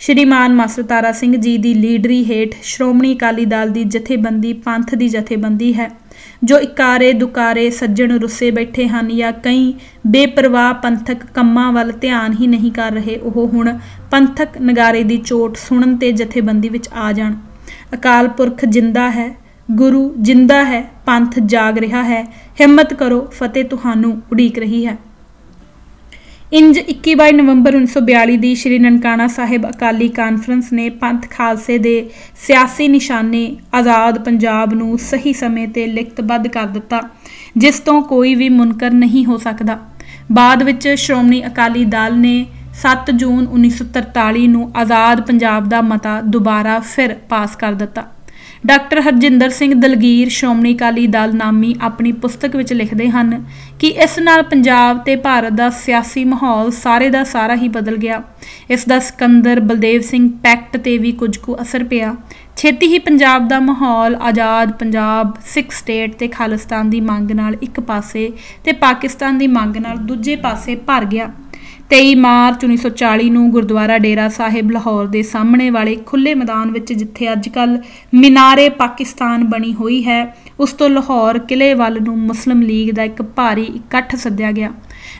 श्रीमान मास्टर तारा सिंह जी की लीडरी हेठ श्रोमणी अकाली दल की जथेबंदी पंथ की जथेबंदी है, जो इकारे दुकारे सज्जण रुस्से बैठे हैं या कई बेपरवाह पंथक कम्मां वल ध्यान ही नहीं कर रहे, वह हुण पंथक नगारे की चोट सुनन ते जथेबंदी विच आ जाण। अकाल पुरख जिंदा है, गुरु जिंदा है, पंथ जाग रहा है, हिम्मत करो, फतेह तुहानू उड़ीक रही है। इंज 21 नवंबर 1942 की श्री ननकाना साहिब अकाली कानफ्रेंस ने पंथ खालसे दे सियासी निशाने आज़ाद पंजाब नूं सही समय ते लिखतबद्ध कर दिता, जिस तो कोई भी मुनकर नहीं हो सकता। बाद विच श्रोमणी अकाली दल ने 7 जून 1943 ਨੂੰ आज़ाद पंजाब ਦਾ ਮਤਾ ਦੁਬਾਰਾ ਫਿਰ ਪਾਸ ਕਰ ਦਿੱਤਾ। डॉक्टर हरजिंदर सिंह दलगीर श्रोमणी अकाली दल नामी अपनी पुस्तक विच लिखते हैं कि इस नाल पंजाब ते भारत का सियासी माहौल सारे का सारा ही बदल गया। इसका सिकंदर बलदेव सिंह पैक्ट ते भी कुछ कु असर पिया। छेती ही पंजाब का माहौल आज़ाद पंजाब, सिख स्टेट ते खालिस्तान की मंग नाल एक पासे ते पाकिस्तान की मंग नाल दूजे पासे भर गया। 23 मार्च 1940 ਨੂੰ गुरुद्वारा डेरा साहिब लाहौर के सामने वाले खुले मैदान में जिथे अजकल मीनारे पाकिस्तान बनी हुई है, उस तो लाहौर किले वाल नूं मुस्लिम लीग का एक भारी इकट्ठ सद्या गया,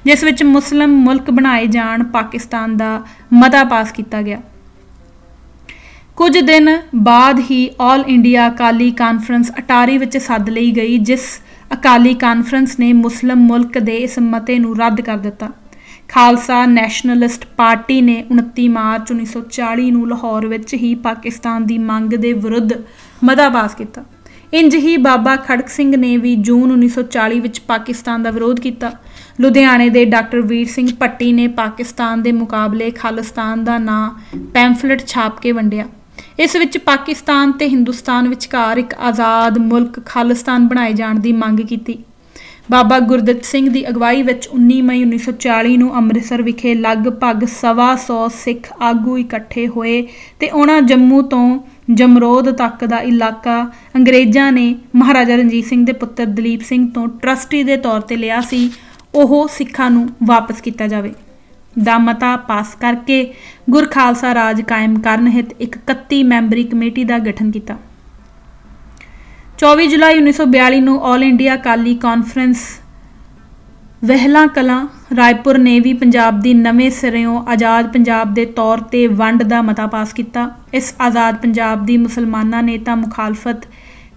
जिस विच मुस्लिम मुल्क बनाए जाण पाकिस्तान का मता पास किया गया। कुछ दिन बाद ही ऑल इंडिया अकाली कानफ्रेंस अटारी विच सद लई गई, जिस अकाली कानफ्रेंस ने मुस्लिम मुल्क के इस मते नूं रद्द कर दिता। खालसा नैशनलिस्ट पार्टी ने 29 मार्च 1940 ਨੂੰ लाहौर विच ही पाकिस्तान की मंग के विरुद्ध मता पास किया। इंज ही बाबा खड़क सिंह ने भी जून 1940 विच पाकिस्तान का विरोध किया। लुधियाने के डॉक्टर वीर सिंह भट्टी ने पाकिस्तान के मुकाबले खालिस्तान का नां पैंफलेट छाप के वंडिया। इस विच पाकिस्तान ते हिंदुस्तान विचकार एक आज़ाद मुल्क खालिस्तान बनाए जाण की मंग की। बाबा गुरदित्त सिंह की अगवाई विच 19 मई 1940 ਨੂੰ ਅੰਮ੍ਰਿਤਸਰ विखे लगभग 125 सिख आगू इकट्ठे होए ते उन्हां जम्मू तो जमरोद तक का इलाका अंग्रेज़ां ने महाराजा रणजीत सिंह के पुत्र दलीप सिंह तो ट्रस्टी के तौर पर लिया सी, ओह सिखां नूं वापस किया जाए दा मता पास करके गुर खालसा राज कायम करन हित एक 31 मैंबरी कमेटी का गठन किया। 24 जुलाई 1942 ਨੂੰ ऑल इंडिया अकाली कॉन्फ्रेंस वहला कलां रायपुर ने भी पंजाब की नवे सिरों आज़ाद पंजाब के तौर पर वंड का मता पास किया। इस आज़ाद पंजाब की मुसलमाना ने तो मुखालफत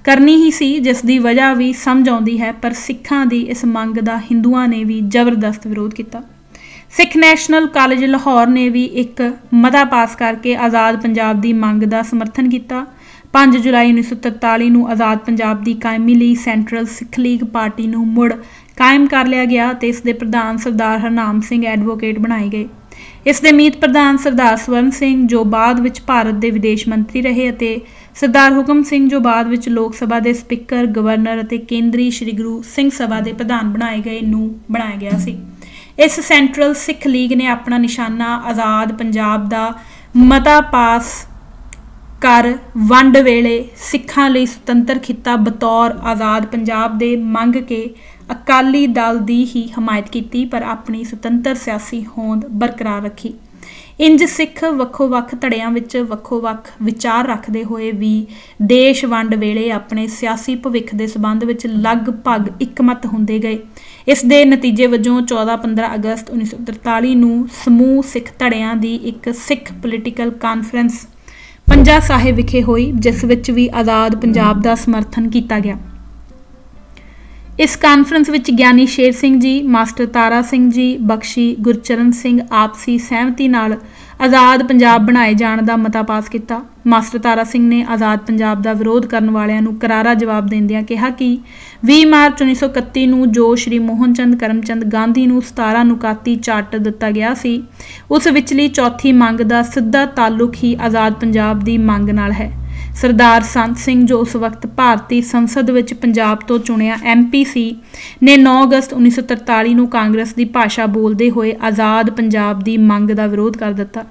करनी ही सी, जिसकी वजह भी समझ आती है, पर सिखां की इस मंग का हिंदुओं ने भी जबरदस्त विरोध किया। सिख नैशनल कॉलेज लाहौर ने भी एक मता पास करके आज़ाद पंजाब की मंग का समर्थन किया। 5 जुलाई 1943 ਨੂੰ आज़ाद पंजाब की कायमी ਲਈ सेंट्रल सिख लीग पार्टी ਨੂੰ मुड़ कायम कर लिया गया ਤੇ ਇਸ ਦੇ ਪ੍ਰਧਾਨ सरदार हरनाम सिंह एडवोकेट बनाए गए। इस दे मीत प्रधान सरदार स्वर्ण सिंह जो बाद विच भारत के विदेश मंत्री रहे ਅਤੇ सरदार हुकम सिंह जो बाद विच लोक सभा के स्पीकर, गवर्नर ਅਤੇ केंद्री श्री गुरु सिंह सभा के प्रधान बनाए गए ਨੂੰ बनाया गया सी। इस सेंट्रल सिख लीग ने अपना निशाना आज़ाद पंजाब का मता पास कर वंड वेले सिखां लई सुतंत्र खिता बतौर आज़ाद पंजाब दे मंग के अकाली दल की ही हमायत की, पर अपनी सुतंत्र सियासी होंद बरकरार रखी। इंज सिख वक्खो वक्ख धड़ियां विच वक्खो वक्ख विचार रखते हुए भी देश वंड वेले अपने सियासी भविख के संबंध विच लगभग एकमत हुंदे गए। इस दे नतीजे वजों 14-15 अगस्त 1943 ਨੂੰ समूह सिख धड़ियां की एक सिख पोलीटिकल कानफ्रेंस पंजा साहिब विखे हुई, जिस विच भी आज़ाद पंजाब का समर्थन किया गया। इस कानफ्रेंस विच ज्ञानी शेर सिंह जी, मास्टर तारा सिंह जी, बख्शी गुरचरण सिंह आपसी सहमति नाल आज़ाद पंजाब बनाए जाण का मता पास किया। मास्टर तारा सिंह ने आज़ाद पंजाब का विरोध करने वालियां नूं करारा जवाब देंदियां कहा कि 20 मार्च 1931 ਨੂੰ जो श्री मोहन चंद करमचंद गांधी ਨੂੰ 17 नुकाती चार्टर दिता गया सी, उस विचली चौथी मंग का सीधा ताल्लुक ही आज़ाद पंजाब की मंग नाल है। सरदार संत सिंह जो उस वक्त भारतीय संसद विच पंजाब तो चुनिया MP सी, ने 9 अगस्त 1943 ਨੂੰ कांग्रेस की भाषा बोलते हुए आज़ाद पंजाब की मंग का विरोध कर दिता।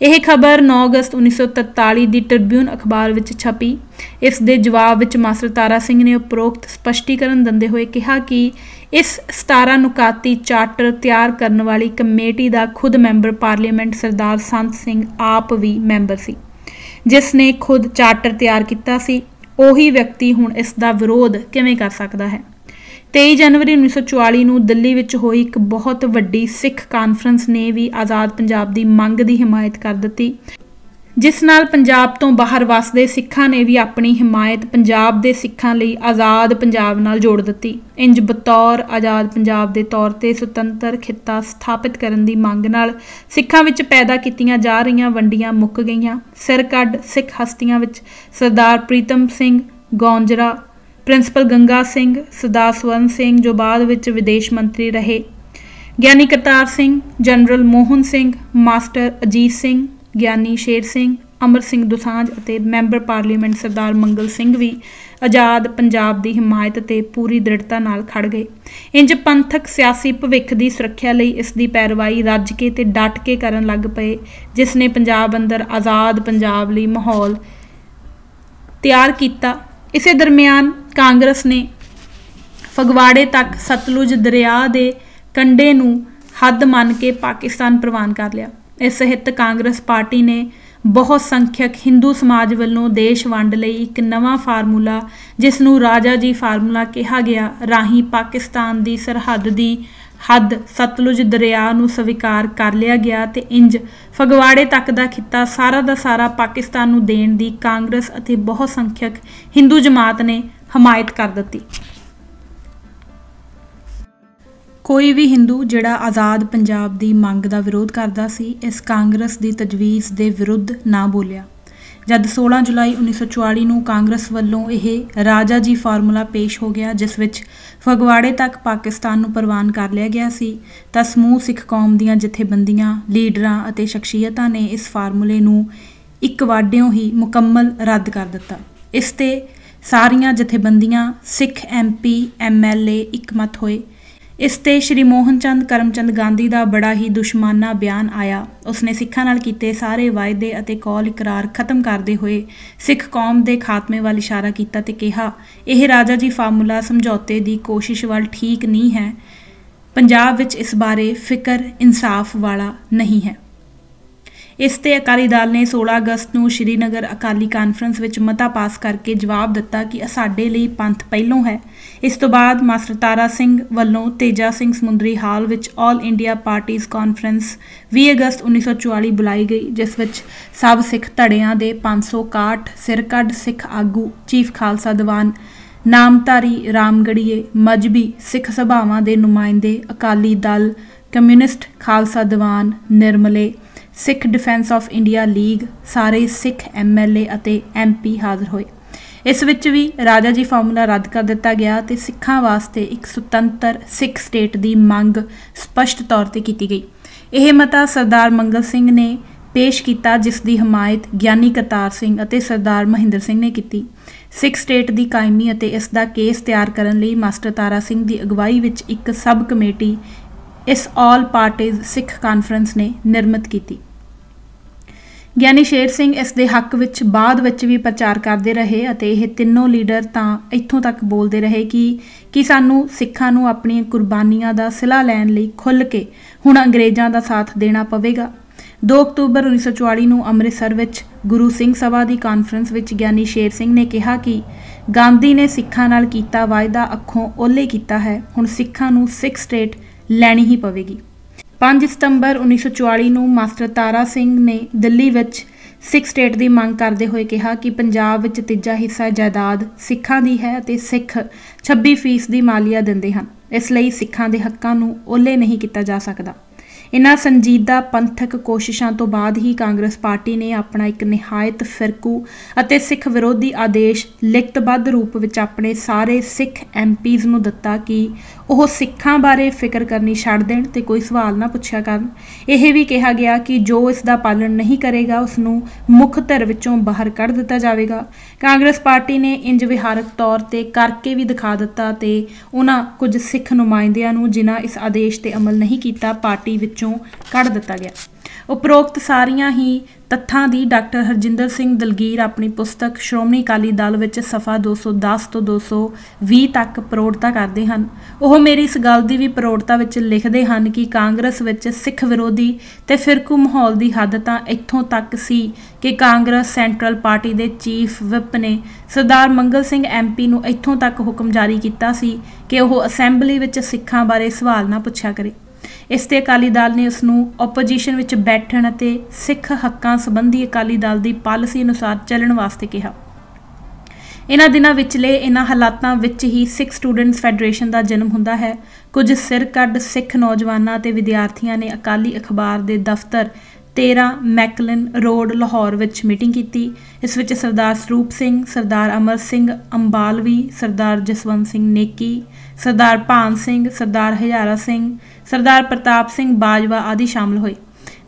यह खबर 9 अगस्त 1943 की ट्रिब्यून अखबार विच छपी। इस दे जवाब विच मास्टर तारा सिंह ने उपरोक्त स्पष्टीकरण दिंदे हुए कहा कि इस 17 नुकाती चार्टर तैयार करने वाली कमेटी का खुद मैंबर पार्लीमेंट सरदार संत सिंह आप भी मैंबर सी, जिसने खुद चार्टर तैयार किया सी। उही व्यक्ति हुण इसका विरोध किवें कर सकता है। 23 जनवरी 1944 ਨੂੰ दिल्ली विच होई एक बहुत वड्डी सिख कानफ्रेंस ने भी आज़ाद पंजाब की मंग की हिमायत कर दी, जिस नाल पंजाब तो बाहर वसदे सिखां ने भी अपनी हिमायत पंजाब के सिखां लई आज़ाद पंजाब नाल जोड़ दी। इंज बतौर आज़ाद पंजाब के तौर पर सुतंत्र खिता स्थापित करने की मंग नाल सिखां विच पैदा कीतियां जा रहीआं वंडियां मुक गईआं। सिर कढ़ सिख हस्तियां विच सरदार प्रीतम सिंह गौंजरा, प्रिंसीपल गंगा सिंह, सरदार स्वर्ण सिंह जो बाद विच विदेश मंत्री रहे, ਗਿਆਨੀ ਕਰਤਾਰ ਸਿੰਘ, ਜਨਰਲ ਮੋਹਨ ਸਿੰਘ, ਮਾਸਟਰ ਅਜੀਤ ਸਿੰਘ, ਗਿਆਨੀ ਸ਼ੇਰ ਸਿੰਘ, ਅਮਰ ਸਿੰਘ ਦੋਸਾਂਝ ਅਤੇ ਮੈਂਬਰ ਪਾਰਲੀਮੈਂਟ ਸਰਦਾਰ ਮੰਗਲ ਸਿੰਘ ਵੀ ਆਜ਼ਾਦ ਪੰਜਾਬ ਦੀ ਹਿਮਾਇਤ ਤੇ ਪੂਰੀ ਦ੍ਰਿੜਤਾ ਨਾਲ ਖੜ ਗਏ। ਇੰਜ ਪੰਥਕ ਸਿਆਸੀ ਭਵਿੱਖ ਦੀ ਸੁਰੱਖਿਆ ਲਈ ਇਸ ਦੀ ਪੈਰਵਾਈ ਰੱਜ ਕੇ ਤੇ ਡਟ ਕੇ ਕਰਨ ਲੱਗ ਪਏ, ਜਿਸ ਨੇ ਪੰਜਾਬ ਅੰਦਰ ਆਜ਼ਾਦ ਪੰਜਾਬ ਲਈ ਮਾਹੌਲ ਤਿਆਰ ਕੀਤਾ। ਇਸੇ ਦਰਮਿਆਨ ਕਾਂਗਰਸ ਨੇ ਫਗਵਾੜੇ ਤੱਕ ਸਤਲੁਜ ਦਰਿਆ ਦੇ ਕੰਢੇ ਨੂੰ ਹੱਦ ਮੰਨ ਕੇ ਪਾਕਿਸਤਾਨ ਪ੍ਰਵਾਨ ਕਰ ਲਿਆ। ਇਸ ਹਿੱਤ ਕਾਂਗਰਸ ਪਾਰਟੀ ਨੇ ਬਹੁਤ ਸੰਖਿਅਕ ਹਿੰਦੂ ਸਮਾਜ ਵੱਲੋਂ ਦੇਸ਼ ਵੰਡ ਲਈ ਇੱਕ ਨਵਾਂ ਫਾਰਮੂਲਾ, ਜਿਸ ਨੂੰ ਰਾਜਾ ਜੀ ਫਾਰਮੂਲਾ ਕਿਹਾ ਗਿਆ, ਰਾਹੀਂ ਪਾਕਿਸਤਾਨ ਦੀ ਸਰਹੱਦ ਦੀ ਹੱਦ ਸਤਲੁਜ ਦਰਿਆ ਨੂੰ ਸਵੀਕਾਰ ਕਰ ਲਿਆ ਗਿਆ ਤੇ ਇੰਜ ਫਗਵਾੜੇ ਤੱਕ ਦਾ ਖਿੱਤਾ ਸਾਰਾ ਦਾ ਸਾਰਾ ਪਾਕਿਸਤਾਨ ਨੂੰ ਦੇਣ ਦੀ ਕਾਂਗਰਸ ਅਤੇ ਬਹੁਤ ਸੰਖਿਅਕ ਹਿੰਦੂ ਜਮਾਤ ਨੇ ਹਮਾਇਤ ਕਰ ਦਿੱਤੀ। ਕੋਈ ਵੀ ਹਿੰਦੂ ਜਿਹੜਾ ਆਜ਼ਾਦ ਪੰਜਾਬ ਦੀ ਮੰਗ ਦਾ ਵਿਰੋਧ ਕਰਦਾ ਸੀ, ਇਸ ਕਾਂਗਰਸ ਦੀ ਤਜਵੀਜ਼ ਦੇ ਵਿਰੁੱਧ ਨਾ ਬੋਲਿਆ। ਜਦ 16 ਜੁਲਾਈ 1944 ਨੂੰ ਕਾਂਗਰਸ ਵੱਲੋਂ ਇਹ ਰਾਜਾ ਜੀ ਫਾਰਮੂਲਾ ਪੇਸ਼ ਹੋ ਗਿਆ, ਜਿਸ ਵਿੱਚ ਫਗਵਾੜੇ ਤੱਕ ਪਾਕਿਸਤਾਨ ਨੂੰ ਪ੍ਰਵਾਨ ਕਰ ਲਿਆ ਗਿਆ ਸੀ, ਤਾਂ ਸਮੂਹ ਸਿੱਖ ਕੌਮ ਦੀਆਂ ਜਥੇਬੰਦੀਆਂ, ਲੀਡਰਾਂ ਅਤੇ ਸ਼ਖਸੀਅਤਾਂ ਨੇ ਇਸ ਫਾਰਮੂਲੇ ਨੂੰ ਇੱਕ ਵਾਢਿਓਂ ਹੀ ਮੁਕੰਮਲ ਰੱਦ ਕਰ ਦਿੱਤਾ। ਇਸ ਤੇ ਸਾਰੀਆਂ ਜਥੇਬੰਦੀਆਂ, ਸਿੱਖ MP MLA ਇਕਮਤ ਹੋਏ। ਇਸ ਤੇ ਸ਼੍ਰੀ ਮੋਹਨ ਚੰਦ ਕਰਮਚੰਦ ਗਾਂਧੀ ਦਾ ਬੜਾ ਹੀ ਦੁਸ਼ਮਾਨਾ ਬਿਆਨ ਆਇਆ। ਉਸਨੇ ਸਿੱਖਾਂ ਨਾਲ ਕੀਤੇ ਸਾਰੇ ਵਾਅਦੇ ਅਤੇ ਕੌਲ ਇਕਰਾਰ ਖਤਮ ਕਰਦੇ ਹੋਏ ਸਿੱਖ ਕੌਮ ਦੇ ਖਾਤਮੇ ਵੱਲ ਇਸ਼ਾਰਾ ਕੀਤਾ ਤੇ ਕਿਹਾ, ਇਹ ਰਾਜਾ ਜੀ ਫਾਰਮੂਲਾ ਸਮਝੌਤੇ ਦੀ ਕੋਸ਼ਿਸ਼ ਵੱਲ ਠੀਕ ਨਹੀਂ ਹੈ। ਪੰਜਾਬ ਵਿੱਚ ਇਸ ਬਾਰੇ ਫਿਕਰ ਇਨਸਾਫ ਵਾਲਾ ਨਹੀਂ ਹੈ। ਇਸ ਤੇ ਅਕਾਲੀ ਦਲ ਨੇ 16 ਅਗਸਤ ਨੂੰ ਸ਼੍ਰੀਨਗਰ ਅਕਾਲੀ ਕਾਨਫਰੰਸ ਵਿੱਚ ਮਤਾ ਪਾਸ ਕਰਕੇ ਜਵਾਬ ਦਿੱਤਾ ਕਿ ਸਾਡੇ ਲਈ ਪੰਥ ਪਹਿਲੋਂ ਹੈ। ਇਸ ਤੋਂ ਬਾਅਦ ਮਾਸਟਰ ਤਾਰਾ ਸਿੰਘ ਵੱਲੋਂ ਤੇਜਾ ਸਿੰਘ ਸਮੁੰਦਰੀ ਹਾਲ ਵਿੱਚ ਆਲ ਇੰਡੀਆ ਪਾਰਟੀਜ਼ ਕਾਨਫਰੰਸ 20 ਅਗਸਤ 1944 ਬੁਲਾਈ ਗਈ, ਜਿਸ ਵਿੱਚ ਸਭ ਸਿੱਖ ਧੜਿਆਂ ਦੇ 561 ਸਿਰਕੱਢ ਸਿੱਖ ਆਗੂ, ਚੀਫ ਖਾਲਸਾ ਦੀਵਾਨ, ਨਾਮਧਾਰੀ ਰਾਮਗੜੀਏ, ਮਜ਼੍ਹਬੀ ਸਿੱਖ ਸਭਾਵਾਂ ਦੇ ਨੁਮਾਇੰਦੇ, ਅਕਾਲੀ ਦਲ, ਕਮਿਊਨਿਸਟ ਖਾਲਸਾ ਦੀਵਾਨ, ਨਿਰਮਲੇ, Sikh defence of India league, ਸਾਰੇ ਸਿੱਖ MLA ਅਤੇ MP ਹਾਜ਼ਰ ਹੋਏ। ਇਸ ਵਿੱਚ ਵੀ ਰਾਜਾ ਜੀ ਫਾਰਮੂਲਾ ਰੱਦ ਕਰ ਦਿੱਤਾ ਗਿਆ ਤੇ ਸਿੱਖਾਂ ਵਾਸਤੇ ਇੱਕ ਸੁਤੰਤਰ ਸਿੱਖ ਸਟੇਟ ਦੀ ਮੰਗ ਸਪਸ਼ਟ ਤੌਰ ਤੇ ਕੀਤੀ ਗਈ। ਇਹ ਮਤਾ ਸਰਦਾਰ ਮੰਗਲ ਸਿੰਘ ਨੇ ਪੇਸ਼ ਕੀਤਾ, ਜਿਸ ਦੀ ਹਮਾਇਤ ਗਿਆਨੀ ਕਰਤਾਰ ਸਿੰਘ ਅਤੇ ਸਰਦਾਰ ਮਹਿੰਦਰ ਸਿੰਘ ਨੇ ਕੀਤੀ। ਸਿੱਖ ਸਟੇਟ ਦੀ ਕਾਇਮੀ ਅਤੇ ਇਸ ਦਾ ਕੇਸ ਤਿਆਰ ਕਰਨ ਲਈ ਮਾਸਟਰ ਤਾਰਾ ਸਿੰਘ ਦੀ ਅਗਵਾਈ ਵਿੱਚ ਇੱਕ ਸਬ ਕਮੇਟੀ ਇਸ ਆਲ ਪਾਰਟੀਜ਼ ਸਿੱਖ ਕਾਨਫਰੰਸ ਨੇ ਨਿਰਮਿਤ ਕੀਤੀ। ਗਿਆਨੀ ਸ਼ੇਰ ਸਿੰਘ ਇਸ ਦੇ ਹੱਕ ਵਿੱਚ ਬਾਅਦ ਵਿੱਚ ਵੀ ਪ੍ਰਚਾਰ ਕਰਦੇ ਰਹੇ ਅਤੇ ਇਹ ਤਿੰਨੋਂ ਲੀਡਰ ਤਾਂ ਇੱਥੋਂ ਤੱਕ ਬੋਲਦੇ ਰਹੇ ਕਿ ਸਾਨੂੰ ਸਿੱਖਾਂ ਨੂੰ ਆਪਣੀਆਂ ਕੁਰਬਾਨੀਆਂ ਦਾ ਸਿਲਾ ਲੈਣ ਲਈ ਖੁੱਲ੍ਹ ਕੇ ਹੁਣ ਅੰਗਰੇਜ਼ਾਂ ਦਾ ਸਾਥ ਦੇਣਾ ਪਵੇਗਾ। 2 ਅਕਤੂਬਰ 1944 ਨੂੰ ਅੰਮ੍ਰਿਤਸਰ ਵਿੱਚ ਗੁਰੂ ਸਿੰਘ ਸਭਾ ਦੀ ਕਾਨਫਰੰਸ ਵਿੱਚ ਗਿਆਨੀ ਸ਼ੇਰ ਸਿੰਘ ਨੇ ਕਿਹਾ ਕਿ ਗਾਂਧੀ ਨੇ ਸਿੱਖਾਂ ਨਾਲ ਕੀਤਾ ਵਾਅਦਾ ਅੱਖੋਂ ਓਹਲੇ ਕੀਤਾ ਹੈ, ਹੁਣ ਸਿੱਖਾਂ ਨੂੰ ਸਿੱਖ ਸਟੇਟ ਲੈਣੀ ਹੀ ਪਵੇਗੀ। 5 ਸਤੰਬਰ 1944 ਨੂੰ ਮਾਸਟਰ ਤਾਰਾ ਸਿੰਘ ਨੇ ਦਿੱਲੀ ਵਿੱਚ ਸਿੱਖ ਸਟੇਟ ਦੀ ਮੰਗ ਕਰਦੇ ਹੋਏ ਕਿਹਾ ਕਿ ਪੰਜਾਬ ਵਿੱਚ ਤੀਜਾ ਹਿੱਸਾ ਜਾਇਦਾਦ ਸਿੱਖਾਂ ਦੀ ਹੈ ਅਤੇ ਸਿੱਖ 26% ਦੀ ਮਾਲੀਆ ਦਿੰਦੇ ਹਨ, ਇਸ ਲਈ ਸਿੱਖਾਂ ਦੇ ਹੱਕਾਂ ਨੂੰ ਓਹਲੇ ਨਹੀਂ ਕੀਤਾ ਜਾ ਸਕਦਾ। ਇਨ੍ਹਾਂ ਸੰਜੀਦਾ ਪੰਥਕ ਕੋਸ਼ਿਸ਼ਾਂ ਤੋਂ ਬਾਅਦ ਹੀ ਕਾਂਗਰਸ ਪਾਰਟੀ ਨੇ ਆਪਣਾ ਇੱਕ ਨਿਹਾਇਤ ਫਿਰਕੂ ਅਤੇ ਸਿੱਖ ਵਿਰੋਧੀ ਆਦੇਸ਼ ਲਿਖਤਬੱਧ ਰੂਪ ਵਿੱਚ ਆਪਣੇ ਸਾਰੇ ਸਿੱਖ MPs ਨੂੰ ਦਿੱਤਾ ਕਿ ਉਹ ਸਿੱਖਾਂ ਬਾਰੇ ਫਿਕਰ ਕਰਨੀ ਛੱਡ ਦੇਣ ਤੇ ਕੋਈ ਸਵਾਲ ਨਾ ਪੁੱਛਿਆ ਕਰਨ। ਇਹ ਵੀ ਕਿਹਾ ਗਿਆ ਕਿ ਜੋ ਇਸ ਦਾ ਪਾਲਣ ਨਹੀਂ ਕਰੇਗਾ ਉਸ ਨੂੰ ਮੁੱਖ ਧਿਰ ਵਿੱਚੋਂ ਬਾਹਰ ਕੱਢ ਦਿੱਤਾ ਜਾਵੇਗਾ। ਕਾਂਗਰਸ ਪਾਰਟੀ ਨੇ ਇੰਜ ਵਿਹਾਰਕ ਤੌਰ ਤੇ ਕਰਕੇ ਵੀ ਦਿਖਾ ਦਿੱਤਾ ਤੇ ਉਹਨਾਂ ਕੁਝ ਸਿੱਖ ਨੁਮਾਇੰਦਿਆਂ ਨੂੰ ਜਿਨ੍ਹਾਂ ਇਸ ਆਦੇਸ਼ ਤੇ ਅਮਲ ਨਹੀਂ ਕੀਤਾ, ਪਾਰਟੀ ਵਿੱਚੋਂ ਕੱਢ ਦਿੱਤਾ ਗਿਆ। ਉਪਰੋਕਤ ਸਾਰੀਆਂ ਹੀ ਤੱਥਾਂ ਦੀ ਡਾਕਟਰ ਹਰਜਿੰਦਰ ਸਿੰਘ ਦਲਗੀਰ ਆਪਣੀ ਪੁਸਤਕ ਸ਼੍ਰੋਮਣੀ ਅਕਾਲੀ ਦਲ ਵਿੱਚ ਸਫਾ 210 ਤੋਂ 220 ਤੱਕ ਪ੍ਰੋੜਤਾ ਕਰਦੇ ਹਨ। ਉਹ ਮੇਰੀ ਇਸ ਗੱਲ ਦੀ ਵੀ ਪ੍ਰੋੜਤਾ ਵਿੱਚ ਲਿਖਦੇ ਹਨ ਕਿ ਕਾਂਗਰਸ ਵਿੱਚ ਸਿੱਖ ਵਿਰੋਧੀ ਤੇ ਫਿਰਕੂ ਮਾਹੌਲ ਦੀ ਹੱਦ ਤਾਂ ਇੱਥੋਂ ਤੱਕ ਸੀ ਕਿ ਕਾਂਗਰਸ ਸੈਂਟਰਲ ਪਾਰਟੀ ਦੇ ਚੀਫ ਵਿਪ ਨੇ ਸਰਦਾਰ ਮੰਗਲ ਸਿੰਘ MP ਨੂੰ ਇੱਥੋਂ ਤੱਕ ਹੁਕਮ ਜਾਰੀ ਕੀਤਾ ਸੀ ਕਿ ਉਹ ਅਸੈਂਬਲੀ ਵਿੱਚ ਸਿੱਖਾਂ ਬਾਰੇ ਸਵਾਲ ਨਾ ਪੁੱਛਿਆ ਕਰੇ। ਇਸ ਤੇ ਅਕਾਲੀ ਦਲ ਨੇ ਉਸ ਨੂੰ ਓਪੋਜੀਸ਼ਨ ਵਿੱਚ ਬੈਠਣ ਅਤੇ ਸਿੱਖ ਹੱਕਾਂ ਸੰਬੰਧੀ ਅਕਾਲੀ ਦਲ ਦੀ ਪਾਲਿਸੀ ਅਨੁਸਾਰ ਚੱਲਣ ਵਾਸਤੇ ਕਿਹਾ। ਇਹਨਾਂ ਦਿਨਾਂ ਵਿਚਲੇ ਇਹਨਾਂ ਹਾਲਾਤਾਂ ਵਿੱਚ ਹੀ ਸਿੱਖ ਸਟੂਡੈਂਟਸ ਫੈਡਰੇਸ਼ਨ ਦਾ ਜਨਮ ਹੁੰਦਾ ਹੈ। ਕੁਝ ਸਿਰਕੱਢ ਸਿੱਖ ਨੌਜਵਾਨਾਂ ਅਤੇ ਵਿਦਿਆਰਥੀਆਂ ਨੇ ਅਕਾਲੀ ਅਖਬਾਰ ਦੇ ਦਫ਼ਤਰ 13 मैकलन रोड लाहौर विच मीटिंग की। इस विच सरदार सरੂਪ ਸਿੰਘ, सरदार अमर सिंह अंबालवी, सरदार जसवंत सिंह नेकी, सरदार भान सिंह, सरदार हजारा सिंह, सरदार प्रताप सिंह बाजवा आदि शामिल होए।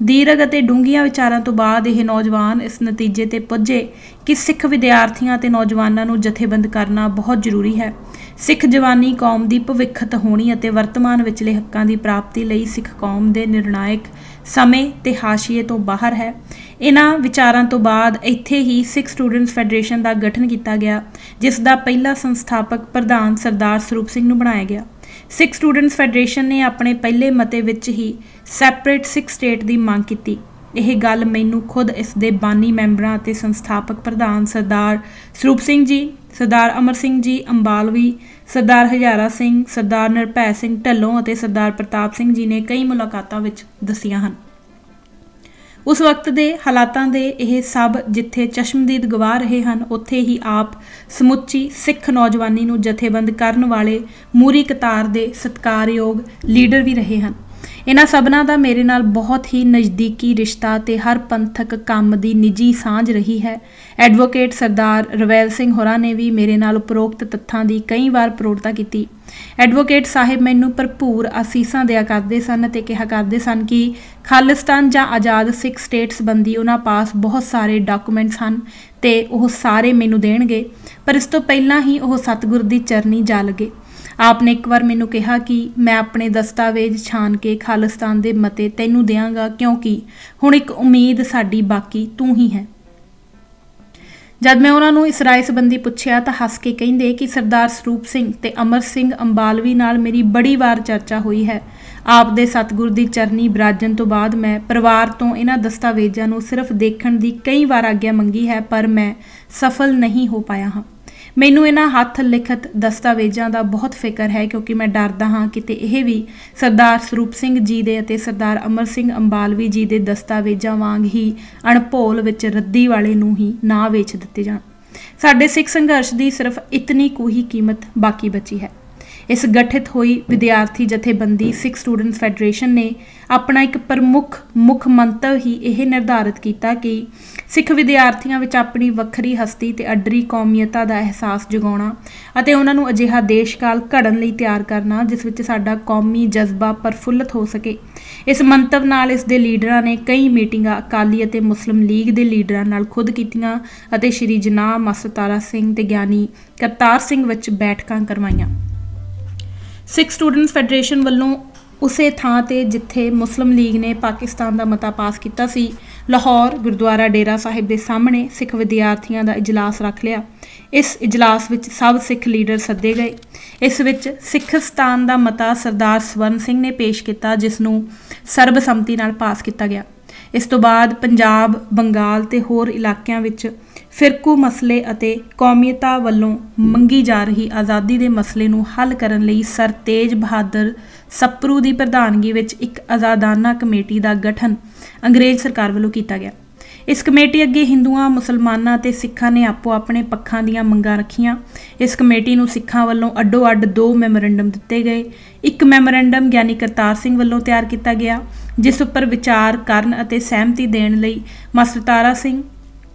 दीर्घ ਅਤੇ ਡੂੰਘੀਆਂ ਵਿਚਾਰਾਂ ਤੋਂ ਬਾਅਦ ਇਹ ਨੌਜਵਾਨ ਇਸ ਨਤੀਜੇ ਤੇ ਪੁੱਜੇ ਕਿ ਸਿੱਖ ਵਿਦਿਆਰਥੀਆਂ ਤੇ ਨੌਜਵਾਨਾਂ ਨੂੰ ਜਥੇਬੰਦ ਕਰਨਾ ਬਹੁਤ ਜ਼ਰੂਰੀ ਹੈ। ਸਿੱਖ ਜਵਾਨੀ ਕੌਮ ਦੀ ਭਵਿੱਖਤ ਹੋਣੀ ਅਤੇ ਵਰਤਮਾਨ ਵਿਚਲੇ ਹੱਕਾਂ ਦੀ ਪ੍ਰਾਪਤੀ ਲਈ ਸਿੱਖ ਕੌਮ ਦੇ ਨਿਰਣਾਇਕ ਸਮੇਂ ਤੇ ਹਾਸ਼ੀਏ ਤੋਂ ਬਾਹਰ ਹੈ। ਇਹਨਾਂ ਵਿਚਾਰਾਂ ਤੋਂ ਬਾਅਦ ਇੱਥੇ ਹੀ ਸਿੱਖ ਸਟੂਡੈਂਟਸ ਫੈਡਰੇਸ਼ਨ ਦਾ ਗਠਨ ਕੀਤਾ ਗਿਆ, ਜਿਸ ਦਾ ਪਹਿਲਾ ਸੰਸਥਾਪਕ ਪ੍ਰਧਾਨ ਸਰਦਾਰ ਸਰੂਪ ਸਿੰਘ ਨੂੰ ਬਣਾਇਆ ਗਿਆ। ਸਿੱਖ ਸਟੂਡੈਂਟਸ ਫੈਡਰੇਸ਼ਨ ਨੇ ਆਪਣੇ ਪਹਿਲੇ ਮਤੇ ਵਿੱਚ ਹੀ ਸੈਪਰੇਟ ਸਿੱਖ ਸਟੇਟ ਦੀ ਮੰਗ ਕੀਤੀ। ਇਹ ਗੱਲ ਮੈਨੂੰ ਖੁਦ ਇਸ ਦੇ ਬਾਨੀ ਮੈਂਬਰਾਂ ਅਤੇ ਸੰਸਥਾਪਕ ਪ੍ਰਧਾਨ ਸਰਦਾਰ ਸਰੂਪ ਸਿੰਘ ਜੀ, ਸਰਦਾਰ ਅਮਰ ਸਿੰਘ ਜੀ ਅੰਬਾਲਵੀ, ਸਰਦਾਰ ਹਜ਼ਾਰਾ ਸਿੰਘ, ਸਰਦਾਰ ਨਿਰਭੈ ਸਿੰਘ ਢੱਲੋਂ ਅਤੇ ਸਰਦਾਰ ਪ੍ਰਤਾਪ ਸਿੰਘ ਜੀ ਨੇ ਕਈ ਮੁਲਾਕਾਤਾਂ ਵਿੱਚ ਦੱਸੀਆਂ ਹਨ। ਉਸ ਵਕਤ ਦੇ ਹਾਲਾਤਾਂ ਦੇ ਇਹ ਸਭ ਜਿੱਥੇ ਚਸ਼ਮਦੀਦ ਗਵਾਹ ਰਹੇ ਹਨ, ਉੱਥੇ ਹੀ ਆਪ ਸਮੁੱਚੀ ਸਿੱਖ ਨੌਜਵਾਨੀ ਨੂੰ ਜਥੇਬੰਦ ਕਰਨ ਵਾਲੇ ਮੂਰੀ ਕਤਾਰ ਦੇ ਸਤਿਕਾਰਯੋਗ ਲੀਡਰ ਵੀ ਰਹੇ ਹਨ। ਇਹਨਾਂ ਸਭਨਾਂ ਦਾ ਮੇਰੇ ਨਾਲ ਬਹੁਤ ਹੀ ਨਜ਼ਦੀਕੀ ਰਿਸ਼ਤਾ ਤੇ ਹਰ ਪੰਥਕ ਕੰਮ ਦੀ ਨਿੱਜੀ ਸਾਂਝ ਰਹੀ ਹੈ। ਐਡਵੋਕੇਟ ਸਰਦਾਰ ਰਵੈਲ ਸਿੰਘ ਹੋਰਾਂ ਨੇ ਵੀ ਮੇਰੇ ਨਾਲ ਉਪਰੋਕਤ ਤੱਥਾਂ ਦੀ ਕਈ ਵਾਰ ਪ੍ਰੋੜਤਾ ਕੀਤੀ। ਐਡਵੋਕੇਟ ਸਾਹਿਬ ਮੈਨੂੰ ਭਰਪੂਰ ਅਸੀਸਾਂ ਦਿਆ ਕਰਦੇ ਸਨ ਅਤੇ ਕਿਹਾ ਕਰਦੇ ਸਨ ਕਿ ਖਾਲਿਸਤਾਨ ਜਾਂ ਆਜ਼ਾਦ ਸਿੱਖ ਸਟੇਟ ਸੰਬੰਧੀ ਉਹਨਾਂ ਪਾਸ ਬਹੁਤ ਸਾਰੇ ਡਾਕੂਮੈਂਟਸ ਹਨ ਤੇ ਉਹ ਸਾਰੇ ਮੈਨੂੰ ਦੇਣਗੇ, ਪਰ ਇਸ ਤੋਂ ਪਹਿਲਾਂ ਹੀ ਉਹ ਸਤਿਗੁਰ ਦੀ ਚਰਨੀ ਜਾ ਲੱਗੇ। ਆਪ ਨੇ ਇੱਕ ਵਾਰ ਮੈਨੂੰ ਕਿਹਾ ਕਿ ਮੈਂ ਆਪਣੇ ਦਸਤਾਵੇਜ਼ ਛਾਣ ਕੇ ਖਾਲਿਸਤਾਨ ਦੇ ਮਤੇ ਤੈਨੂੰ ਦਿਆਂਗਾ, ਕਿਉਂਕਿ ਹੁਣ ਇੱਕ ਉਮੀਦ ਸਾਡੀ ਬਾਕੀ ਤੂੰ ਹੀ ਹੈ। ਜਦ ਮੈਂ ਉਹਨਾਂ ਨੂੰ ਇਸ ਰਾਏ ਸੰਬੰਧੀ ਪੁੱਛਿਆ ਤਾਂ ਹੱਸ ਕੇ ਕਹਿੰਦੇ ਕਿ ਸਰਦਾਰ ਸਰੂਪ ਸਿੰਘ ਤੇ ਅਮਰ ਸਿੰਘ ਅੰਬਾਲਵੀ ਨਾਲ ਮੇਰੀ ਬੜੀ ਵਾਰ ਚਰਚਾ ਹੋਈ ਹੈ। ਆਪ ਦੇ ਸਤਿਗੁਰ ਦੀ ਚਰਨੀ ਬਿਰਾਜਣ ਤੋਂ ਬਾਅਦ ਮੈਂ ਪਰਿਵਾਰ ਤੋਂ ਇਹਨਾਂ ਦਸਤਾਵੇਜ਼ਾਂ ਨੂੰ ਸਿਰਫ ਦੇਖਣ ਦੀ ਕਈ ਵਾਰ ਆਗਿਆ ਮੰਗੀ ਹੈ, ਪਰ ਮੈਂ ਸਫਲ ਨਹੀਂ ਹੋ ਪਾਇਆ ਹਾਂ। ਮੈਨੂੰ ਇਹਨਾਂ ਹੱਥ ਲਿਖਤ ਦਸਤਾਵੇਜ਼ਾਂ ਦਾ ਬਹੁਤ ਫਿਕਰ ਹੈ, ਕਿਉਂਕਿ ਮੈਂ ਡਰਦਾ ਹਾਂ ਕਿਤੇ ਇਹ ਵੀ ਸਰਦਾਰ ਸਰੂਪ ਸਿੰਘ ਜੀ ਦੇ ਅਤੇ ਸਰਦਾਰ ਅਮਰ ਸਿੰਘ ਅੰਬਾਲਵੀ ਜੀ ਦੇ ਦਸਤਾਵੇਜ਼ਾਂ ਵਾਂਗ ਹੀ ਅਣਭੋਲ ਵਿੱਚ ਰੱਦੀ ਵਾਲੇ ਨੂੰ ਹੀ ਨਾ ਵੇਚ ਦਿੱਤੇ ਜਾਣ। ਸਾਡੇ ਸਿੱਖ ਸੰਘਰਸ਼ ਦੀ ਸਿਰਫ ਇਤਨੀ ਕੁ ਹੀ ਕੀਮਤ ਬਾਕੀ ਬਚੀ ਹੈ। ਇਸ ਗਠਿਤ ਹੋਈ ਵਿਦਿਆਰਥੀ ਜਥੇਬੰਦੀ ਸਿੱਖ ਸਟੂਡੈਂਟਸ ਫੈਡਰੇਸ਼ਨ ਨੇ ਆਪਣਾ ਇੱਕ ਮੁੱਖ ਮੰਤਵ ਹੀ ਇਹ ਨਿਰਧਾਰਿਤ ਕੀਤਾ ਕਿ ਸਿੱਖ ਵਿਦਿਆਰਥੀਆਂ ਵਿੱਚ ਆਪਣੀ ਵੱਖਰੀ ਹਸਤੀ ਤੇ ਅੱਡਰੀ ਕੌਮੀਅਤਾਂ ਦਾ ਅਹਿਸਾਸ ਜਗਾਉਣਾ ਅਤੇ ਉਹਨਾਂ ਨੂੰ ਅਜਿਹਾ ਦੇਸ਼-ਕਾਲ ਘੜਨ ਲਈ ਤਿਆਰ ਕਰਨਾ ਜਿਸ ਵਿੱਚ ਸਾਡਾ ਕੌਮੀ ਜਜ਼ਬਾ ਪ੍ਰਫੁੱਲਤ ਹੋ ਸਕੇ। ਇਸ ਮੰਤਵ ਨਾਲ ਇਸ ਦੇ ਲੀਡਰਾਂ ਨੇ ਕਈ ਮੀਟਿੰਗਾਂ ਅਕਾਲੀ ਅਤੇ ਮੁਸਲਿਮ ਲੀਗ ਦੇ ਲੀਡਰਾਂ ਨਾਲ ਖੁਦ ਕੀਤੀਆਂ ਅਤੇ ਸ਼੍ਰੀ ਜਨਾਬ ਮਾਸਟਰ ਤਾਰਾ ਸਿੰਘ ਤੇ ਗਿਆਨੀ ਕਰਤਾਰ ਸਿੰਘ ਵਿੱਚ ਬੈਠਕਾਂ ਕਰਵਾਈਆਂ। ਸਿੱਖ ਸਟੂਡੈਂਟਸ ਫੈਡਰੇਸ਼ਨ ਵੱਲੋਂ ਉਸੇ ਥਾਂ ਤੇ ਜਿੱਥੇ ਮੁਸਲਿਮ ਲੀਗ ਨੇ ਪਾਕਿਸਤਾਨ ਦਾ ਮਤਾ ਪਾਸ ਕੀਤਾ ਸੀ, ਲਾਹੌਰ ਗੁਰਦੁਆਰਾ ਡੇਰਾ ਸਾਹਿਬ ਦੇ ਸਾਹਮਣੇ ਸਿੱਖ ਵਿਦਿਆਰਥੀਆਂ ਦਾ ਇਜਲਾਸ ਰੱਖ ਲਿਆ। ਇਸ ਇਜਲਾਸ ਵਿੱਚ ਸਭ ਸਿੱਖ ਲੀਡਰ ਸੱਦੇ ਗਏ। ਇਸ ਵਿੱਚ ਸਿੱਖਸਤਾਨ ਦਾ ਮਤਾ ਸਰਦਾਰ ਸਵਰਨ ਸਿੰਘ ਨੇ ਪੇਸ਼ ਕੀਤਾ, ਜਿਸ ਨੂੰ ਸਰਬਸੰਮਤੀ ਨਾਲ ਪਾਸ ਕੀਤਾ ਗਿਆ। ਇਸ ਤੋਂ ਬਾਅਦ ਪੰਜਾਬ, ਬੰਗਾਲ ਤੇ ਹੋਰ ਇਲਾਕਿਆਂ ਵਿੱਚ ਫਿਰਕੂ ਮਸਲੇ ਅਤੇ ਕੌਮੀਅਤਾਂ ਵੱਲੋਂ ਮੰਗੀ ਜਾ ਰਹੀ ਆਜ਼ਾਦੀ ਦੇ ਮਸਲੇ ਨੂੰ ਹੱਲ ਕਰਨ ਲਈ ਸਰ ਤੇਜ ਬਹਾਦਰ ਸਪਰੂ ਦੀ ਪ੍ਰਧਾਨਗੀ ਵਿੱਚ ਇੱਕ ਆਜ਼ਾਦਾਨਾ ਕਮੇਟੀ ਦਾ ਗਠਨ ਅੰਗਰੇਜ਼ ਸਰਕਾਰ ਵੱਲੋਂ ਕੀਤਾ ਗਿਆ। ਇਸ ਕਮੇਟੀ ਅੱਗੇ ਹਿੰਦੂਆਂ, ਮੁਸਲਮਾਨਾਂ ਤੇ ਸਿੱਖਾਂ ਨੇ ਆਪੋ ਆਪਣੇ ਪੱਖਾਂ ਦੀਆਂ ਮੰਗਾਂ ਰੱਖੀਆਂ। ਇਸ ਕਮੇਟੀ ਨੂੰ ਸਿੱਖਾਂ ਵੱਲੋਂ ਅੱਡੋ-ਅੱਡ 2 ਮੈਮੋਰੈਂਡਮ ਦਿੱਤੇ ਗਏ। ਇੱਕ ਮੈਮੋਰੈਂਡਮ ਗਿਆਨੀ ਕਰਤਾਰ ਸਿੰਘ ਵੱਲੋਂ ਤਿਆਰ ਕੀਤਾ ਗਿਆ, ਜਿਸ ਉੱਪਰ ਵਿਚਾਰ ਕਰਨ ਅਤੇ ਸਹਿਮਤੀ ਦੇਣ ਲਈ ਮਾਸਟਰ ਤਾਰਾ ਸਿੰਘ,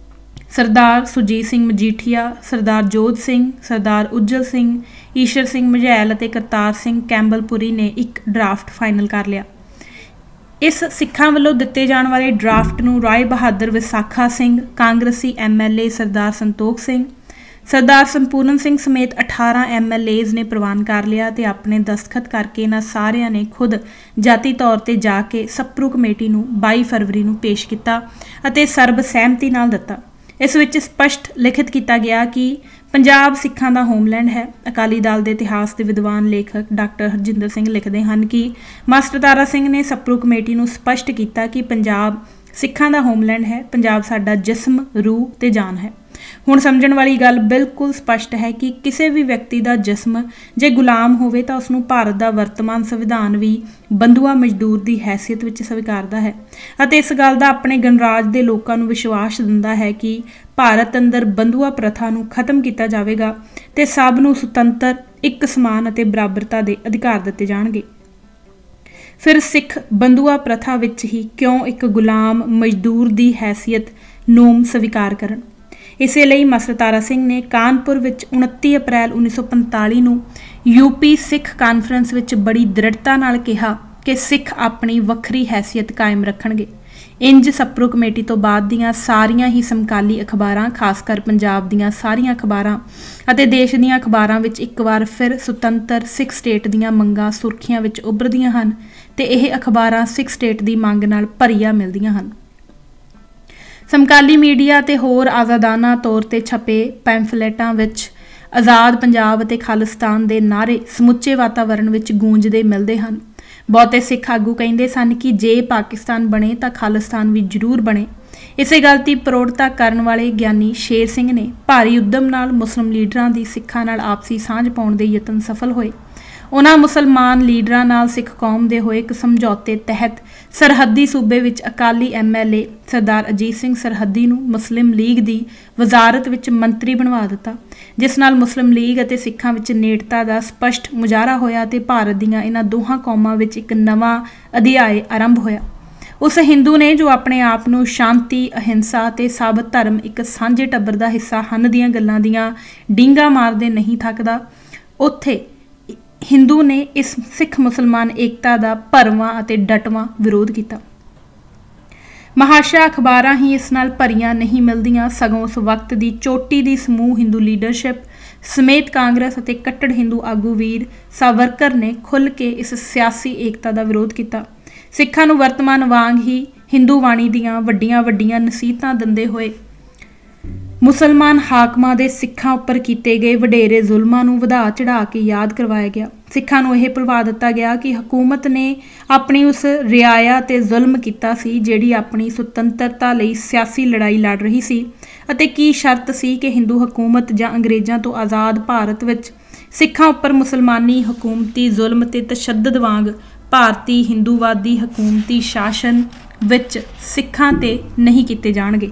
ਸਰਦਾਰ ਸੁਰਜੀਤ ਸਿੰਘ ਮਜੀਠੀਆ, ਸਰਦਾਰ ਜੋਧ ਸਿੰਘ, ਸਰਦਾਰ ਉੱਜਲ ਸਿੰਘ, ਈਸ਼ਰ ਸਿੰਘ ਮਝੈਲ ਅਤੇ ਕਰਤਾਰ ਸਿੰਘ ਕੈਂਬਲਪੁਰੀ ਨੇ ਇੱਕ ਡਰਾਫਟ ਫਾਈਨਲ ਕਰ ਲਿਆ। ਇਸ ਸਿੱਖਾਂ ਵੱਲੋਂ ਦਿੱਤੇ ਜਾਣ ਵਾਲੇ ਡਰਾਫਟ ਨੂੰ ਰਾਏ ਬਹਾਦਰ ਵਿਸਾਖਾ ਸਿੰਘ, ਕਾਂਗਰਸੀ MLA ਸਰਦਾਰ ਸੰਤੋਖ ਸਿੰਘ, ਸਰਦਾਰ ਸੰਪੂਰਨ ਸਿੰਘ ਸਮੇਤ 18 MLAs ਨੇ ਪ੍ਰਵਾਨ ਕਰ ਲਿਆ ਤੇ ਆਪਣੇ ਦਸਤਖਤ ਕਰਕੇ ਇਹਨਾਂ ਸਾਰਿਆਂ ਨੇ ਖੁਦ ਜਾਤੀ ਤੌਰ ਤੇ ਜਾ ਕੇ ਸਪਰੂ ਕਮੇਟੀ ਨੂੰ 22 ਫਰਵਰੀ ਨੂੰ ਪੇਸ਼ ਕੀਤਾ ਅਤੇ ਸਰਬ ਸਹਿਮਤੀ ਨਾਲ ਦਿੱਤਾ। ਇਸ ਵਿੱਚ ਸਪਸ਼ਟ ਲਿਖਿਤ ਕੀਤਾ ਗਿਆ ਕਿ ਪੰਜਾਬ ਸਿੱਖਾਂ ਦਾ ਹੋਮਲੈਂਡ ਹੈ। ਅਕਾਲੀ ਦਲ ਦੇ ਇਤਿਹਾਸ ਦੇ ਵਿਦਵਾਨ ਲੇਖਕ ਡਾਕਟਰ ਹਰਜਿੰਦਰ ਸਿੰਘ ਲਿਖਦੇ ਹਨ ਕਿ ਮਾਸਟਰ ਤਾਰਾ ਸਿੰਘ ਨੇ ਸਪਰੂ ਕਮੇਟੀ ਨੂੰ ਸਪਸ਼ਟ ਕੀਤਾ ਕਿ ਪੰਜਾਬ ਸਿੱਖਾਂ ਦਾ ਹੋਮਲੈਂਡ ਹੈ। ਪੰਜਾਬ ਸਾਡਾ ਜਿਸਮ, ਰੂਹ ਤੇ ਜਾਨ ਹੈ। ਹੁਣ ਸਮਝਣ ਵਾਲੀ ਗੱਲ ਬਿਲਕੁਲ ਸਪਸ਼ਟ ਹੈ ਕਿ ਕਿਸੇ ਵੀ ਵਿਅਕਤੀ ਦਾ ਜਿਸਮ ਜੇ ਗੁਲਾਮ ਹੋਵੇ ਤਾਂ ਉਸਨੂੰ ਭਾਰਤ ਦਾ ਵਰਤਮਾਨ ਸੰਵਿਧਾਨ ਵੀ ਬੰਧੂਆ ਮਜ਼ਦੂਰ ਦੀ ਹੈਸੀਅਤ ਵਿੱਚ ਸਵੀਕਾਰਦਾ ਹੈ ਅਤੇ ਇਸ ਗੱਲ ਦਾ ਆਪਣੇ ਗਣਰਾਜ ਦੇ ਲੋਕਾਂ ਨੂੰ ਵਿਸ਼ਵਾਸ ਦਿੰਦਾ ਹੈ ਕਿ ਭਾਰਤ ਅੰਦਰ ਬੰਧੂਆ ਪ੍ਰਥਾ ਨੂੰ ਖਤਮ ਕੀਤਾ ਜਾਵੇਗਾ ਤੇ ਸਭ ਨੂੰ ਸੁਤੰਤਰ, ਇੱਕ ਸਮਾਨ ਅਤੇ ਬਰਾਬਰਤਾ ਦੇ ਅਧਿਕਾਰ ਦਿੱਤੇ ਜਾਣਗੇ। ਫਿਰ ਸਿੱਖ ਬੰਧੂਆ ਪ੍ਰਥਾ ਵਿੱਚ ਹੀ ਕਿਉਂ ਇੱਕ ਗੁਲਾਮ ਮਜ਼ਦੂਰ ਦੀ ਹੈਸੀਅਤ ਨੋਮ ਸਵੀਕਾਰ ਕਰਨ। ਇਸੇ ਲਈ ਮਾਸਟਰ ਤਾਰਾ ਸਿੰਘ ਨੇ ਕਾਨਪੁਰ ਵਿੱਚ 29 ਅਪ੍ਰੈਲ 1945 ਨੂੰ ਯੂਪੀ ਸਿੱਖ ਕਾਨਫਰੰਸ ਵਿੱਚ ਬੜੀ ਦ੍ਰਿੜਤਾ ਨਾਲ ਕਿਹਾ ਕਿ ਸਿੱਖ ਆਪਣੀ ਵੱਖਰੀ ਹੈਸੀਅਤ ਕਾਇਮ ਰੱਖਣਗੇ। ਇੰਜ ਸਪਰੋ ਕਮੇਟੀ ਤੋਂ ਬਾਅਦ ਦੀਆਂ ਸਾਰੀਆਂ ਹੀ ਸਮਕਾਲੀ ਅਖਬਾਰਾਂ, ਖਾਸ ਕਰ ਪੰਜਾਬ ਦੀਆਂ ਸਾਰੀਆਂ ਅਖਬਾਰਾਂ ਅਤੇ ਦੇਸ਼ ਦੀਆਂ ਅਖਬਾਰਾਂ ਵਿੱਚ ਇੱਕ ਵਾਰ ਫਿਰ ਸੁਤੰਤਰ ਸਿੱਖ ਸਟੇਟ ਦੀਆਂ ਮੰਗਾਂ ਸੁਰਖੀਆਂ ਵਿੱਚ ਉੱਭਰਦੀਆਂ ਹਨ ਤੇ ਇਹ ਅਖਬਾਰਾਂ ਸਿੱਖ ਸਟੇਟ ਦੀ ਮੰਗ ਨਾਲ ਭਰੀਆਂ ਮਿਲਦੀਆਂ ਹਨ। ਸਮਕਾਲੀ ਮੀਡੀਆ ਤੇ ਹੋਰ ਆਜ਼ਾਦਾਨਾ ਤੌਰ ਤੇ ਛਪੇ ਪੈਂਫਲੇਟਾਂ ਵਿੱਚ ਆਜ਼ਾਦ ਪੰਜਾਬ ਅਤੇ ਖਾਲਿਸਤਾਨ ਦੇ ਨਾਅਰੇ ਸਮੁੱਚੇ ਵਾਤਾਵਰਣ ਵਿੱਚ ਗੂੰਜਦੇ ਮਿਲਦੇ ਹਨ। ਬਹੁਤੇ ਸਿੱਖ ਆਗੂ ਕਹਿੰਦੇ ਸਨ ਕਿ ਜੇ ਪਾਕਿਸਤਾਨ ਬਣੇ ਤਾਂ ਖਾਲਿਸਤਾਨ ਵੀ ਜ਼ਰੂਰ ਬਣੇ। ਇਸੇ ਗੱਲ ਦੀ ਪ੍ਰੋੜਤਾ ਕਰਨ ਵਾਲੇ ਗਿਆਨੀ ਸ਼ੇਰ ਸਿੰਘ ਨੇ ਭਾਰੀ ਉਦਮ ਨਾਲ ਮੁਸਲਿਮ ਲੀਡਰਾਂ ਦੀ ਸਿੱਖਾਂ ਨਾਲ ਆਪਸੀ ਸਾਂਝ ਪਾਉਣ ਦੇ ਯਤਨ ਸਫਲ ਹੋਏ। ਉਹਨਾਂ ਮੁਸਲਮਾਨ ਲੀਡਰਾਂ ਨਾਲ ਸਿੱਖ ਕੌਮ ਦੇ ਹੋਏ ਇੱਕ ਸਮਝੌਤੇ ਤਹਿਤ ਸਰਹੱਦੀ ਸੂਬੇ ਵਿੱਚ ਅਕਾਲੀ MLA ਸਰਦਾਰ ਅਜੀਤ ਸਿੰਘ ਸਰਹੱਦੀ ਨੂੰ ਮੁਸਲਿਮ ਲੀਗ ਦੀ ਵਜ਼ਾਰਤ ਵਿੱਚ ਮੰਤਰੀ ਬਣਵਾ ਦਿੱਤਾ, ਜਿਸ ਨਾਲ ਮੁਸਲਿਮ ਲੀਗ ਅਤੇ ਸਿੱਖਾਂ ਵਿੱਚ ਨੇੜਤਾ ਦਾ ਸਪਸ਼ਟ ਮੁਜ਼ਾਹਰਾ ਹੋਇਆ ਤੇ ਭਾਰਤ ਦੀਆਂ ਇਹਨਾਂ ਦੋਹਾਂ ਕੌਮਾਂ ਵਿੱਚ ਇੱਕ ਨਵਾਂ ਅਧਿਆਇ ਆਰੰਭ ਹੋਇਆ। ਉਸ ਹਿੰਦੂ ਨੇ ਜੋ ਆਪਣੇ ਆਪ ਨੂੰ ਸ਼ਾਂਤੀ, ਅਹਿੰਸਾ ਤੇ ਸਾਬਤ ਧਰਮ ਇੱਕ ਸਾਂਝੇ ਟੱਬਰ ਦਾ ਹਿੱਸਾ ਹਨ ਦੀਆਂ ਗੱਲਾਂ ਦੀਆਂ ਡੀਂਗਾਂ ਮਾਰਦੇ ਨਹੀਂ ਥੱਕਦਾ, ਉੱਥੇ ਹਿੰਦੂ ਨੇ ਇਸ ਸਿੱਖ ਮੁਸਲਮਾਨ ਏਕਤਾ ਦਾ ਭਰਵਾਂ ਅਤੇ ਡਟਵਾਂ ਵਿਰੋਧ ਕੀਤਾ। ਮਹਾਸ਼ਾ ਅਖਬਾਰਾਂ ਹੀ ਇਸ ਨਾਲ ਭਰੀਆਂ ਨਹੀਂ ਮਿਲਦੀਆਂ, ਸਗੋਂ ਉਸ ਵਕਤ ਦੀ ਚੋਟੀ ਦੀ ਸਮੂਹ ਹਿੰਦੂ ਲੀਡਰਸ਼ਿਪ ਸਮੇਤ ਕਾਂਗਰਸ ਅਤੇ ਕੱਟੜ ਹਿੰਦੂ ਆਗੂ ਵੀਰ ਸਾਵਰਕਰ ਨੇ ਖੁੱਲ੍ਹ ਕੇ ਇਸ ਸਿਆਸੀ ਏਕਤਾ ਦਾ ਵਿਰੋਧ ਕੀਤਾ। ਸਿੱਖਾਂ ਨੂੰ ਵਰਤਮਾਨ ਵਾਂਗ ਹੀ ਹਿੰਦੂ ਬਾਣੀ ਦੀਆਂ ਵੱਡੀਆਂ ਨਸੀਹਤਾਂ ਦਿੰਦੇ ਹੋਏ ਮੁਸਲਮਾਨ ਹਾਕਮਾਂ ਦੇ ਸਿੱਖਾਂ ਉੱਪਰ ਕੀਤੇ ਗਏ ਵਡੇਰੇ ਜ਼ੁਲਮਾਂ ਨੂੰ ਵਧਾ ਚੜ੍ਹਾ ਕੇ ਯਾਦ ਕਰਵਾਇਆ ਗਿਆ। ਸਿੱਖਾਂ ਨੂੰ ਇਹ ਭੁਲਵਾ ਦਿੱਤਾ ਗਿਆ ਕਿ ਹਕੂਮਤ ਨੇ ਆਪਣੀ ਉਸ ਰਿਆਇਆ ਤੇ ਜ਼ੁਲਮ ਕੀਤਾ ਸੀ ਜਿਹੜੀ ਆਪਣੀ ਸੁਤੰਤਰਤਾ ਲਈ ਸਿਆਸੀ ਲੜਾਈ ਲੜ ਰਹੀ ਸੀ, ਅਤੇ ਕੀ ਸ਼ਰਤ ਸੀ ਕਿ ਹਿੰਦੂ ਹਕੂਮਤ ਜਾਂ ਅੰਗਰੇਜ਼ਾਂ ਤੋਂ ਆਜ਼ਾਦ ਭਾਰਤ ਵਿੱਚ ਸਿੱਖਾਂ ਉੱਪਰ ਮੁਸਲਮਾਨੀ ਹਕੂਮਤੀ ਜ਼ੁਲਮ ਤੇ ਤਸ਼ੱਦਦ ਵਾਂਗ ਭਾਰਤੀ ਹਿੰਦੂਵਾਦੀ ਹਕੂਮਤੀ ਸ਼ਾਸਨ ਵਿੱਚ ਸਿੱਖਾਂ ਤੇ ਨਹੀਂ ਕੀਤੇ ਜਾਣਗੇ।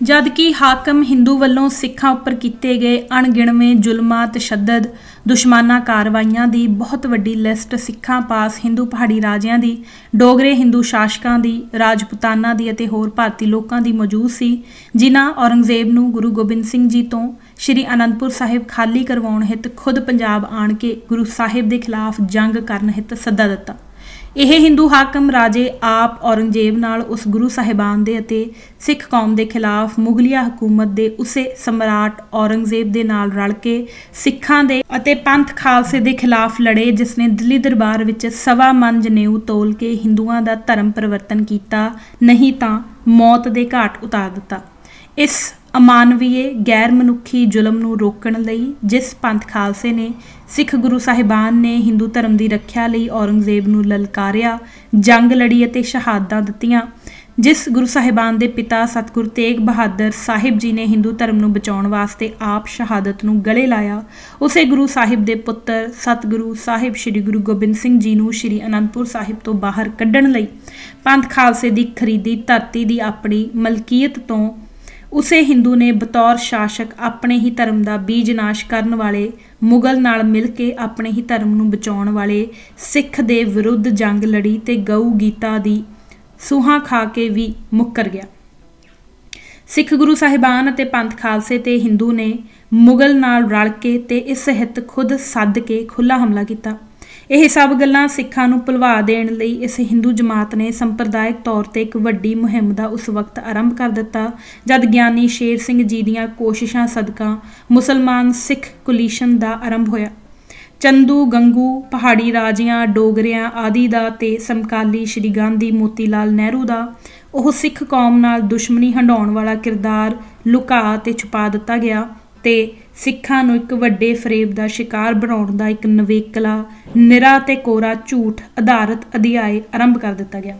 ਜਦ ਕਿ ਹਾਕਮ ਹਿੰਦੂ ਵੱਲੋਂ ਸਿੱਖਾਂ ਉੱਪਰ ਕੀਤੇ ਗਏ ਅਣਗਿਣਵੇਂ ਜ਼ੁਲਮਾਂ, ਤਸ਼ੱਦਦ, ਦੁਸ਼ਮਾਨਾ ਕਾਰਵਾਈਆਂ ਦੀ ਬਹੁਤ ਵੱਡੀ ਲਿਸਟ ਸਿੱਖਾਂ ਪਾਸ ਹਿੰਦੂ ਪਹਾੜੀ ਰਾਜਿਆਂ ਦੀ, ਡੋਗਰੇ ਹਿੰਦੂ ਸ਼ਾਸਕਾਂ ਦੀ, ਰਾਜਪੂਤਾਨਾ ਦੀ ਅਤੇ ਹੋਰ ਭਾਰਤੀ ਲੋਕਾਂ ਦੀ ਮੌਜੂਦ ਸੀ, ਜਿਨ੍ਹਾਂ ਔਰੰਗਜ਼ੇਬ ਨੂੰ ਗੁਰੂ ਗੋਬਿੰਦ ਸਿੰਘ ਜੀ ਤੋਂ ਸ਼੍ਰੀ ਅਨੰਦਪੁਰ ਸਾਹਿਬ ਖਾਲੀ ਕਰਵਾਉਣ ਹਿੱਤ ਖੁਦ ਪੰਜਾਬ ਆਣ ਕੇ ਗੁਰੂ ਸਾਹਿਬ ਦੇ ਖਿਲਾਫ ਜੰਗ ਕਰਨ ਹਿੱਤ ਸੱਦਾ ਦਿੱਤਾ। ਇਹ ਹਿੰਦੂ ਹਾਕਮ ਰਾਜੇ ਆਪ ਔਰੰਗਜ਼ੇਬ ਨਾਲ ਉਸ ਗੁਰੂ ਸਾਹਿਬਾਨ ਦੇ ਅਤੇ ਸਿੱਖ ਕੌਮ ਦੇ ਖਿਲਾਫ ਮੁਗਲਿਆ ਹਕੂਮਤ ਦੇ ਉਸੇ ਸਮਰਾਟ ਔਰੰਗਜ਼ੇਬ ਦੇ ਨਾਲ ਰਲ ਕੇ ਸਿੱਖਾਂ ਦੇ ਅਤੇ ਪੰਥ ਖਾਲਸੇ ਦੇ ਖਿਲਾਫ ਲੜੇ, ਜਿਸ ਨੇ ਦਿੱਲੀ ਦਰਬਾਰ ਵਿੱਚ 1.25 ਮਣ ਜਨੇਊ ਤੋਲ ਕੇ ਹਿੰਦੂਆਂ ਦਾ ਧਰਮ ਪਰਿਵਰਤਨ ਕੀਤਾ, ਨਹੀਂ ਤਾਂ ਮੌਤ ਦੇ ਘਾਟ ਉਤਾਰ ਦਿੱਤਾ। ਇਸ ਅਮਾਨਵੀਏ ਗੈਰ ਮਨੁੱਖੀ ਜ਼ੁਲਮ ਨੂੰ ਰੋਕਣ ਲਈ ਜਿਸ ਪੰਥ ਖਾਲਸੇ ਨੇ ਸਿੱਖ ਗੁਰੂ ਸਾਹਿਬਾਨ ਨੇ ਹਿੰਦੂ ਧਰਮ ਦੀ ਰੱਖਿਆ ਲਈ ਔਰੰਗਜ਼ੇਬ ਨੂੰ ਲਲਕਾਰਿਆ, ਜੰਗ ਲੜੀ ਅਤੇ ਸ਼ਹਾਦਤਾਂ ਦਿੱਤੀਆਂ, ਜਿਸ ਗੁਰੂ ਸਾਹਿਬਾਨ ਦੇ ਪਿਤਾ ਸਤਿਗੁਰੂ ਤੇਗ ਬਹਾਦਰ ਸਾਹਿਬ ਜੀ ਨੇ ਹਿੰਦੂ ਧਰਮ ਨੂੰ ਬਚਾਉਣ ਵਾਸਤੇ ਆਪ ਸ਼ਹਾਦਤ ਨੂੰ ਗਲੇ ਲਾਇਆ, ਉਸੇ ਗੁਰੂ ਸਾਹਿਬ ਦੇ ਪੁੱਤਰ ਸਤਿਗੁਰੂ ਸਾਹਿਬ ਸ਼੍ਰੀ ਗੁਰੂ ਗੋਬਿੰਦ ਸਿੰਘ ਜੀ ਨੂੰ ਸ਼੍ਰੀ ਅਨੰਦਪੁਰ ਸਾਹਿਬ ਤੋਂ ਬਾਹਰ ਕੱਢਣ ਲਈ ਪੰਥ ਖਾਲਸੇ ਦੀ ਖਰੀਦੀ ਧਰਤੀ ਦੀ ਆਪਣੀ ਮਲਕੀਅਤ ਤੋਂ ਉਸੇ ਹਿੰਦੂ ਨੇ ਬਤੌਰ ਸ਼ਾਸਕ ਆਪਣੇ ਹੀ ਧਰਮ ਦਾ ਬੀਜ ਨਾਸ਼ ਕਰਨ ਵਾਲੇ ਮੁਗਲ ਨਾਲ ਮਿਲ ਕੇ ਆਪਣੇ ਹੀ ਧਰਮ ਨੂੰ ਬਚਾਉਣ ਵਾਲੇ ਸਿੱਖ ਦੇ ਵਿਰੁੱਧ ਜੰਗ ਲੜੀ ਤੇ ਗਊ ਗੀਤਾ ਦੀ ਸੂਹਾਂ ਖਾ ਕੇ ਵੀ ਮੁੱਕਰ ਗਿਆ। ਸਿੱਖ ਗੁਰੂ ਸਾਹਿਬਾਨ ਅਤੇ ਪੰਥ ਖਾਲਸੇ ਤੇ ਹਿੰਦੂ ਨੇ ਮੁਗਲ ਨਾਲ ਰਲ ਕੇ ਤੇ ਇਸ ਹਿੱਤ ਖੁਦ ਸੱਦ ਕੇ ਖੁੱਲ੍ਹਾ ਹਮਲਾ ਕੀਤਾ। ਇਹ ਸਭ ਗੱਲਾਂ ਸਿੱਖਾਂ ਨੂੰ ਭੁਲਵਾ ਦੇਣ ਲਈ ਇਸ ਹਿੰਦੂ ਜਮਾਤ ਨੇ ਸੰਪਰਦਾਇਕ ਤੌਰ ਤੇ ਇੱਕ ਵੱਡੀ ਮੁਹਿੰਮ ਦਾ ਉਸ ਵਕਤ ਆਰੰਭ ਕਰ ਦਿੱਤਾ ਜਦ ਗਿਆਨੀ ਸ਼ੇਰ ਸਿੰਘ ਜੀ ਦੀਆਂ ਕੋਸ਼ਿਸ਼ਾਂ ਸਦਕਾ ਮੁਸਲਮਾਨ ਸਿੱਖ ਕੁਲੀਸ਼ਨ ਦਾ ਆਰੰਭ ਹੋਇਆ। ਚੰਦੂ, ਗੰਗੂ, ਪਹਾੜੀ ਰਾਜਿਆਂ, ਡੋਗਰਿਆਂ ਆਦਿ ਦਾ ਤੇ ਸਮਕਾਲੀ ਸ਼੍ਰੀ ਗਾਂਧੀ, ਮੋਤੀ ਲਾਲ ਨਹਿਰੂ ਦਾ ਉਹ ਸਿੱਖ ਕੌਮ ਨਾਲ ਦੁਸ਼ਮਣੀ ਹੰਢਾਉਣ ਵਾਲਾ ਕਿਰਦਾਰ ਲੁਕਾ ਤੇ ਛੁਪਾ ਦਿੱਤਾ ਗਿਆ ਤੇ ਸਿੱਖਾਂ ਨੂੰ ਇੱਕ ਵੱਡੇ ਫਰੇਬ ਦਾ ਸ਼ਿਕਾਰ ਬਣਾਉਣ ਦਾ ਇੱਕ ਨਵੇਕਲਾ, ਨਿਰਾ ਤੇ ਕੋਰਾ ਝੂਠ ਆਧਾਰਿਤ ਅਧਿਆਇ ਆਰੰਭ ਕਰ ਦਿੱਤਾ ਗਿਆ।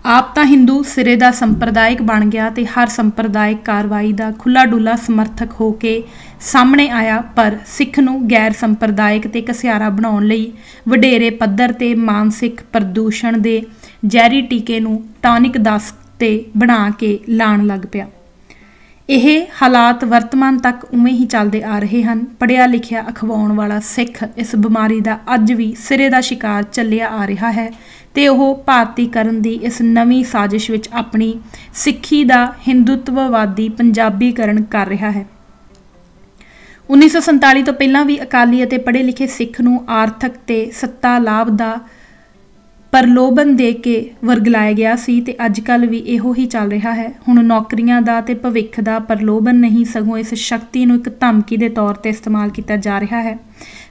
ਆਪ ਤਾਂ ਹਿੰਦੂ ਸਿਰੇ ਦਾ ਸੰਪਰਦਾਇਕ ਬਣ ਗਿਆ ਤੇ ਹਰ ਸੰਪਰਦਾਇਕ ਕਾਰਵਾਈ ਦਾ ਖੁੱਲ੍ਹਾ ਡੁੱਲਾ ਸਮਰਥਕ ਹੋ ਕੇ ਸਾਹਮਣੇ ਆਇਆ, ਪਰ ਸਿੱਖ ਨੂੰ ਗੈਰ ਸੰਪਰਦਾਇਕ ਤੇ ਘਸਿਆਰਾ ਬਣਾਉਣ ਲਈ ਵਡੇਰੇ ਪੱਧਰ ਤੇ ਮਾਨਸਿਕ ਪ੍ਰਦੂਸ਼ਣ ਦੇ ਜ਼ਹਿਰੀ ਟੀਕੇ ਨੂੰ ਟਾਨਿਕ ਦੱਸ ਤੇ ਬਣਾ ਕੇ ਲਾਣ ਲੱਗ ਪਿਆ। ਇਹ ਹਾਲਾਤ ਵਰਤਮਾਨ ਤੱਕ ਉਵੇਂ ਹੀ ਚੱਲਦੇ ਆ ਰਹੇ ਹਨ। ਪੜ੍ਹਿਆ ਲਿਖਿਆ ਅਖਵਾਉਣ ਵਾਲਾ ਸਿੱਖ ਇਸ ਬਿਮਾਰੀ ਦਾ ਅੱਜ ਵੀ ਸਿਰੇ ਦਾ ਸ਼ਿਕਾਰ ਚੱਲਿਆ ਆ ਰਿਹਾ ਹੈ ਤੇ ਉਹ ਭਾਰਤੀਕਰਨ ਦੀ ਇਸ ਨਵੀਂ ਸਾਜ਼ਿਸ਼ ਵਿੱਚ ਆਪਣੀ ਸਿੱਖੀ ਦਾ ਹਿੰਦੂਤਵਵਾਦੀ ਪੰਜਾਬੀਕਰਨ ਕਰ ਰਿਹਾ ਹੈ। 1947 ਤੋਂ ਪਹਿਲਾਂ ਵੀ ਅਕਾਲੀ ਅਤੇ ਪੜ੍ਹੇ ਲਿਖੇ ਸਿੱਖ ਨੂੰ ਆਰਥਿਕ ਤੇ ਸੱਤਾ ਲਾਭ ਦਾ ਪ੍ਰਲੋਭਨ ਦੇ ਕੇ ਵਰਗਲਾਇਆ ਗਿਆ ਸੀ ਤੇ ਅੱਜ ਕੱਲ੍ਹ ਵੀ ਇਹੋ ਹੀ ਚੱਲ ਰਿਹਾ ਹੈ। ਹੁਣ ਨੌਕਰੀਆਂ ਦਾ ਤੇ ਭਵਿੱਖ ਦਾ ਪ੍ਰਲੋਭਨ ਨਹੀਂ, ਸਗੋਂ ਇਸ ਸ਼ਕਤੀ ਨੂੰ ਇੱਕ ਧਮਕੀ ਦੇ ਤੌਰ ਤੇ ਇਸਤੇਮਾਲ ਕੀਤਾ ਜਾ ਰਿਹਾ ਹੈ।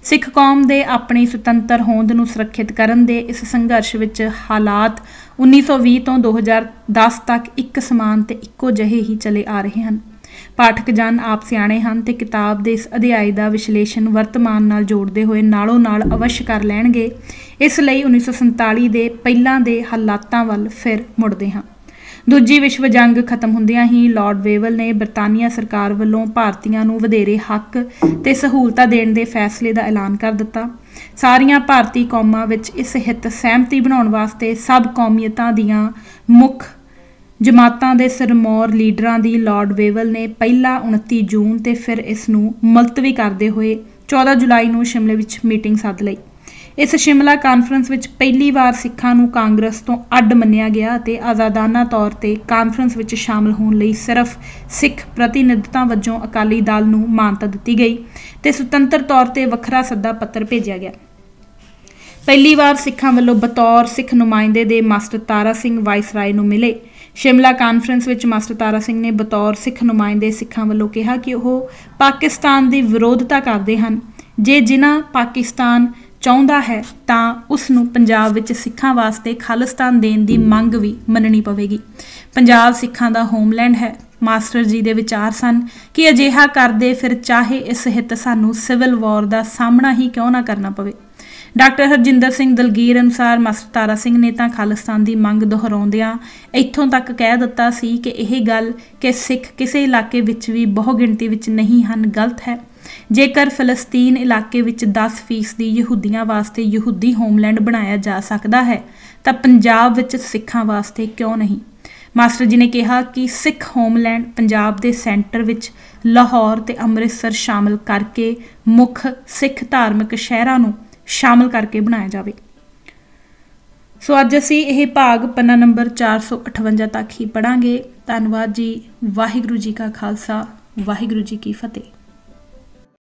ਸਿੱਖ ਕੌਮ ਦੇ ਆਪਣੀ ਸੁਤੰਤਰ ਹੋਂਦ ਨੂੰ ਸੁਰੱਖਿਅਤ ਕਰਨ ਦੇ ਇਸ ਸੰਘਰਸ਼ ਵਿੱਚ ਹਾਲਾਤ 1920 ਤੋਂ 2010 ਤੱਕ ਇੱਕ ਸਮਾਨ ਤੇ ਇੱਕੋ ਜਿਹੇ ਹੀ ਚਲੇ ਆ ਰਹੇ ਹਨ। ਪਾਠਕ ਜਨ ਆਪ ਸਿਆਣੇ ਹਨ ਤੇ ਕਿਤਾਬ ਦੇ ਇਸ ਅਧਿਆਇ ਦਾ ਵਿਸ਼ਲੇਸ਼ਣ ਵਰਤਮਾਨ ਨਾਲ ਜੋੜਦੇ ਹੋਏ ਨਾਲੋਂ ਨਾਲ ਅਵੱਸ਼ ਕਰ ਲੈਣਗੇ। ਇਸ ਲਈ 1947 ਦੇ ਪਹਿਲਾਂ ਦੇ ਹਾਲਾਤਾਂ ਵੱਲ ਫਿਰ ਮੁੜਦੇ ਹਾਂ। ਦੂਜੀ ਵਿਸ਼ਵ ਜੰਗ ਖਤਮ ਹੁੰਦਿਆਂ ਹੀ ਲਾਰਡ ਵੇਵਲ ਨੇ ਬਰਤਾਨੀਆ ਸਰਕਾਰ ਵੱਲੋਂ ਭਾਰਤੀਆਂ ਨੂੰ ਵਧੇਰੇ ਹੱਕ ਤੇ ਸਹੂਲਤਾਂ ਦੇਣ ਦੇ ਫੈਸਲੇ ਦਾ ਐਲਾਨ ਕਰ ਦਿੱਤਾ। ਸਾਰੀਆਂ ਭਾਰਤੀ ਕੌਮਾਂ ਵਿੱਚ ਇਸ ਹਿੱਤ ਸਹਿਮਤੀ ਬਣਾਉਣ ਵਾਸਤੇ ਸਭ ਕੌਮੀਅਤਾਂ ਦੀਆਂ ਮੁੱਖ ਜਮਾਤਾਂ ਦੇ ਸਿਰਮੌਰ ਲੀਡਰਾਂ ਦੀ ਲਾਰਡ ਵੇਵਲ ਨੇ ਪਹਿਲਾਂ 29 ਜੂਨ ਤੇ ਫਿਰ ਇਸ ਨੂੰ ਮੁਲਤਵੀ ਕਰਦੇ ਹੋਏ 14 ਜੁਲਾਈ ਨੂੰ ਸ਼ਿਮਲੇ ਵਿੱਚ ਮੀਟਿੰਗ ਸੱਦ ਲਈ। ਇਸ ਸ਼ਿਮਲਾ ਕਾਨਫਰੰਸ ਵਿੱਚ ਪਹਿਲੀ ਵਾਰ ਸਿੱਖਾਂ ਨੂੰ ਕਾਂਗਰਸ ਤੋਂ ਅੱਡ ਮੰਨਿਆ ਗਿਆ ਅਤੇ ਆਜ਼ਾਦਾਨਾ ਤੌਰ ਤੇ ਕਾਨਫਰੰਸ ਵਿੱਚ ਸ਼ਾਮਲ ਹੋਣ ਲਈ ਸਿਰਫ ਸਿੱਖ ਪ੍ਰਤੀਨਿਧਤਾ ਵਜੋਂ ਅਕਾਲੀ ਦਲ ਨੂੰ ਮਾਨਤਾ ਦਿੱਤੀ ਗਈ ਤੇ ਸੁਤੰਤਰ ਤੌਰ ਤੇ ਵੱਖਰਾ ਸੱਦਾ ਪੱਤਰ ਭੇਜਿਆ ਗਿਆ। ਪਹਿਲੀ ਵਾਰ ਸਿੱਖਾਂ ਵੱਲੋਂ ਬਤੌਰ ਸਿੱਖ ਨੁਮਾਇੰਦੇ ਦੇ ਮਾਸਟਰ ਤਾਰਾ ਸਿੰਘ ਵਾਇਸਰਾਏ ਨੂੰ ਮਿਲੇ। ਸ਼ਿਮਲਾ ਕਾਨਫਰੰਸ ਵਿੱਚ ਮਾਸਟਰ ਤਾਰਾ ਸਿੰਘ ਨੇ ਬਤੌਰ ਸਿੱਖ ਨੁਮਾਇੰਦੇ ਸਿੱਖਾਂ ਵੱਲੋਂ ਕਿਹਾ ਕਿ ਉਹ ਪਾਕਿਸਤਾਨ ਦੀ ਵਿਰੋਧਤਾ ਕਰਦੇ ਹਨ। ਜੇ ਜਿਨ੍ਹਾਂ ਪਾਕਿਸਤਾਨ ਚਾਹੁੰਦਾ ਹੈ ਤਾਂ ਉਸ ਨੂੰ ਪੰਜਾਬ ਵਿੱਚ ਸਿੱਖਾਂ ਵਾਸਤੇ ਖਾਲਿਸਤਾਨ ਦੇਣ ਦੀ ਮੰਗ ਵੀ ਮੰਨਣੀ ਪਵੇਗੀ। ਪੰਜਾਬ ਸਿੱਖਾਂ ਦਾ ਹੋਮਲੈਂਡ ਹੈ। ਮਾਸਟਰ ਜੀ ਦੇ ਵਿਚਾਰ ਸਨ ਕਿ ਅਜਿਹਾ ਕਰਦੇ ਫਿਰ ਚਾਹੇ ਇਸ ਹਿੱਤ ਸਾਨੂੰ ਸਿਵਲ ਵਾਰ ਦਾ ਸਾਹਮਣਾ ਹੀ ਕਿਉਂ ਨਾ ਕਰਨਾ ਪਵੇ। ਡਾਕਟਰ ਹਰਜਿੰਦਰ ਸਿੰਘ ਦਲਗੀਰ ਅਨੁਸਾਰ ਮਾਸਟਰ ਤਾਰਾ ਸਿੰਘ ਨੇ ਤਾਂ ਖਾਲਿਸਤਾਨ ਦੀ ਮੰਗ ਦੁਹਰਾਉਂਦਿਆਂ ਇੱਥੋਂ ਤੱਕ ਕਹਿ ਦਿੱਤਾ ਸੀ ਕਿ ਇਹ ਗੱਲ ਕਿ ਸਿੱਖ ਕਿਸੇ ਇਲਾਕੇ ਵਿੱਚ ਵੀ ਬਹੁ ਗਿਣਤੀ ਵਿੱਚ ਨਹੀਂ ਹਨ ਗਲਤ ਹੈ। ਜੇਕਰ ਫਲਸਤੀਨ ਇਲਾਕੇ ਵਿੱਚ 10% ਯਹੂਦੀਆਂ ਵਾਸਤੇ ਯਹੂਦੀ ਹੋਮਲੈਂਡ ਬਣਾਇਆ ਜਾ ਸਕਦਾ ਹੈ ਤਾਂ ਪੰਜਾਬ ਵਿੱਚ ਸਿੱਖਾਂ ਵਾਸਤੇ ਕਿਉਂ ਨਹੀਂ। ਮਾਸਟਰ ਜੀ ਨੇ ਕਿਹਾ ਕਿ ਸਿੱਖ ਹੋਮਲੈਂਡ ਪੰਜਾਬ ਦੇ ਸੈਂਟਰ ਵਿੱਚ ਲਾਹੌਰ ਤੇ ਅੰਮ੍ਰਿਤਸਰ ਸ਼ਾਮਲ ਕਰਕੇ ਮੁੱਖ ਸਿੱਖ ਧਾਰਮਿਕ ਸ਼ਹਿਰਾਂ ਨੂੰ ਸ਼ਾਮਲ ਕਰਕੇ ਬਣਾਇਆ ਜਾਵੇ। ਸੋ ਅੱਜ ਅਸੀਂ ਇਹ ਭਾਗ ਪੰਨਾ ਨੰਬਰ 458 ਤੱਕ ਹੀ ਪੜ੍ਹਾਂਗੇ। ਧੰਨਵਾਦ ਜੀ। ਵਾਹਿਗੁਰੂ ਜੀ ਕਾ ਖਾਲਸਾ, ਵਾਹਿਗੁਰੂ ਜੀ ਕੀ ਫਤਿਹ।